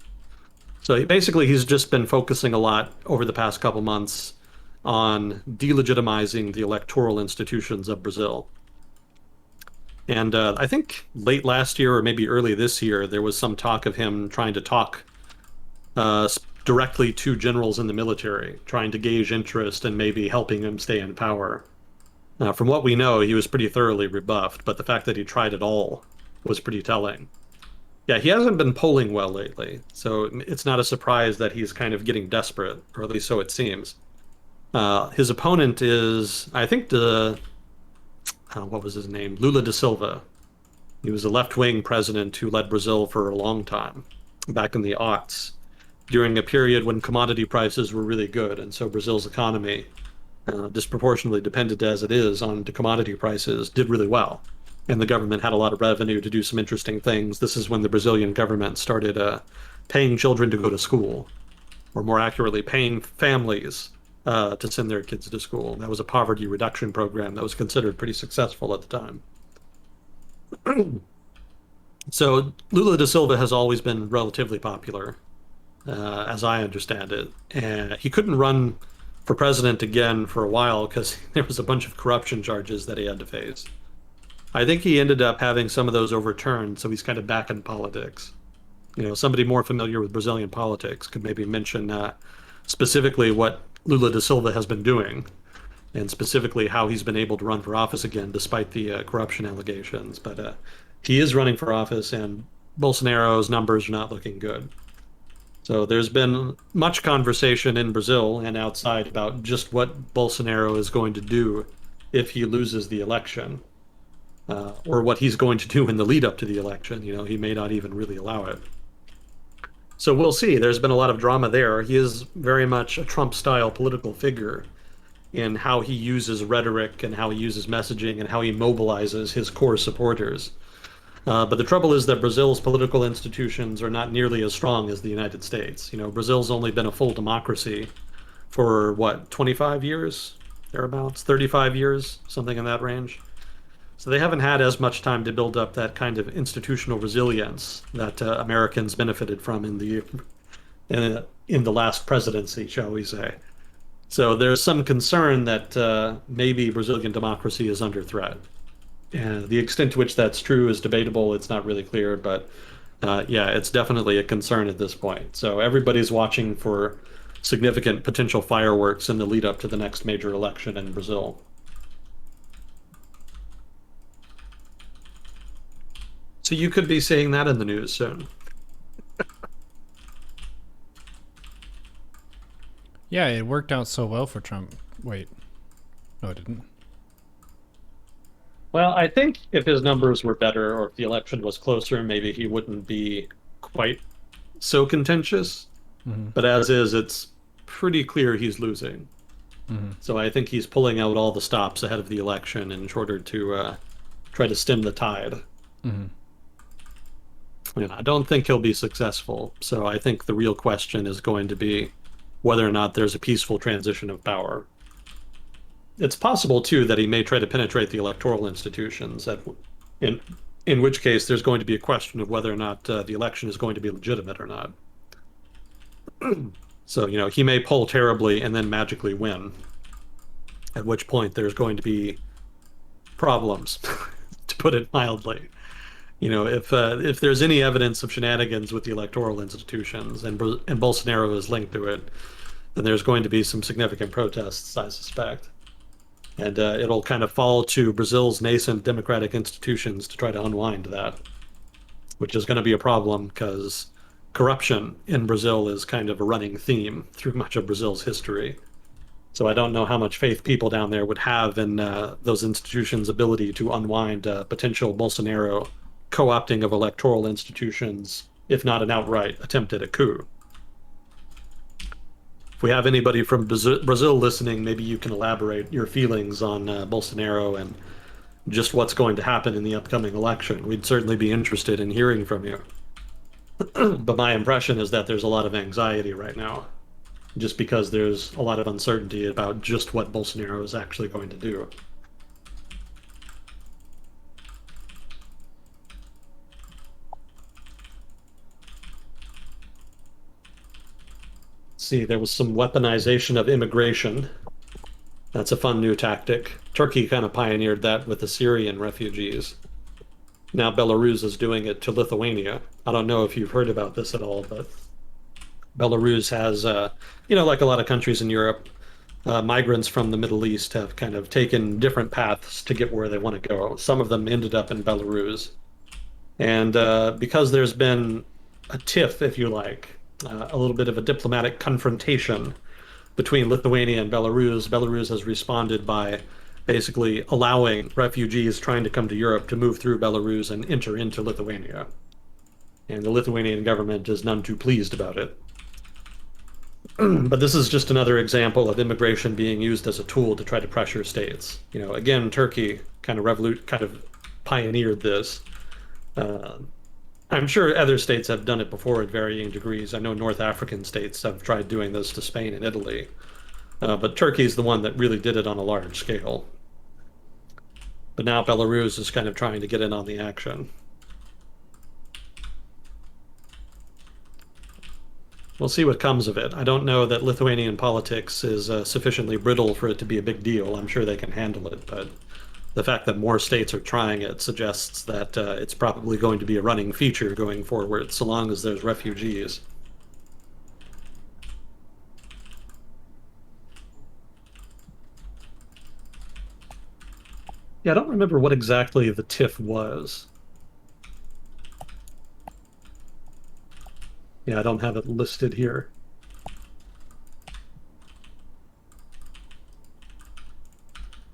So basically, he's just been focusing a lot over the past couple months on delegitimizing the electoral institutions of Brazil. And I think late last year or maybe early this year, there was some talk of him trying to talk directly to generals in the military, trying to gauge interest and maybe helping him stay in power. From what we know, he was pretty thoroughly rebuffed, but the fact that he tried at all was pretty telling. Yeah, he hasn't been polling well lately, so it's not a surprise that he's kind of getting desperate, or at least so it seems. His opponent is, I think, what was his name? Lula da Silva. He was a left-wing president who led Brazil for a long time, back in the aughts, during a period when commodity prices were really good, and so Brazil's economy, disproportionately dependent as it is on the commodity prices, did really well. And the government had a lot of revenue to do some interesting things. This is when the Brazilian government started paying children to go to school, or more accurately, paying families to send their kids to school. That was a poverty reduction program that was considered pretty successful at the time. So Lula da Silva has always been relatively popular, as I understand it. And he couldn't run for president again for a while because there was a bunch of corruption charges that he had to face. I think he ended up having some of those overturned, so he's kind of back in politics. Somebody more familiar with Brazilian politics could maybe mention specifically what Lula da Silva has been doing, and specifically how he's been able to run for office again despite the corruption allegations. But he is running for office, and Bolsonaro's numbers are not looking good. So there's been much conversation in Brazil and outside about just what Bolsonaro is going to do if he loses the election, or what he's going to do in the lead up to the election. He may not even really allow it. So we'll see. There's been a lot of drama there. He is very much a Trump-style political figure in how he uses rhetoric and how he uses messaging and how he mobilizes his core supporters. But the trouble is that Brazil's political institutions are not nearly as strong as the United States. Brazil's only been a full democracy for, what, 25 years? Thereabouts? 35 years? Something in that range. So they haven't had as much time to build up that kind of institutional resilience that Americans benefited from in the last presidency, shall we say. So there's some concern that maybe Brazilian democracy is under threat. And the extent to which that's true is debatable. It's not really clear, but yeah, it's definitely a concern at this point. So everybody's watching for significant potential fireworks in the lead up to the next major election in Brazil. So you could be seeing that in the news soon. Yeah, it worked out so well for Trump. Wait. No, it didn't. Well, I think if his numbers were better or if the election was closer, maybe he wouldn't be quite so contentious. Hmm. But as is, it's pretty clear he's losing. Hmm. So I think he's pulling out all the stops ahead of the election in order to try to stem the tide. Hmm. I don't think he'll be successful. So I think the real question is going to be whether or not there's a peaceful transition of power. It's possible too that he may try to penetrate the electoral institutions, in in which case there's going to be a question of whether or not the election is going to be legitimate or not. So, he may poll terribly and then magically win, at which point there's going to be problems, to put it mildly. If there's any evidence of shenanigans with the electoral institutions and Bolsonaro is linked to it, then there's going to be some significant protests, I suspect. And it'll kind of fall to Brazil's nascent democratic institutions to try to unwind that, which is going to be a problem because corruption in Brazil is kind of a running theme through much of Brazil's history. So I don't know how much faith people down there would have in those institutions' ability to unwind potential Bolsonaro co-opting of electoral institutions, if not an outright attempt at a coup. If we have anybody from Brazil listening, maybe you can elaborate your feelings on Bolsonaro and just what's going to happen in the upcoming election. We'd certainly be interested in hearing from you. But my impression is that there's a lot of anxiety right now, just because there's a lot of uncertainty about just what Bolsonaro is actually going to do. See, there was some weaponization of immigration. That's a fun new tactic. Turkey kind of pioneered that with the Syrian refugees. Now Belarus is doing it to Lithuania. I don't know if you've heard about this at all, but Belarus has, like a lot of countries in Europe, migrants from the Middle East have kind of taken different paths to get where they want to go. Some of them ended up in Belarus. And because there's been a tiff, if you like, a little bit of a diplomatic confrontation between Lithuania and Belarus, Belarus has responded by basically allowing refugees trying to come to Europe to move through Belarus and enter into Lithuania. And the Lithuanian government is none too pleased about it. But this is just another example of immigration being used as a tool to try to pressure states. Again, Turkey kind of pioneered this. Uh, I'm sure other states have done it before at varying degrees. I know North African states have tried doing this to Spain and Italy, but Turkey is the one that really did it on a large scale. But now Belarus is kind of trying to get in on the action. We'll see what comes of it. I don't know that Lithuanian politics is sufficiently brittle for it to be a big deal. I'm sure they can handle it, but the fact that more states are trying it suggests that it's probably going to be a running feature going forward, so long as there's refugees. Yeah, I don't remember what exactly the tiff was. Yeah, I don't have it listed here.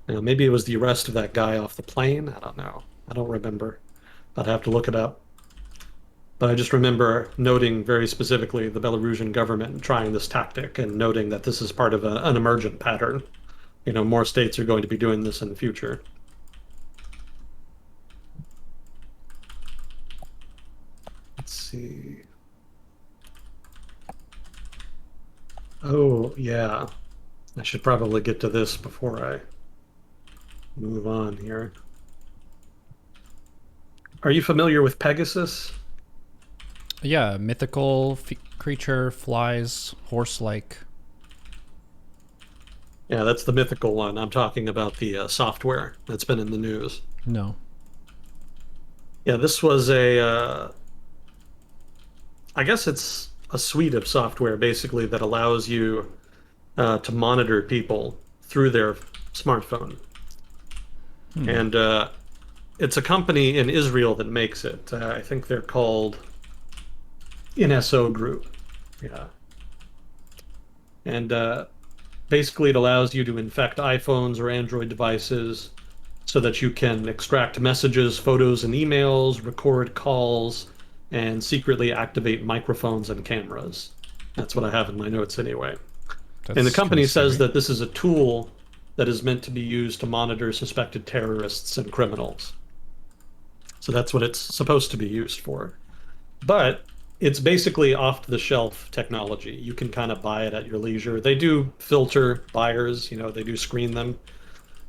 Maybe it was the arrest of that guy off the plane. I don't know. I don't remember. I'd have to look it up. But I just remember noting very specifically the Belarusian government trying this tactic and noting that this is part of an emergent pattern. More states are going to be doing this in the future. Let's see. Oh, yeah. I should probably get to this before I move on here. Are you familiar with Pegasus? Yeah, mythical creature, flies, horse-like. Yeah, that's the mythical one. I'm talking about the software that's been in the news. No. Yeah, this was I guess it's a suite of software basically that allows you to monitor people through their smartphone. Hmm. And it's a company in Israel that makes it. I think they're called NSO Group. Yeah. And basically, it allows you to infect iPhones or Android devices so that you can extract messages, photos, and emails, record calls, and secretly activate microphones and cameras. That's what I have in my notes anyway. And the That's kind of company says scary. that this is a tool that is meant to be used to monitor suspected terrorists and criminals. So that's what it's supposed to be used for. But it's basically off the shelf technology. You can kind of buy it at your leisure. They do filter buyers, they do screen them.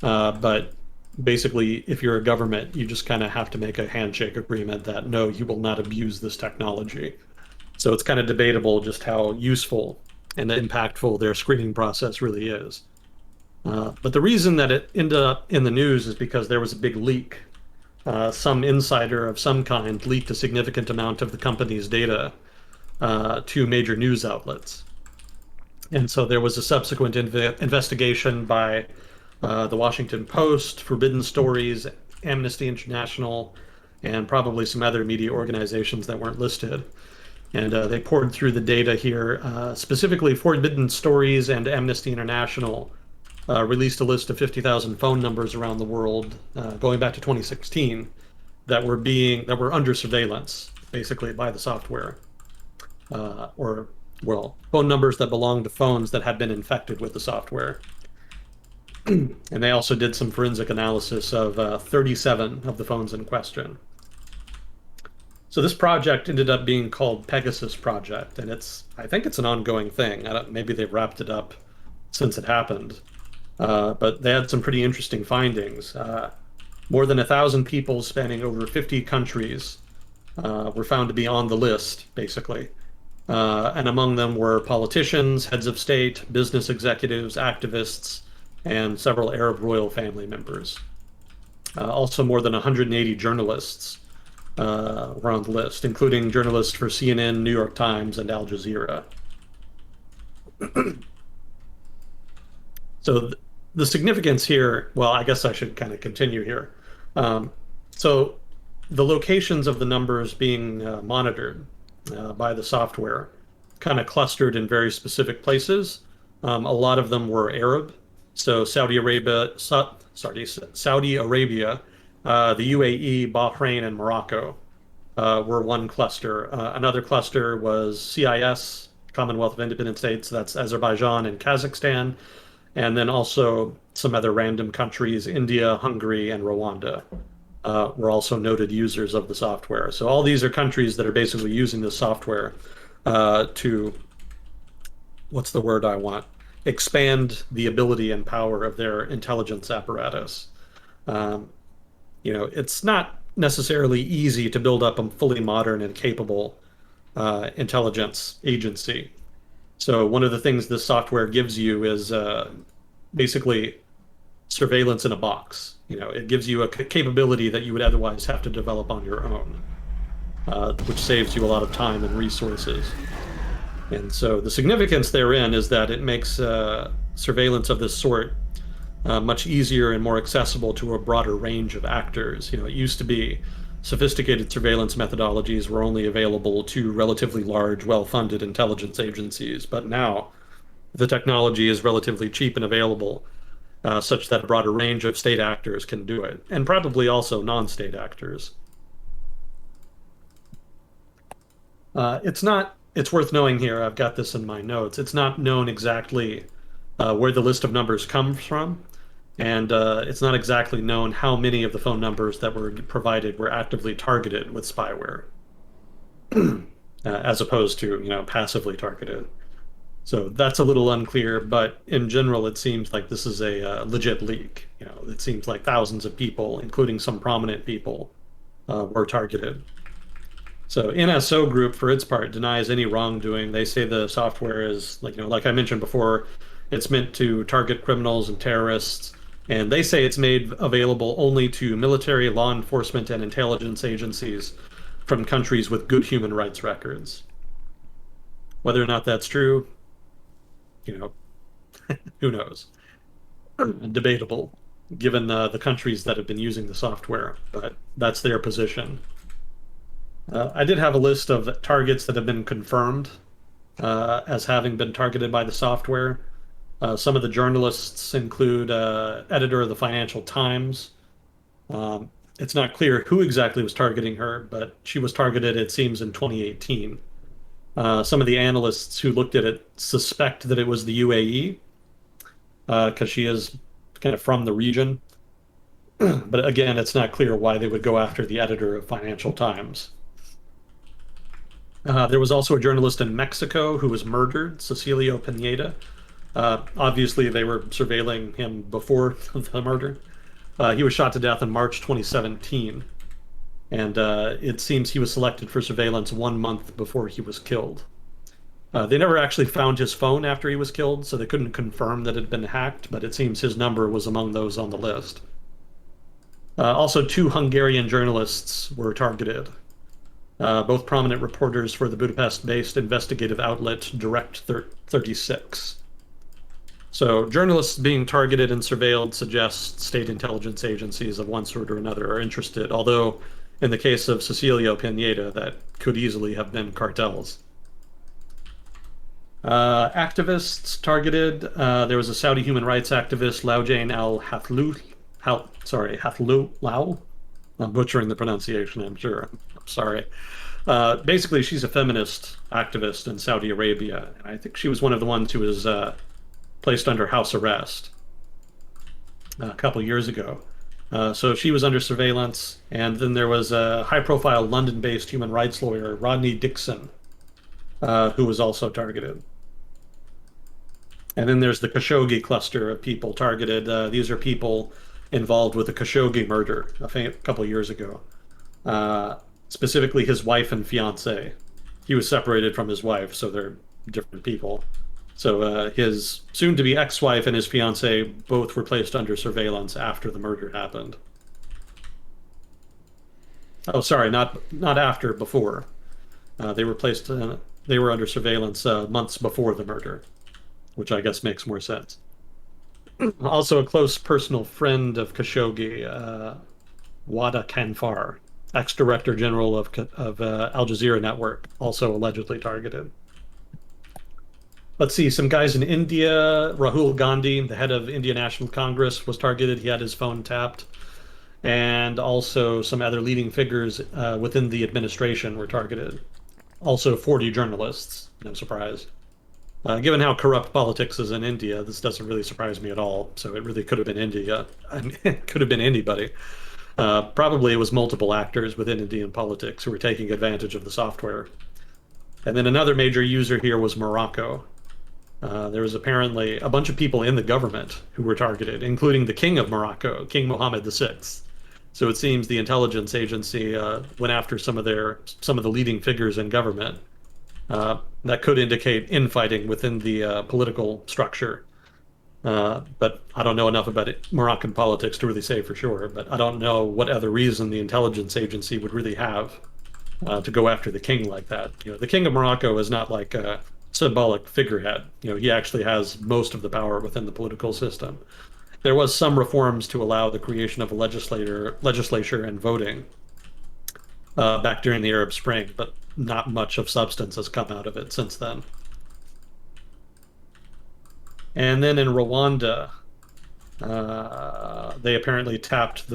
But basically, if you're a government, you just kind of have to make a handshake agreement that no, you will not abuse this technology. So it's kind of debatable just how useful and impactful their screening process really is. But the reason that it ended up in the news is because there was a big leak. Some insider of some kind leaked a significant amount of the company's data to major news outlets. And so there was a subsequent investigation by the Washington Post, Forbidden Stories, Amnesty International, and probably some other media organizations that weren't listed. And they poured through the data here. Specifically, Forbidden Stories and Amnesty International released a list of 50,000 phone numbers around the world, going back to 2016, that were under surveillance, basically by the software, or well, phone numbers that belonged to phones that had been infected with the software. And they also did some forensic analysis of 37 of the phones in question. So this project ended up being called Pegasus Project, and I think it's an ongoing thing. Maybe they've wrapped it up since it happened. But they had some pretty interesting findings. More than 1,000 people spanning over 50 countries were found to be on the list, basically. And among them were politicians, heads of state, business executives, activists, and several Arab royal family members. Also, more than 180 journalists were on the list, including journalists for CNN, New York Times, and Al Jazeera. So the significance here, well, I guess I should kind of continue here. So the locations of the numbers being monitored by the software kind of clustered in very specific places. A lot of them were Arab. So Saudi Arabia, Saudi Arabia, the UAE, Bahrain, and Morocco were one cluster. Another cluster was CIS, Commonwealth of Independent States. That's Azerbaijan and Kazakhstan. And then also some other random countries, India, Hungary, and Rwanda, were also noted users of the software. So all these are countries that are basically using the software to, what's the word I want? Expand the ability and power of their intelligence apparatus. It's not necessarily easy to build up a fully modern and capable intelligence agency. So one of the things this software gives you is basically surveillance in a box. It gives you a capability that you would otherwise have to develop on your own, which saves you a lot of time and resources. And so the significance therein is that it makes surveillance of this sort much easier and more accessible to a broader range of actors. It used to be sophisticated surveillance methodologies were only available to relatively large, well-funded intelligence agencies, but now the technology is relatively cheap and available, such that a broader range of state actors can do it, and probably also non-state actors. It's worth knowing here, I've got this in my notes, it's not known exactly where the list of numbers comes from, and it's not exactly known how many of the phone numbers that were provided were actively targeted with spyware, as opposed to, passively targeted. So that's a little unclear, but in general, it seems like this is a legit leak. It seems like thousands of people, including some prominent people, were targeted. So NSO Group, for its part, denies any wrongdoing. They say the software is like I mentioned before, it's meant to target criminals and terrorists, and they say it's made available only to military, law enforcement, and intelligence agencies from countries with good human rights records. Whether or not that's true, you know, who knows? Debatable, given the countries that have been using the software, but that's their position. I did have a list of targets that have been confirmed as having been targeted by the software. Some of the journalists include editor of the Financial Times. It's not clear who exactly was targeting her, but she was targeted, it seems, in 2018. Some of the analysts who looked at it suspect that it was the UAE because she is kind of from the region. But again, it's not clear why they would go after the editor of Financial Times. There was also a journalist in Mexico who was murdered, Cecilio Pineda. Obviously, they were surveilling him before the murder. He was shot to death in March 2017, and it seems he was selected for surveillance 1 month before he was killed. They never actually found his phone after he was killed, so they couldn't confirm that it had been hacked, but it seems his number was among those on the list. Also, two Hungarian journalists were targeted, both prominent reporters for the Budapest-based investigative outlet Direct 36. So journalists being targeted and surveilled suggests state intelligence agencies of one sort or another are interested, although in the case of Cecilio Pineda, that could easily have been cartels. Activists targeted. There was a Saudi human rights activist, Laujain Hathloulau. I'm butchering the pronunciation, I'm sure. I'm sorry. Basically, she's a feminist activist in Saudi Arabia. I think she was one of the ones who was placed under house arrest a couple years ago. So she was under surveillance. And then there was a high-profile London-based human rights lawyer, Rodney Dixon, who was also targeted. And then there's the Khashoggi cluster of people targeted. These are people involved with the Khashoggi murder a couple years ago. Specifically, his wife and fiance. He was separated from his wife, so they're different people. So his soon-to-be ex-wife and his fiance both were placed under surveillance after the murder happened. Oh, sorry, not after, before. They were placed. They were under surveillance months before the murder, which I guess makes more sense. Also, a close personal friend of Khashoggi, Wada Kanfar, ex-director general of Al Jazeera Network, also allegedly targeted. Let's see, some guys in India. Rahul Gandhi, the head of Indian National Congress, was targeted. He had his phone tapped. And also some other leading figures within the administration were targeted. Also 40 journalists, no surprise. Given how corrupt politics is in India, this doesn't really surprise me at all. So it really could have been India. I mean, it could have been anybody. Probably it was multiple actors within Indian politics who were taking advantage of the software. And then another major user here was Morocco. There was apparently a bunch of people in the government who were targeted, including the King of Morocco, King Mohammed VI. So it seems the intelligence agency went after some of the leading figures in government. That could indicate infighting within the political structure. But I don't know enough about Moroccan politics to really say for sure. But I don't know what other reason the intelligence agency would really have to go after the king like that. You know, the King of Morocco is not like a symbolic figurehead. You know, he actually has most of the power within the political system. There was some reforms to allow the creation of a legislature and voting back during the Arab Spring, but not much of substance has come out of it since then. And then in Rwanda, they apparently tapped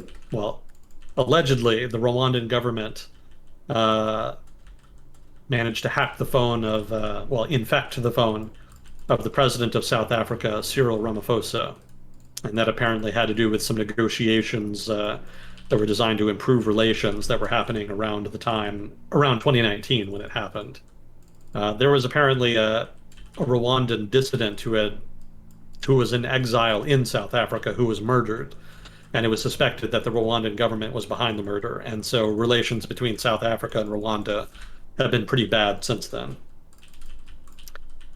allegedly the Rwandan government managed to hack the phone of, infect the phone of the president of South Africa, Cyril Ramaphosa. And that apparently had to do with some negotiations that were designed to improve relations that were happening around 2019 when it happened. There was apparently a Rwandan dissident who was in exile in South Africa who was murdered. And it was suspected that the Rwandan government was behind the murder. And so relations between South Africa and Rwanda have been pretty bad since then.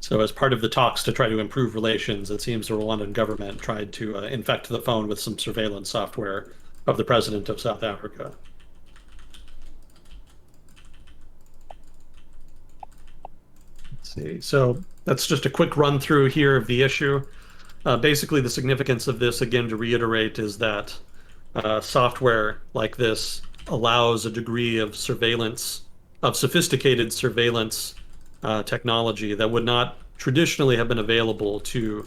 So as part of the talks to try to improve relations, it seems the Rwandan government tried to infect the phone with some surveillance software of the president of South Africa. Let's see. So that's just a quick run through here of the issue. Basically, the significance of this, again, to reiterate, is that software like this allows a degree of surveillance, of sophisticated surveillance technology that would not traditionally have been available to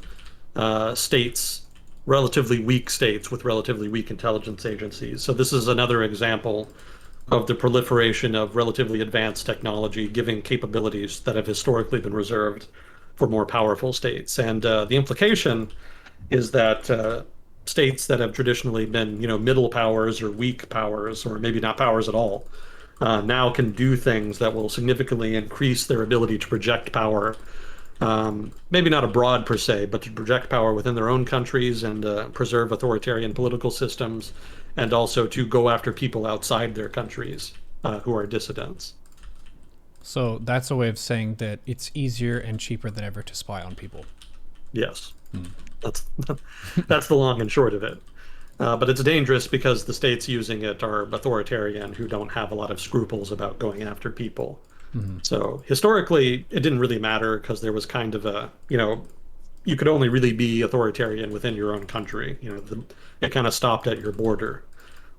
states, relatively weak states with relatively weak intelligence agencies. So this is another example of the proliferation of relatively advanced technology, giving capabilities that have historically been reserved for more powerful states. And the implication is that states that have traditionally been, middle powers or weak powers, or maybe not powers at all, now can do things that will significantly increase their ability to project power. Maybe not abroad per se, but to project power within their own countries and preserve authoritarian political systems, and also to go after people outside their countries who are dissidents. So that's a way of saying that it's easier and cheaper than ever to spy on people. Yes, Hmm. that's that's the long and short of it. But it's dangerous because the states using it are authoritarian who don't have a lot of scruples about going after people. Hmm. So historically, it didn't really matter because there was kind of a, you could only really be authoritarian within your own country. It kind of stopped at your border.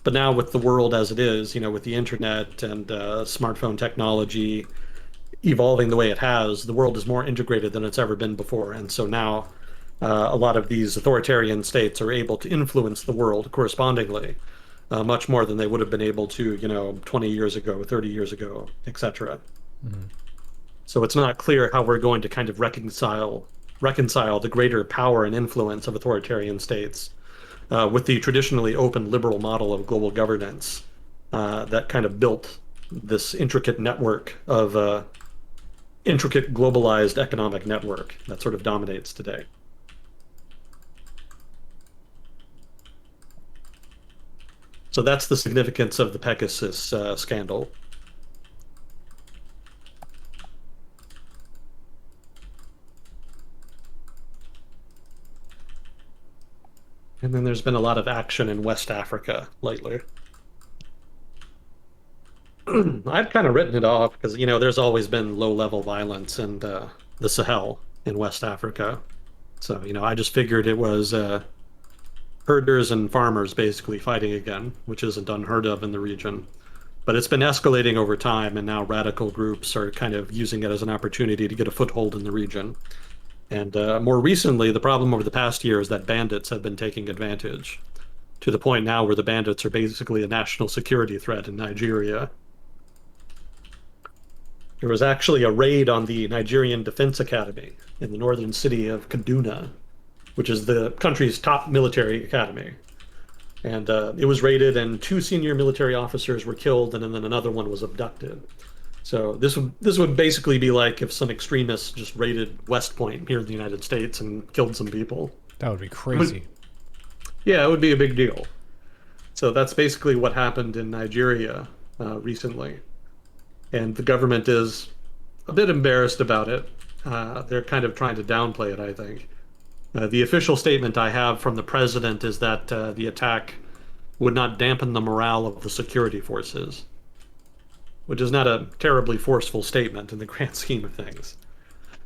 But now with the world as it is, with the internet and smartphone technology evolving the way it has, the world is more integrated than it's ever been before. And so now a lot of these authoritarian states are able to influence the world correspondingly, much more than they would have been able to, 20 years ago, 30 years ago, etc. Hmm. So it's not clear how we're going to kind of reconcile the greater power and influence of authoritarian states with the traditionally open liberal model of global governance that kind of built this intricate network of intricate globalized economic network that sort of dominates today. So that's the significance of the Pegasus scandal. And then there's been a lot of action in West Africa lately. I've kind of written it off because, there's always been low-level violence in the Sahel in West Africa. So, I just figured it was herders and farmers basically fighting again, which isn't unheard of in the region. But it's been escalating over time, and now radical groups are kind of using it as an opportunity to get a foothold in the region. And more recently, the problem over the past year is that bandits have been taking advantage to the point now where the bandits are basically a national security threat in Nigeria. There was actually a raid on the Nigerian Defense Academy in the northern city of Kaduna, which is the country's top military academy. And it was raided, and two senior military officers were killed, and then another one was abducted. So this would basically be like if some extremists just raided West Point here in the United States and killed some people. That would be It would, crazy. yeah, it would be a big deal. So that's basically what happened in Nigeria recently, and the government is a bit embarrassed about it. They're kind of trying to downplay it, I think. The official statement I have from the president is that the attack would not dampen the morale of the security forces, which is not a terribly forceful statement in the grand scheme of things.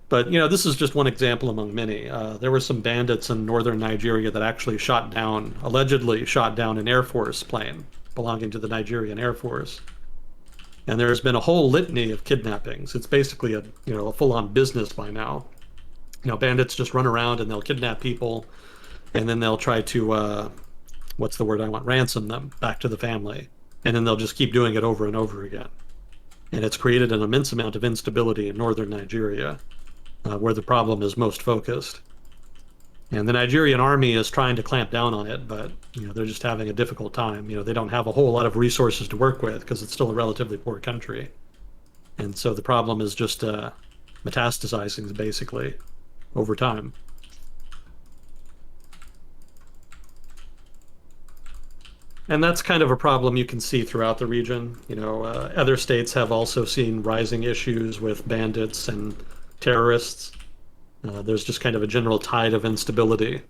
But, this is just one example among many. There were some bandits in northern Nigeria that actually allegedly shot down an Air Force plane belonging to the Nigerian Air Force. And there's been a whole litany of kidnappings. It's basically a full-on business by now. Bandits just run around and they'll kidnap people, and then they'll try to, what's the word I want, ransom them back to the family. And then they'll just keep doing it over and over again. And it's created an immense amount of instability in northern Nigeria, where the problem is most focused. And the Nigerian army is trying to clamp down on it, but they're just having a difficult time. They don't have a whole lot of resources to work with because it's still a relatively poor country. And so the problem is just metastasizing basically over time. And that's kind of a problem you can see throughout the region. Other states have also seen rising issues with bandits and terrorists. There's just kind of a general tide of instability.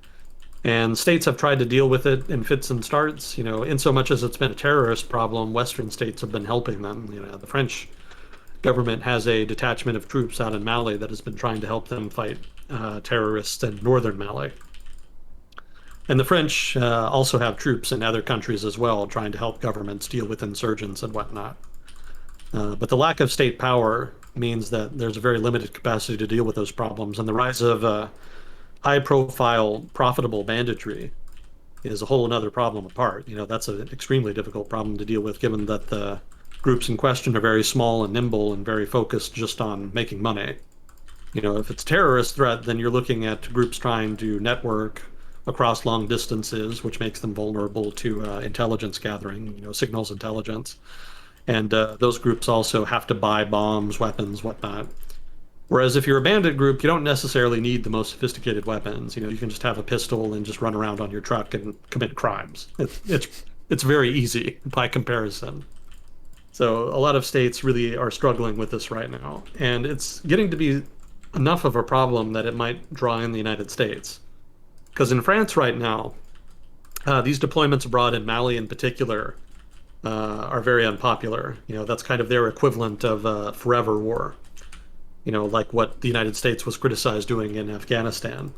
And states have tried to deal with it in fits and starts. In so much as it's been a terrorist problem, Western states have been helping them. The French government has a detachment of troops out in Mali that has been trying to help them fight terrorists in northern Mali. And the French also have troops in other countries as well, trying to help governments deal with insurgents and whatnot. But the lack of state power means that there's a very limited capacity to deal with those problems. And the rise of high-profile, profitable banditry is a whole another problem apart. That's an extremely difficult problem to deal with, given that the groups in question are very small and nimble and very focused just on making money. If it's a terrorist threat, then you're looking at groups trying to network across long distances, which makes them vulnerable to intelligence gathering, signals intelligence. And those groups also have to buy bombs, weapons, whatnot. Whereas if you're a bandit group, you don't necessarily need the most sophisticated weapons. You can just have a pistol and just run around on your truck and commit crimes. It's very easy by comparison. So a lot of states really are struggling with this right now, and it's getting to be enough of a problem that it might draw in the United States. Because in France right now, these deployments abroad in Mali in particular are very unpopular. That's kind of their equivalent of forever war. Like what the United States was criticized doing in Afghanistan.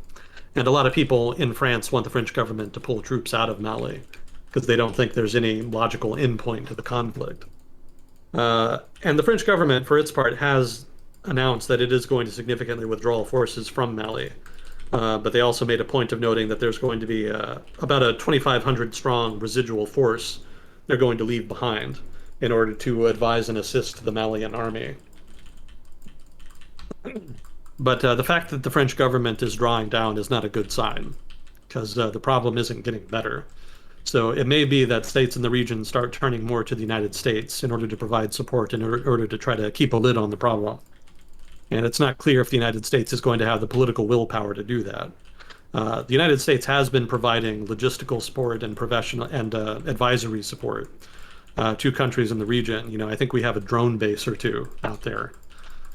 And a lot of people in France want the French government to pull troops out of Mali because they don't think there's any logical endpoint to the conflict. And the French government, for its part, has announced that it is going to significantly withdraw forces from Mali. But they also made a point of noting that there's going to be about a 2,500 strong residual force they're going to leave behind in order to advise and assist the Malian army. But the fact that the French government is drawing down is not a good sign, because the problem isn't getting better. So it may be that states in the region start turning more to the United States in order to provide support, in order to try to keep a lid on the problem. And it's not clear if the United States is going to have the political willpower to do that. The United States has been providing logistical support and professional and advisory support to countries in the region. I think we have a drone base or two out there.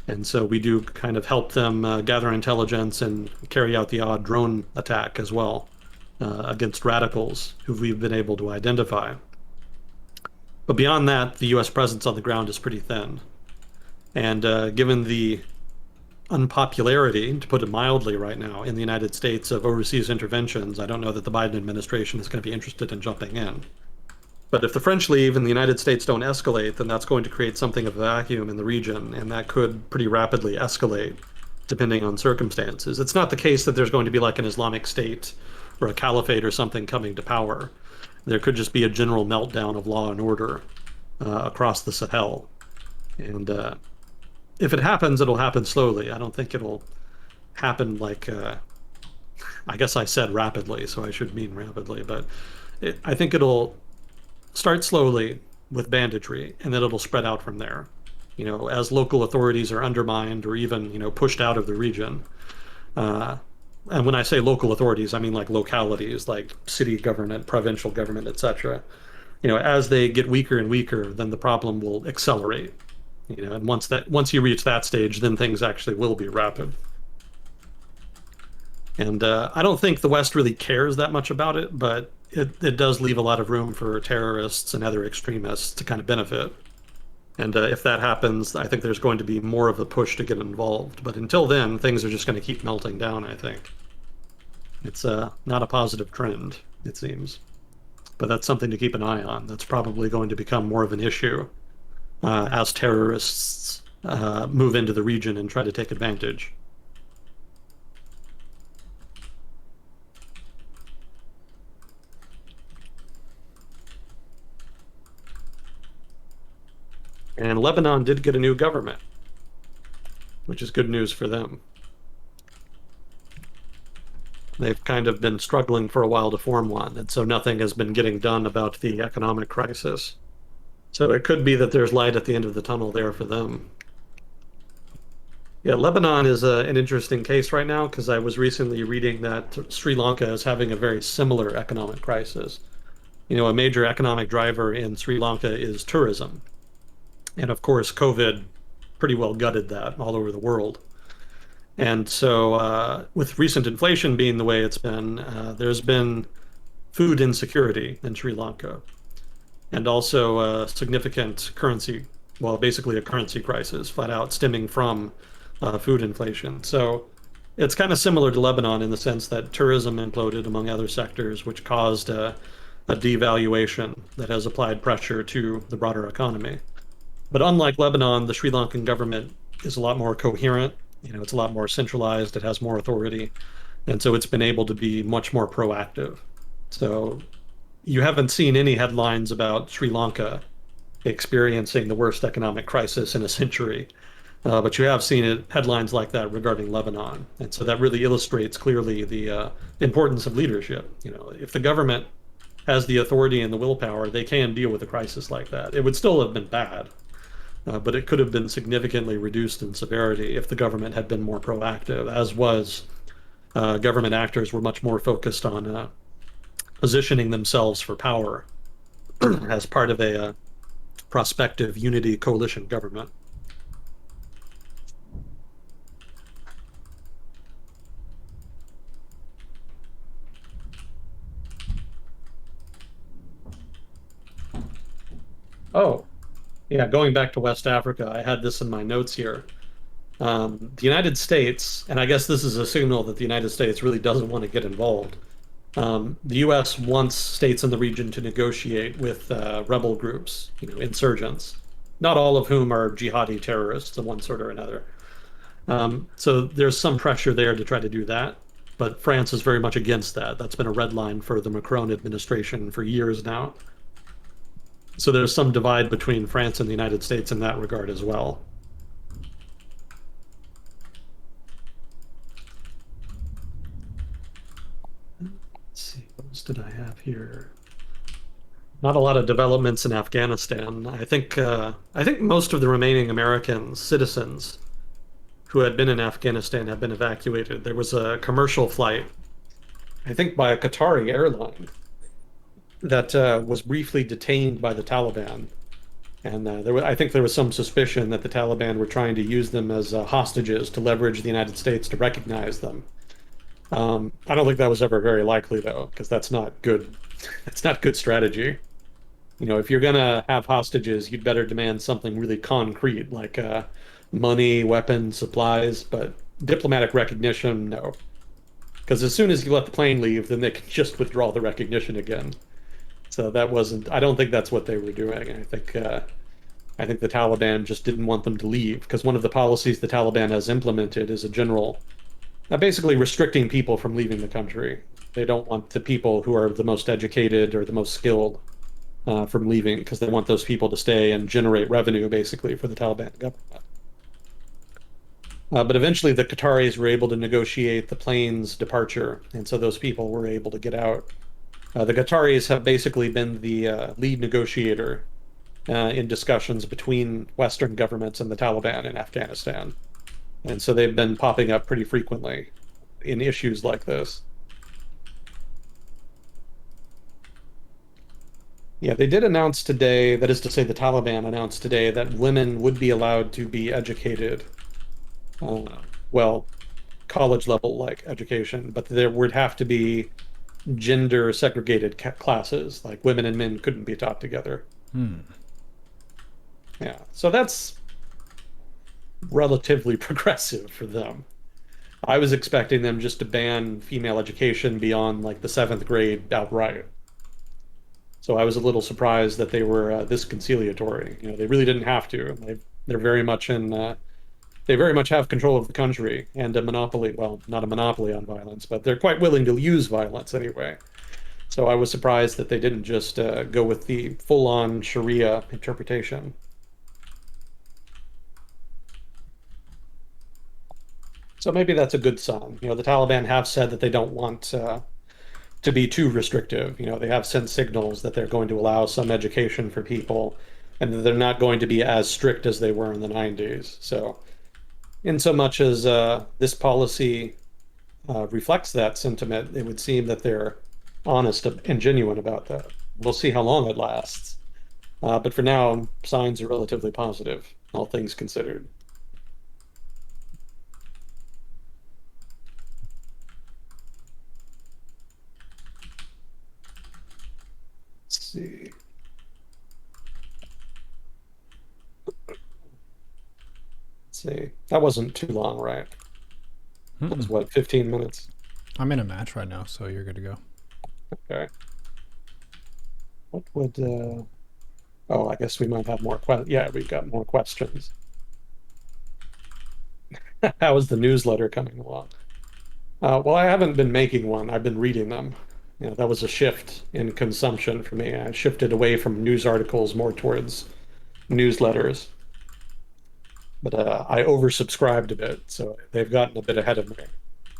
And so we do kind of help them gather intelligence and carry out the odd drone attack as well against radicals who we've been able to identify. But beyond that, the U.S. presence on the ground is pretty thin. And given the unpopularity, to put it mildly right now, in the United States of overseas interventions, I don't know that the Biden administration is going to be interested in jumping in. But if the French leave and the United States don't escalate, then that's going to create something of a vacuum in the region, and that could pretty rapidly escalate depending on circumstances. It's not the case that there's going to be like an Islamic State or a caliphate or something coming to power. There could just be a general meltdown of law and order across the Sahel. And if it happens, it'll happen slowly. I don't think it'll happen like, I guess I said rapidly, so I should mean rapidly, but I think it'll start slowly with banditry, and then it'll spread out from there. As local authorities are undermined or even, pushed out of the region. And when I say local authorities, I mean like localities, like city government, provincial government, etc. As they get weaker and weaker, then the problem will accelerate. And once you reach that stage, then things actually will be rapid. And I don't think the West really cares that much about it, but it does leave a lot of room for terrorists and other extremists to kind of benefit. And if that happens, I think there's going to be more of a push to get involved. But until then, things are just going to keep melting down, I think. It's not a positive trend, it seems. But that's something to keep an eye on. That's probably going to become more of an issue as terrorists move into the region and try to take advantage. And Lebanon did get a new government, which is good news for them. They've kind of been struggling for a while to form one, and so nothing has been getting done about the economic crisis. So it could be that there's light at the end of the tunnel there for them. Yeah, Lebanon is an interesting case right now because I was recently reading that Sri Lanka is having a very similar economic crisis. A major economic driver in Sri Lanka is tourism. And of course, COVID pretty well gutted that all over the world. And so with recent inflation being the way it's been, there's been food insecurity in Sri Lanka. And also significant currency, well, basically a currency crisis, flat out stemming from food inflation. So it's kind of similar to Lebanon in the sense that tourism imploded among other sectors, which caused a devaluation that has applied pressure to the broader economy. But unlike Lebanon, the Sri Lankan government is a lot more coherent. It's a lot more centralized. It has more authority. And so it's been able to be much more proactive. So you haven't seen any headlines about Sri Lanka experiencing the worst economic crisis in a century. But you have seen headlines like that regarding Lebanon. And so that really illustrates clearly the importance of leadership. If the government has the authority and the willpower, they can deal with a crisis like that. It would still have been bad, but it could have been significantly reduced in severity if the government had been more proactive, as was government actors were much more focused on positioning themselves for power as part of a prospective unity coalition government. Oh, yeah, going back to West Africa, I had this in my notes here. The United States, and I guess this is a signal that the United States really doesn't want to get involved. The U.S. wants states in the region to negotiate with rebel groups, insurgents, not all of whom are jihadi terrorists of one sort or another. So there's some pressure there to try to do that, but France is very much against that. That's been a red line for the Macron administration for years now. So there's some divide between France and the United States in that regard as well. Let's see, what else did I have here? Not a lot of developments in Afghanistan. I think most of the remaining American citizens who had been in Afghanistan have been evacuated. There was a commercial flight, I think by a Qatari airline, that was briefly detained by the Taliban. And I think there was some suspicion that the Taliban were trying to use them as hostages to leverage the United States to recognize them. I don't think that was ever very likely, though, because that's not good. That's not good strategy. If you're gonna have hostages, you'd better demand something really concrete, like money, weapons, supplies. But diplomatic recognition, no. Because as soon as you let the plane leave, then they can just withdraw the recognition again. So that wasn't. I don't think that's what they were doing. I think the Taliban just didn't want them to leave because one of the policies the Taliban has implemented is a general, basically restricting people from leaving the country. They don't want the people who are the most educated or the most skilled from leaving because they want those people to stay and generate revenue basically for the Taliban government. But eventually the Qataris were able to negotiate the plane's departure, and so those people were able to get out. The Qataris have basically been the lead negotiator in discussions between Western governments and the Taliban in Afghanistan. And so they've been popping up pretty frequently in issues like this. Yeah, they did announce today, that is to say, the Taliban announced today that women would be allowed to be educated. Well, college level like education, but there would have to be gender segregated classes, like women and men couldn't be taught together. Yeah, so that's relatively progressive for them. I was expecting them just to ban female education beyond like the seventh grade outright. So I was a little surprised that they were this conciliatory. They really didn't have to. They're very much in. They very much have control of the country and a monopoly. Well, not a monopoly on violence, but they're quite willing to use violence anyway. So I was surprised that they didn't just go with the full-on Sharia interpretation. So maybe that's a good sign. The Taliban have said that they don't want to be too restrictive. They have sent signals that they're going to allow some education for people and that they're not going to be as strict as they were in the 90s. So, in so much as this policy reflects that sentiment, it would seem that they're honest and genuine about that. We'll see how long it lasts. But for now, signs are relatively positive, all things considered. Let's see. Let's see. That wasn't too long, right? That was what, 15 minutes? I'm in a match right now, so you're good to go. Okay. What would oh, I guess we might have more yeah, we've got more questions. How is the newsletter coming along? Well, I haven't been making one. I've been reading them. That was a shift in consumption for me. I shifted away from news articles more towards newsletters, but I oversubscribed a bit, so they've gotten a bit ahead of me.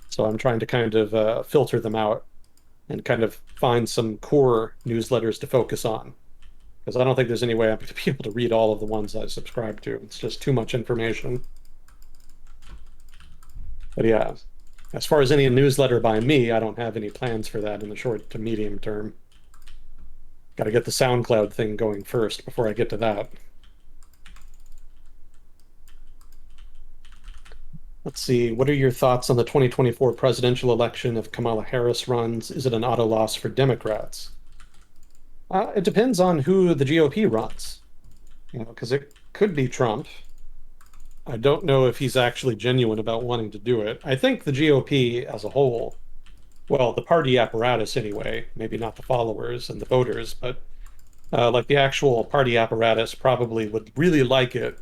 So I'm trying to kind of filter them out and kind of find some core newsletters to focus on. Because I don't think there's any way I'm going to be able to read all of the ones I subscribe to. It's just too much information. But yeah, as far as any newsletter by me, I don't have any plans for that in the short to medium term. Got to get the SoundCloud thing going first before I get to that. Let's see. What are your thoughts on the 2024 presidential election if Kamala Harris runs? Is it an auto loss for Democrats? It depends on who the GOP runs, because it could be Trump. I don't know if he's actually genuine about wanting to do it. I think the GOP as a whole, well, the party apparatus anyway, maybe not the followers and the voters, but like the actual party apparatus probably would really like it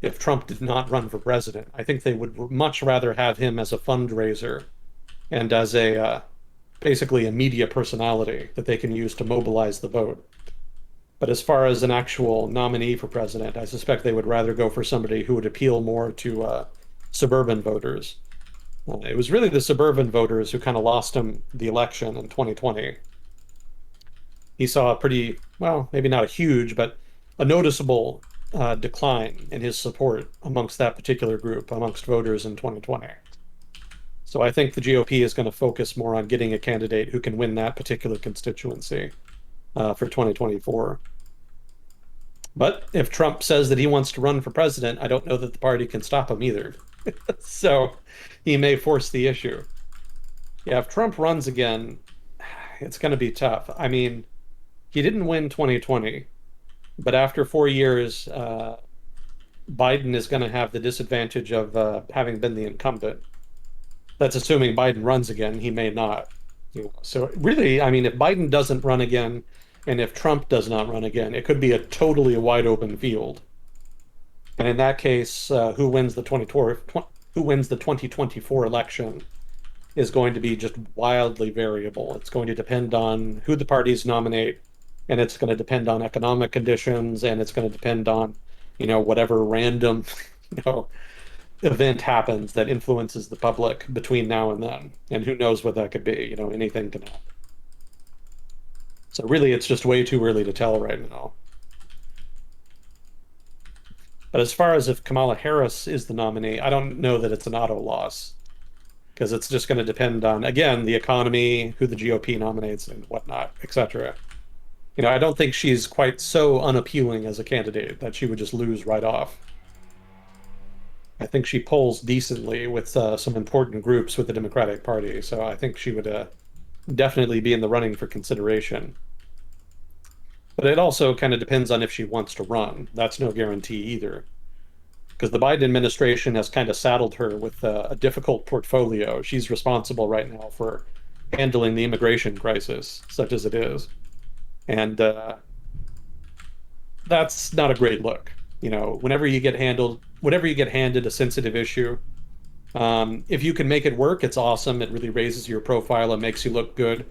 if Trump did not run for president. I think they would much rather have him as a fundraiser and as a basically a media personality that they can use to mobilize the vote. But as far as an actual nominee for president, I suspect they would rather go for somebody who would appeal more to suburban voters. It was really the suburban voters who kind of lost him the election in 2020. He saw a pretty, well, maybe not a huge, but a noticeable decline in his support amongst that particular group, amongst voters in 2020. So I think the GOP is going to focus more on getting a candidate who can win that particular constituency for 2024. But if Trump says that he wants to run for president, I don't know that the party can stop him either. So he may force the issue. Yeah, if Trump runs again, it's going to be tough. I mean, he didn't win 2020, but after 4 years, Biden is going to have the disadvantage of having been the incumbent. That's assuming Biden runs again. He may not. So really, I mean, if Biden doesn't run again, and if Trump does not run again, it could be a totally wide open field. And in that case, who wins the 2024 election is going to be just wildly variable. It's going to depend on who the parties nominate, and it's going to depend on economic conditions, and it's going to depend on, whatever random, event happens that influences the public between now and then. And who knows what that could be? Anything can happen. So really, it's just way too early to tell right now. But as far as if Kamala Harris is the nominee, I don't know that it's an auto loss because it's just going to depend on, again, the economy, who the GOP nominates, and whatnot, etc. I don't think she's quite so unappealing as a candidate that she would just lose right off. I think she polls decently with some important groups with the Democratic Party, so I think she would definitely be in the running for consideration. But it also kind of depends on if she wants to run. That's no guarantee either. Because the Biden administration has kind of saddled her with a difficult portfolio. She's responsible right now for handling the immigration crisis, such as it is. And that's not a great look. Whenever you get handed a sensitive issue, if you can make it work, it's awesome. It really raises your profile and makes you look good.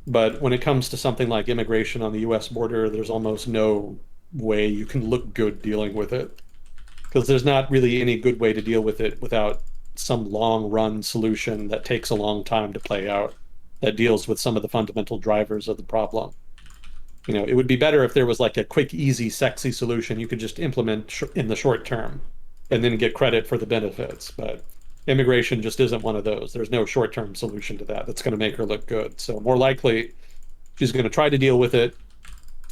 But when it comes to something like immigration on the US border, there's almost no way you can look good dealing with it. Because there's not really any good way to deal with it without some long run solution that takes a long time to play out, that deals with some of the fundamental drivers of the problem. It would be better if there was like a quick, easy, sexy solution you could just implement in the short term and then get credit for the benefits. But immigration just isn't one of those. There's no short-term solution to that that's going to make her look good. So more likely, she's going to try to deal with it.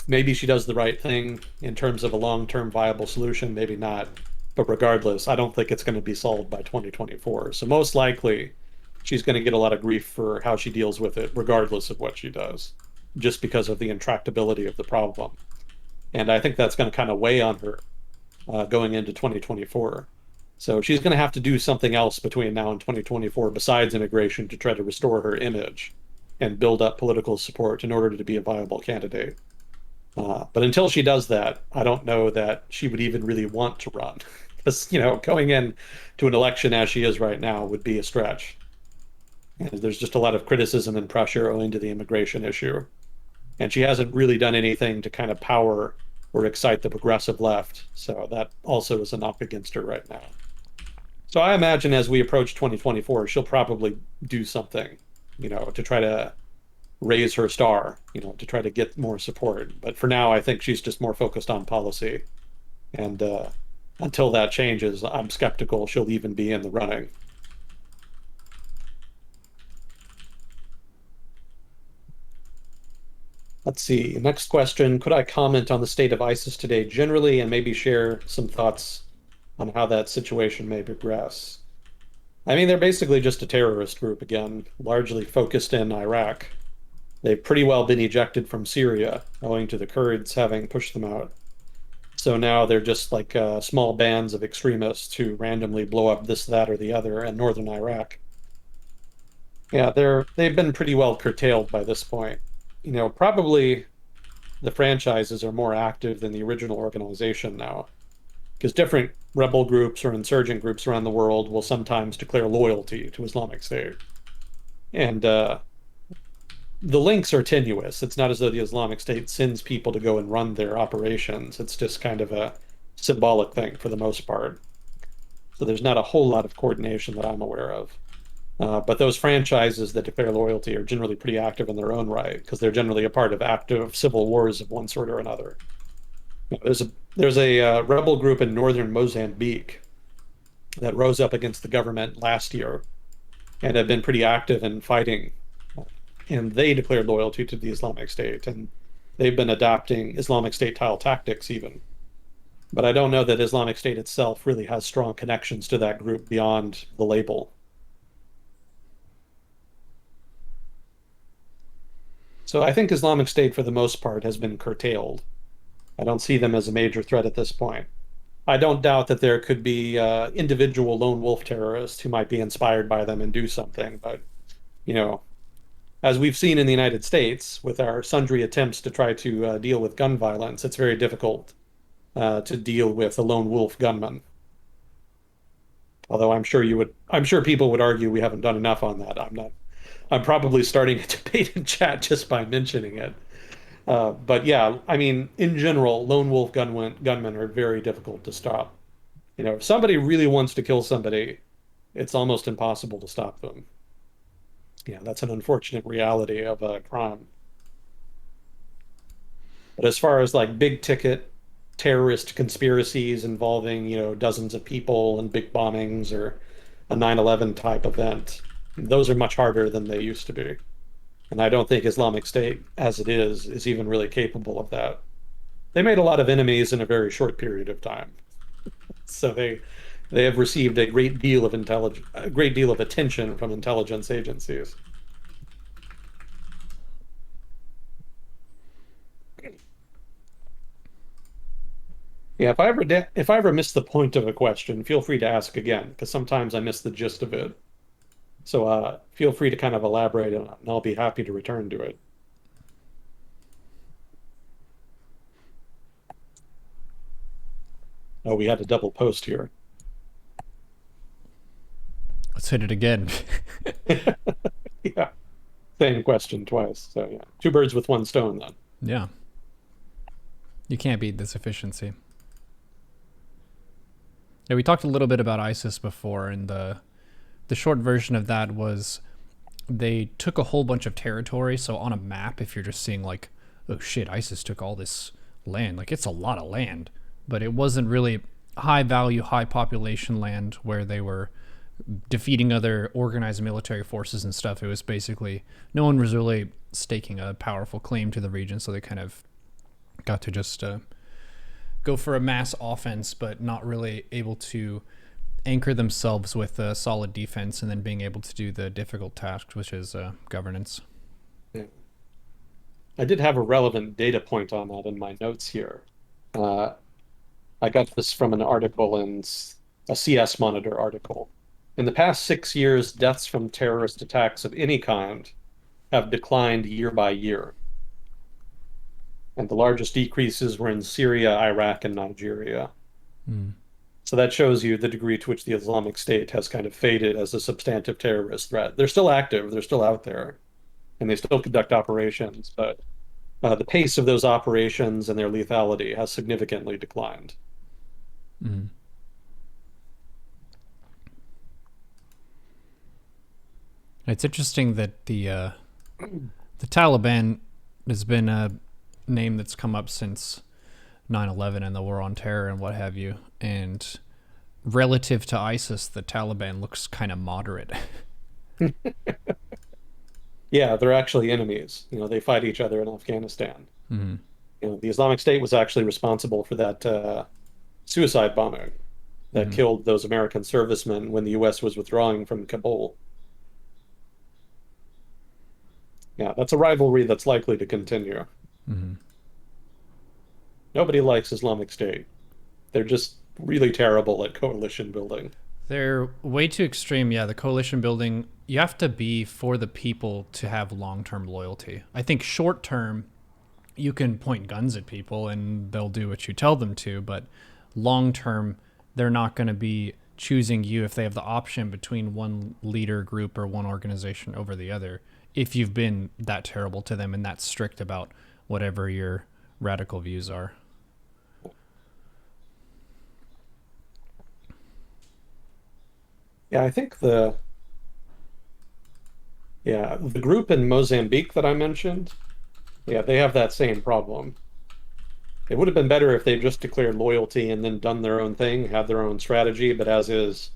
Maybe she does the right thing in terms of a long-term viable solution, maybe not. But regardless, I don't think it's going to be solved by 2024. So most likely, she's going to get a lot of grief for how she deals with it, regardless of what she does, just because of the intractability of the problem. And I think that's going to kind of weigh on her going into 2024. So she's going to have to do something else between now and 2024 besides immigration to try to restore her image and build up political support in order to be a viable candidate. But until she does that, I don't know that she would even really want to run. Because, going in to an election as she is right now would be a stretch. And there's just a lot of criticism and pressure owing to the immigration issue. And she hasn't really done anything to kind of power or excite the progressive left. So that also is a knock against her right now. So I imagine as we approach 2024, she'll probably do something, to try to raise her star, to try to get more support. But for now, I think she's just more focused on policy. And until that changes, I'm skeptical she'll even be in the running. Let's see. Next question. Could I comment on the state of ISIS today generally and maybe share some thoughts on how that situation may progress? I mean, they're basically just a terrorist group again, largely focused in Iraq. They've pretty well been ejected from Syria, owing to the Kurds having pushed them out. So now they're just like small bands of extremists who randomly blow up this, that, or the other in northern Iraq. Yeah, they've been pretty well curtailed by this point. Probably the franchises are more active than the original organization now, because different rebel groups or insurgent groups around the world will sometimes declare loyalty to Islamic State. And the links are tenuous. It's not as though the Islamic State sends people to go and run their operations. It's just kind of a symbolic thing for the most part. So there's not a whole lot of coordination that I'm aware of. But those franchises that declare loyalty are generally pretty active in their own right because they're generally a part of active civil wars of one sort or another. There's a rebel group in northern Mozambique that rose up against the government last year and have been pretty active in fighting. And they declared loyalty to the Islamic State, and they've been adopting Islamic State-style tactics even. But I don't know that Islamic State itself really has strong connections to that group beyond the label. So I think Islamic State, for the most part, has been curtailed. I don't see them as a major threat at this point. I don't doubt that there could be individual lone wolf terrorists who might be inspired by them and do something, but you know, as we've seen in the United States with our sundry attempts to try to deal with gun violence, it's very difficult to deal with a lone wolf gunman. Although I'm sure people would argue we haven't done enough on that. I'm probably starting a debate in chat just by mentioning it. But yeah, I mean, in general, lone wolf gunmen are very difficult to stop. If somebody really wants to kill somebody, it's almost impossible to stop them. Yeah, that's an unfortunate reality of a crime. But as far as like big ticket terrorist conspiracies involving, dozens of people and big bombings or a 9/11 type event, those are much harder than they used to be. And I don't think Islamic State, as it is even really capable of that. They made a lot of enemies in a very short period of time. So they have received a great deal of attention from intelligence agencies. Yeah, if I ever miss the point of a question, feel free to ask again, because sometimes I miss the gist of it. So feel free to kind of elaborate on it, and I'll be happy to return to it. Oh, we had a double post here. Let's hit it again. Yeah, same question twice. So yeah, two birds with one stone then. Yeah. You can't beat this efficiency. Yeah, we talked a little bit about ISIS before, and the short version of that was they took a whole bunch of territory. So on a map, if you're just seeing like, oh shit, ISIS took all this land, like it's a lot of land, but it wasn't really high value, high population land where they were defeating other organized military forces and stuff. It was basically no one was really staking a powerful claim to the region, so they kind of got to just go for a mass offense, but not really able to anchor themselves with a solid defense and then being able to do the difficult task, which is governance. Yeah. I did have a relevant data point on that in my notes here. I got this from an article in a CS Monitor article. In the past 6 years, deaths from terrorist attacks of any kind have declined year by year. And the largest decreases were in Syria, Iraq, and Nigeria. Mm. So that shows you the degree to which the Islamic State has kind of faded as a substantive terrorist threat. They're still active, they're still out there, and they still conduct operations, but the pace of those operations and their lethality has significantly declined. Mhm. It's interesting that the Taliban has been a name that's come up since 9/11 and the war on terror and what have you. And relative to ISIS, the Taliban looks kind of moderate. Yeah, they're actually enemies. They fight each other in Afghanistan. Mhm. The Islamic State was actually responsible for that suicide bombing that Mhm. killed those American servicemen when the U.S. was withdrawing from Kabul. Yeah, that's a rivalry that's likely to continue. Mhm. Nobody likes Islamic State. They're just really terrible at coalition building. They're way too extreme. Yeah, the coalition building, you have to be for the people to have long term loyalty. I think short term, you can point guns at people and they'll do what you tell them to, but long term, they're not going to be choosing you if they have the option between one leader group or one organization over the other if you've been that terrible to them and that strict about whatever your radical views are. Yeah, I think the group in Mozambique that I mentioned, yeah, they have that same problem. It would have been better if they just declared loyalty and then done their own thing, had their own strategy, but as is,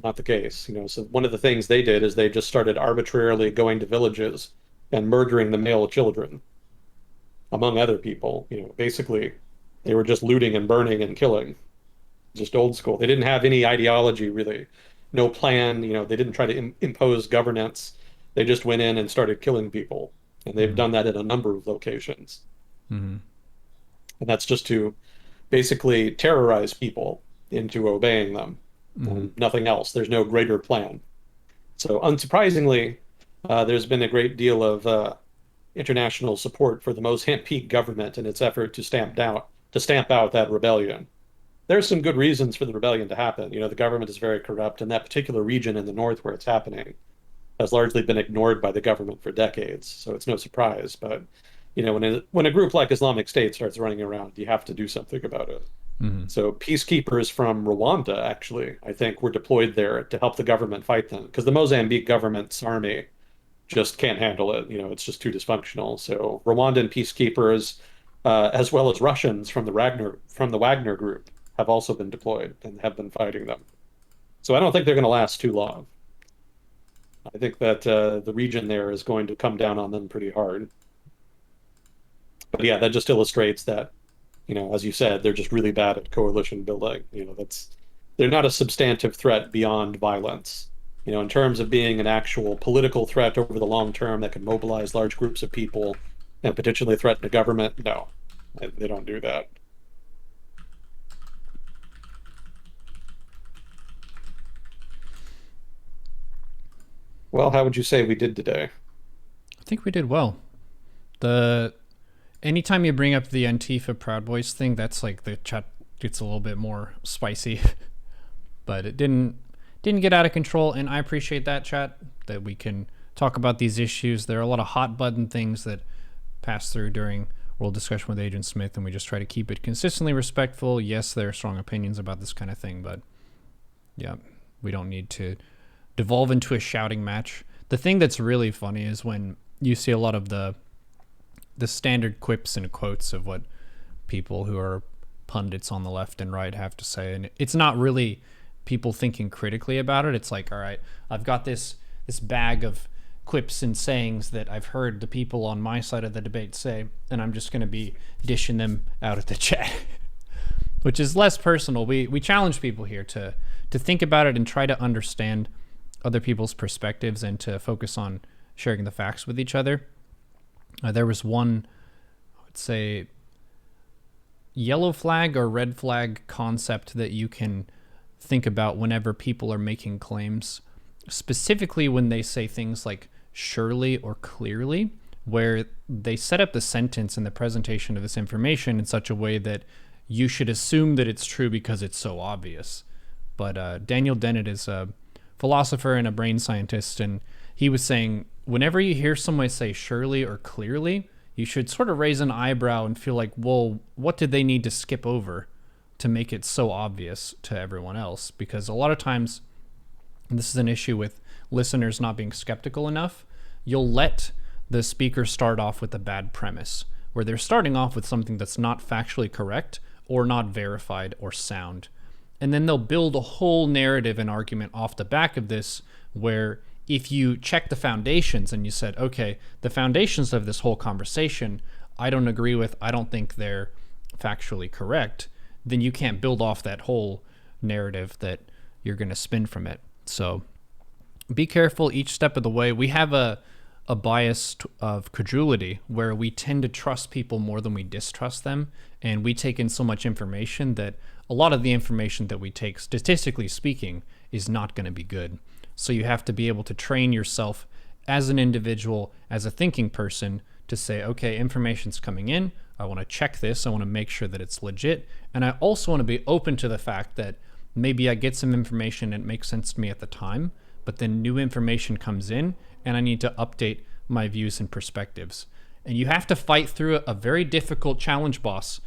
not the case. So one of the things they did is they just started arbitrarily going to villages and murdering the male children, among other people. Basically, they were just looting and burning and killing, just old school. They didn't have any ideology really, no plan. They didn't try to impose governance. They just went in and started killing people, and they've Mm-hmm. done that in a number of locations. Mm-hmm. And that's just to basically terrorize people into obeying them, Mm-hmm. nothing else. There's no greater plan. So, unsurprisingly, there's been a great deal of international support for the Mozambique government in its effort to stamp out that rebellion. There's some good reasons for the rebellion to happen. The government is very corrupt, and that particular region in the north where it's happening has largely been ignored by the government for decades. So it's no surprise. But when a group like Islamic State starts running around, you have to do something about it. Mm-hmm. So peacekeepers from Rwanda, actually, I think, were deployed there to help the government fight them because the Mozambique government's army just can't handle it. It's just too dysfunctional. So Rwandan peacekeepers, as well as Russians from the Wagner group, have also been deployed and have been fighting them. So I don't think they're going to last too long. I think that the region there is going to come down on them pretty hard. But yeah, that just illustrates that, as you said, they're just really bad at coalition building. They're not a substantive threat beyond violence. In terms of being an actual political threat over the long term that can mobilize large groups of people and potentially threaten the government, no, they don't do that. Well, how would you say we did today? I think we did well. The anytime you bring up the Antifa Proud Boys thing, that's like the chat gets a little bit more spicy. But it didn't get out of control, and I appreciate that, chat, that we can talk about these issues. There are a lot of hot button things that pass through during World Discussion with Agent Smith, and we just try to keep it consistently respectful. Yes, there are strong opinions about this kind of thing, but yeah, we don't need to devolve into a shouting match. The thing that's really funny is when you see a lot of the standard quips and quotes of what people who are pundits on the left and right have to say, and it's not really people thinking critically about it. It's like, all right, I've got this bag of quips and sayings that I've heard the people on my side of the debate say, and I'm just going to be dishing them out at the chat, which is less personal. We challenge people here to think about it and try to understand other people's perspectives and to focus on sharing the facts with each other. There was one, I would say, yellow flag or red flag concept that you can think about whenever people are making claims, specifically when they say things like surely or clearly, where they set up the sentence and the presentation of this information in such a way that you should assume that it's true because it's so obvious. But Daniel Dennett is a philosopher and a brain scientist, and he was saying whenever you hear someone say surely or clearly, you should sort of raise an eyebrow and feel like, well, what did they need to skip over to make it so obvious to everyone else? Because a lot of times, and this is an issue with listeners not being skeptical enough, you'll let the speaker start off with a bad premise, where they're starting off with something that's not factually correct or not verified or sound. And then they'll build a whole narrative and argument off the back of this, where if you check the foundations and you said, okay, the foundations of this whole conversation, I don't agree with, I don't think they're factually correct, then you can't build off that whole narrative that you're going to spin from it. So be careful each step of the way. We have a bias of credulity where we tend to trust people more than we distrust them. And we take in so much information that a lot of the information that we take, statistically speaking, is not going to be good. So you have to be able to train yourself as an individual, as a thinking person, to say, okay, information's coming in. I want to check this. I want to make sure that it's legit. And I also want to be open to the fact that maybe I get some information and it makes sense to me at the time, but then new information comes in and I need to update my views and perspectives. And you have to fight through a very difficult challenge boss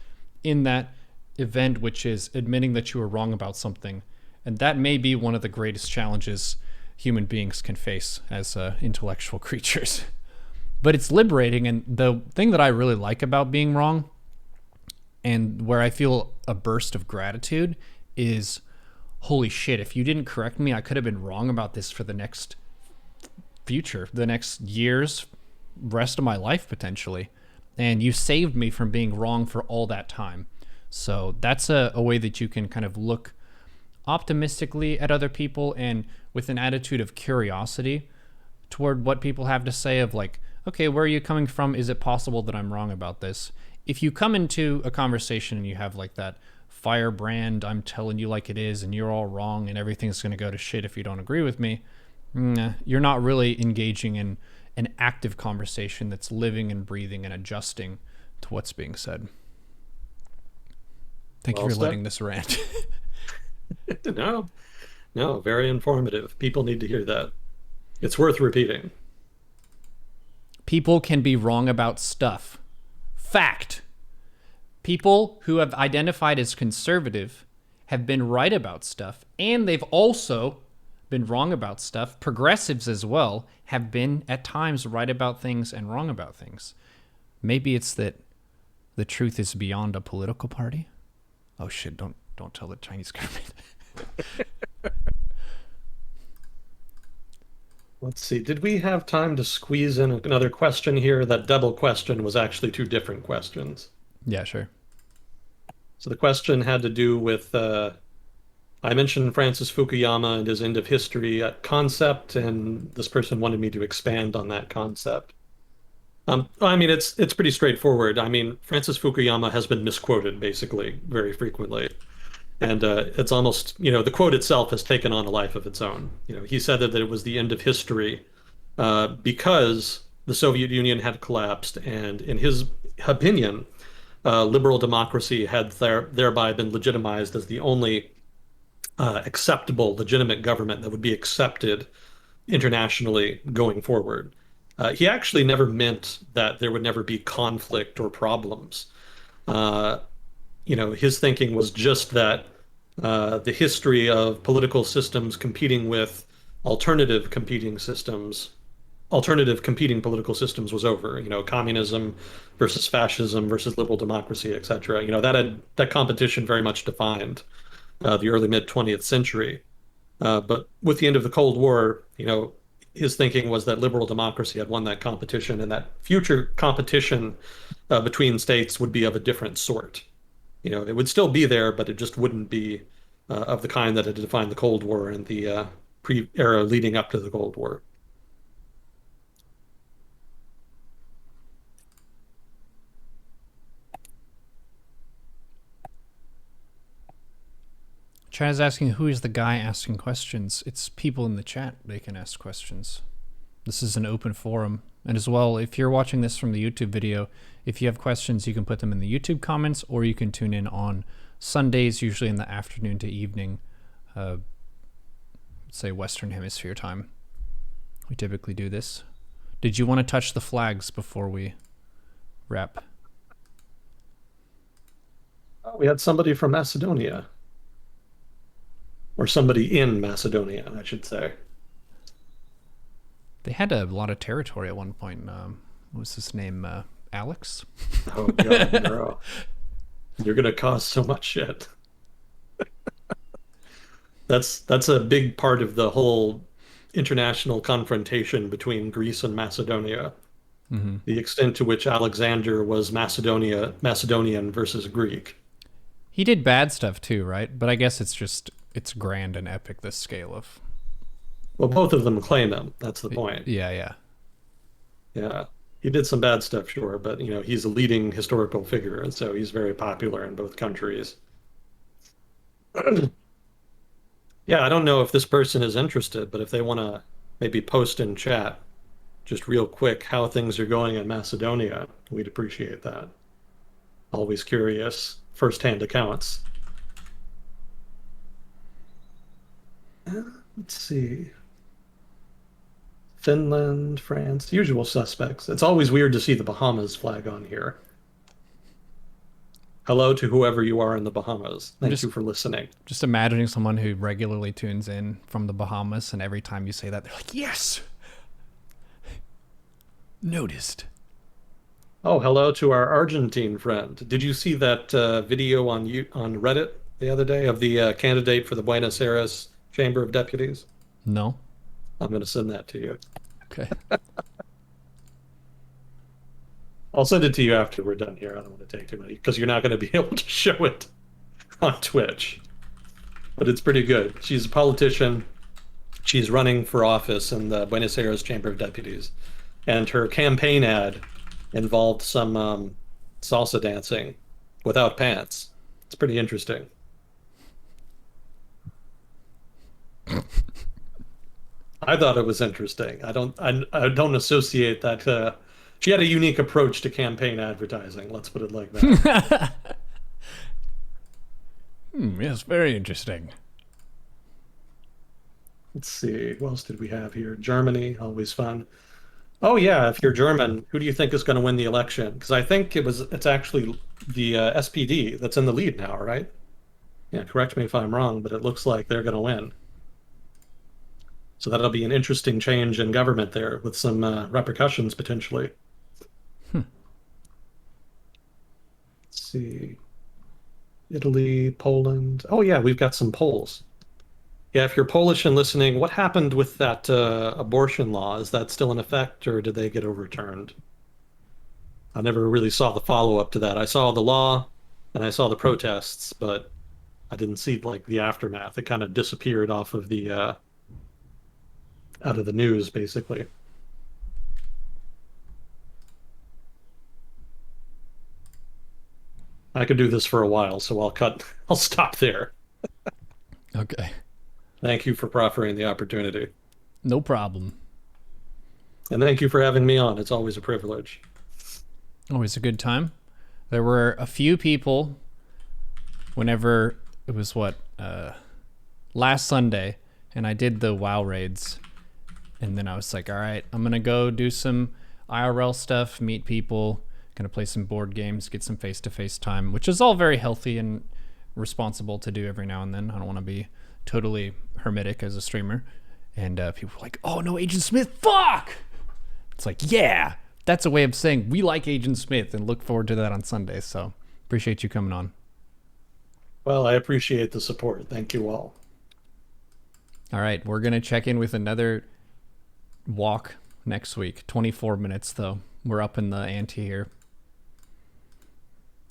in that event, which is admitting that you were wrong about something. And that may be one of the greatest challenges human beings can face as intellectual creatures. But it's liberating. And the thing that I really like about being wrong, and where I feel a burst of gratitude, is, holy shit, if you didn't correct me, I could have been wrong about this for the next future, the next years, rest of my life potentially. And you saved me from being wrong for all that time. So that's a way that you can kind of look optimistically at other people and with an attitude of curiosity toward what people have to say, of like, okay, where are you coming from? Is it possible that I'm wrong about this? If you come into a conversation and you have like that firebrand, I'm telling you like it is and you're all wrong and everything's going to go to shit if you don't agree with me, you're not really engaging in an active conversation that's living and breathing and adjusting to what's being said. Thank you for letting this rant. No, very informative. People need to hear that. It's worth repeating. People can be wrong about stuff. Fact. People who have identified as conservative have been right about stuff, and they've also been wrong about stuff. Progressives as well have been at times right about things and wrong about things. Maybe it's that the truth is beyond a political party. Oh shit, don't tell the Chinese government. Let's see. Did we have time to squeeze in another question here? That double question was actually two different questions. Yeah, sure. So the question had to do with, I mentioned Francis Fukuyama and his end of history concept, and this person wanted me to expand on that concept. I mean, it's pretty straightforward. I mean, Francis Fukuyama has been misquoted, basically, very frequently. And it's almost, the quote itself has taken on a life of its own. He said that it was the end of history because the Soviet Union had collapsed, and in his opinion, liberal democracy had thereby been legitimized as the only acceptable, legitimate government that would be accepted internationally going forward. He actually never meant that there would never be conflict or problems. His thinking was just that the history of political systems competing with alternative competing political systems was over. Communism versus fascism versus liberal democracy, etc. That competition very much defined the early mid 20th century. But with the end of the Cold War, his thinking was that liberal democracy had won that competition, and that future competition between states would be of a different sort. It would still be there, but it just wouldn't be of the kind that had defined the Cold War and the pre-era leading up to the Cold War. Chat is asking, who is the guy asking questions? It's people in the chat. They can ask questions. This is an open forum. And as well, if you're watching this from the YouTube video, if you have questions, you can put them in the YouTube comments, or you can tune in on Sundays, usually in the afternoon to evening, say Western Hemisphere time. We typically do this. Did you want to touch the flags before we rep. Oh, we had somebody from Macedonia. Or somebody in Macedonia, I should say. They had a lot of territory at one point. What was his name? Alex? Oh, God, Neuro. You're going to cause so much shit. That's a big part of the whole international confrontation between Greece and Macedonia. Mm-hmm. The extent to which Alexander was Macedonian versus Greek. He did bad stuff too, right? But I guess it's grand and epic, this scale of. Well, both of them claim him. That's the point. Yeah. Yeah. He did some bad stuff, sure, but he's a leading historical figure, and so he's very popular in both countries. Yeah, I don't know if this person is interested, but if they want to maybe post in chat just real quick how things are going in Macedonia, we'd appreciate that. Always curious, first-hand accounts. Let's see. Finland, France, usual suspects. It's always weird to see the Bahamas flag on here. Hello to whoever you are in the Bahamas. Thank you for listening. Just imagining someone who regularly tunes in from the Bahamas, and every time you say that, they're like, yes! Noticed. Oh, hello to our Argentine friend. Did you see that video on Reddit the other day of the candidate for the Buenos Aires Chamber of Deputies? No. I'm going to send that to you. Okay. I'll send it to you after we're done here. I don't want to take too many because you're not going to be able to show it on Twitch. But it's pretty good. She's a politician. She's running for office in the Buenos Aires Chamber of Deputies. And her campaign ad involved some salsa dancing without pants. It's pretty interesting. I thought it was interesting. I don't associate that. She had a unique approach to campaign advertising. Let's put it like that. Yes, very interesting. Let's see. What else did we have here? Germany, always fun. Oh yeah, if you're German, who do you think is going to win the election? Because I think it's actually the SPD that's in the lead now, right? Yeah, correct me if I'm wrong, but it looks like they're going to win. So that'll be an interesting change in government there with some repercussions potentially. Let's see. Italy, Poland. Oh yeah, we've got some Poles. Yeah, if you're Polish and listening, what happened with that abortion law? Is that still in effect or did they get overturned? I never really saw the follow-up to that. I saw the law and I saw the protests, but I didn't see like the aftermath. It kind of disappeared off of the out of the news, basically. I could do this for a while, so I'll stop there. Okay. Thank you for proffering the opportunity. No problem. And thank you for having me on. It's always a privilege. Always a good time. There were a few people whenever it was last Sunday, and I did the WoW raids. And then I was like, all right, I'm going to go do some IRL stuff, meet people, going to play some board games, get some face-to-face time, which is all very healthy and responsible to do every now and then. I don't want to be totally hermetic as a streamer. And people were like, oh, no, Agent Smith, fuck! It's like, yeah, that's a way of saying we like Agent Smith and look forward to that on Sunday. So appreciate you coming on. Well, I appreciate the support. Thank you all. All right, we're going to check in with another walk next week. 24 minutes, though. We're up in the ante here.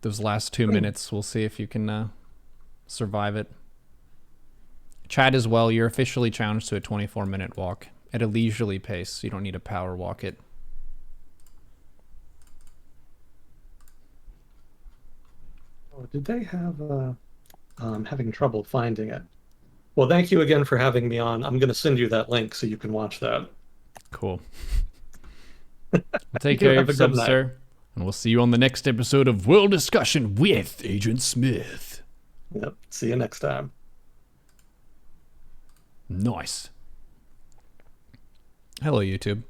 Those last 2 minutes, we'll see if you can survive it. Chat as well, you're officially challenged to a 24-minute walk at a leisurely pace. You don't need to power walk it. Oh, did they have... I'm having trouble finding it. Well, thank you again for having me on. I'm going to send you that link so you can watch that. Cool. Well, take care of yourself, sir. And we'll see you on the next episode of World Discussion with Agent Smith. Yep. See you next time. Nice. Hello, YouTube.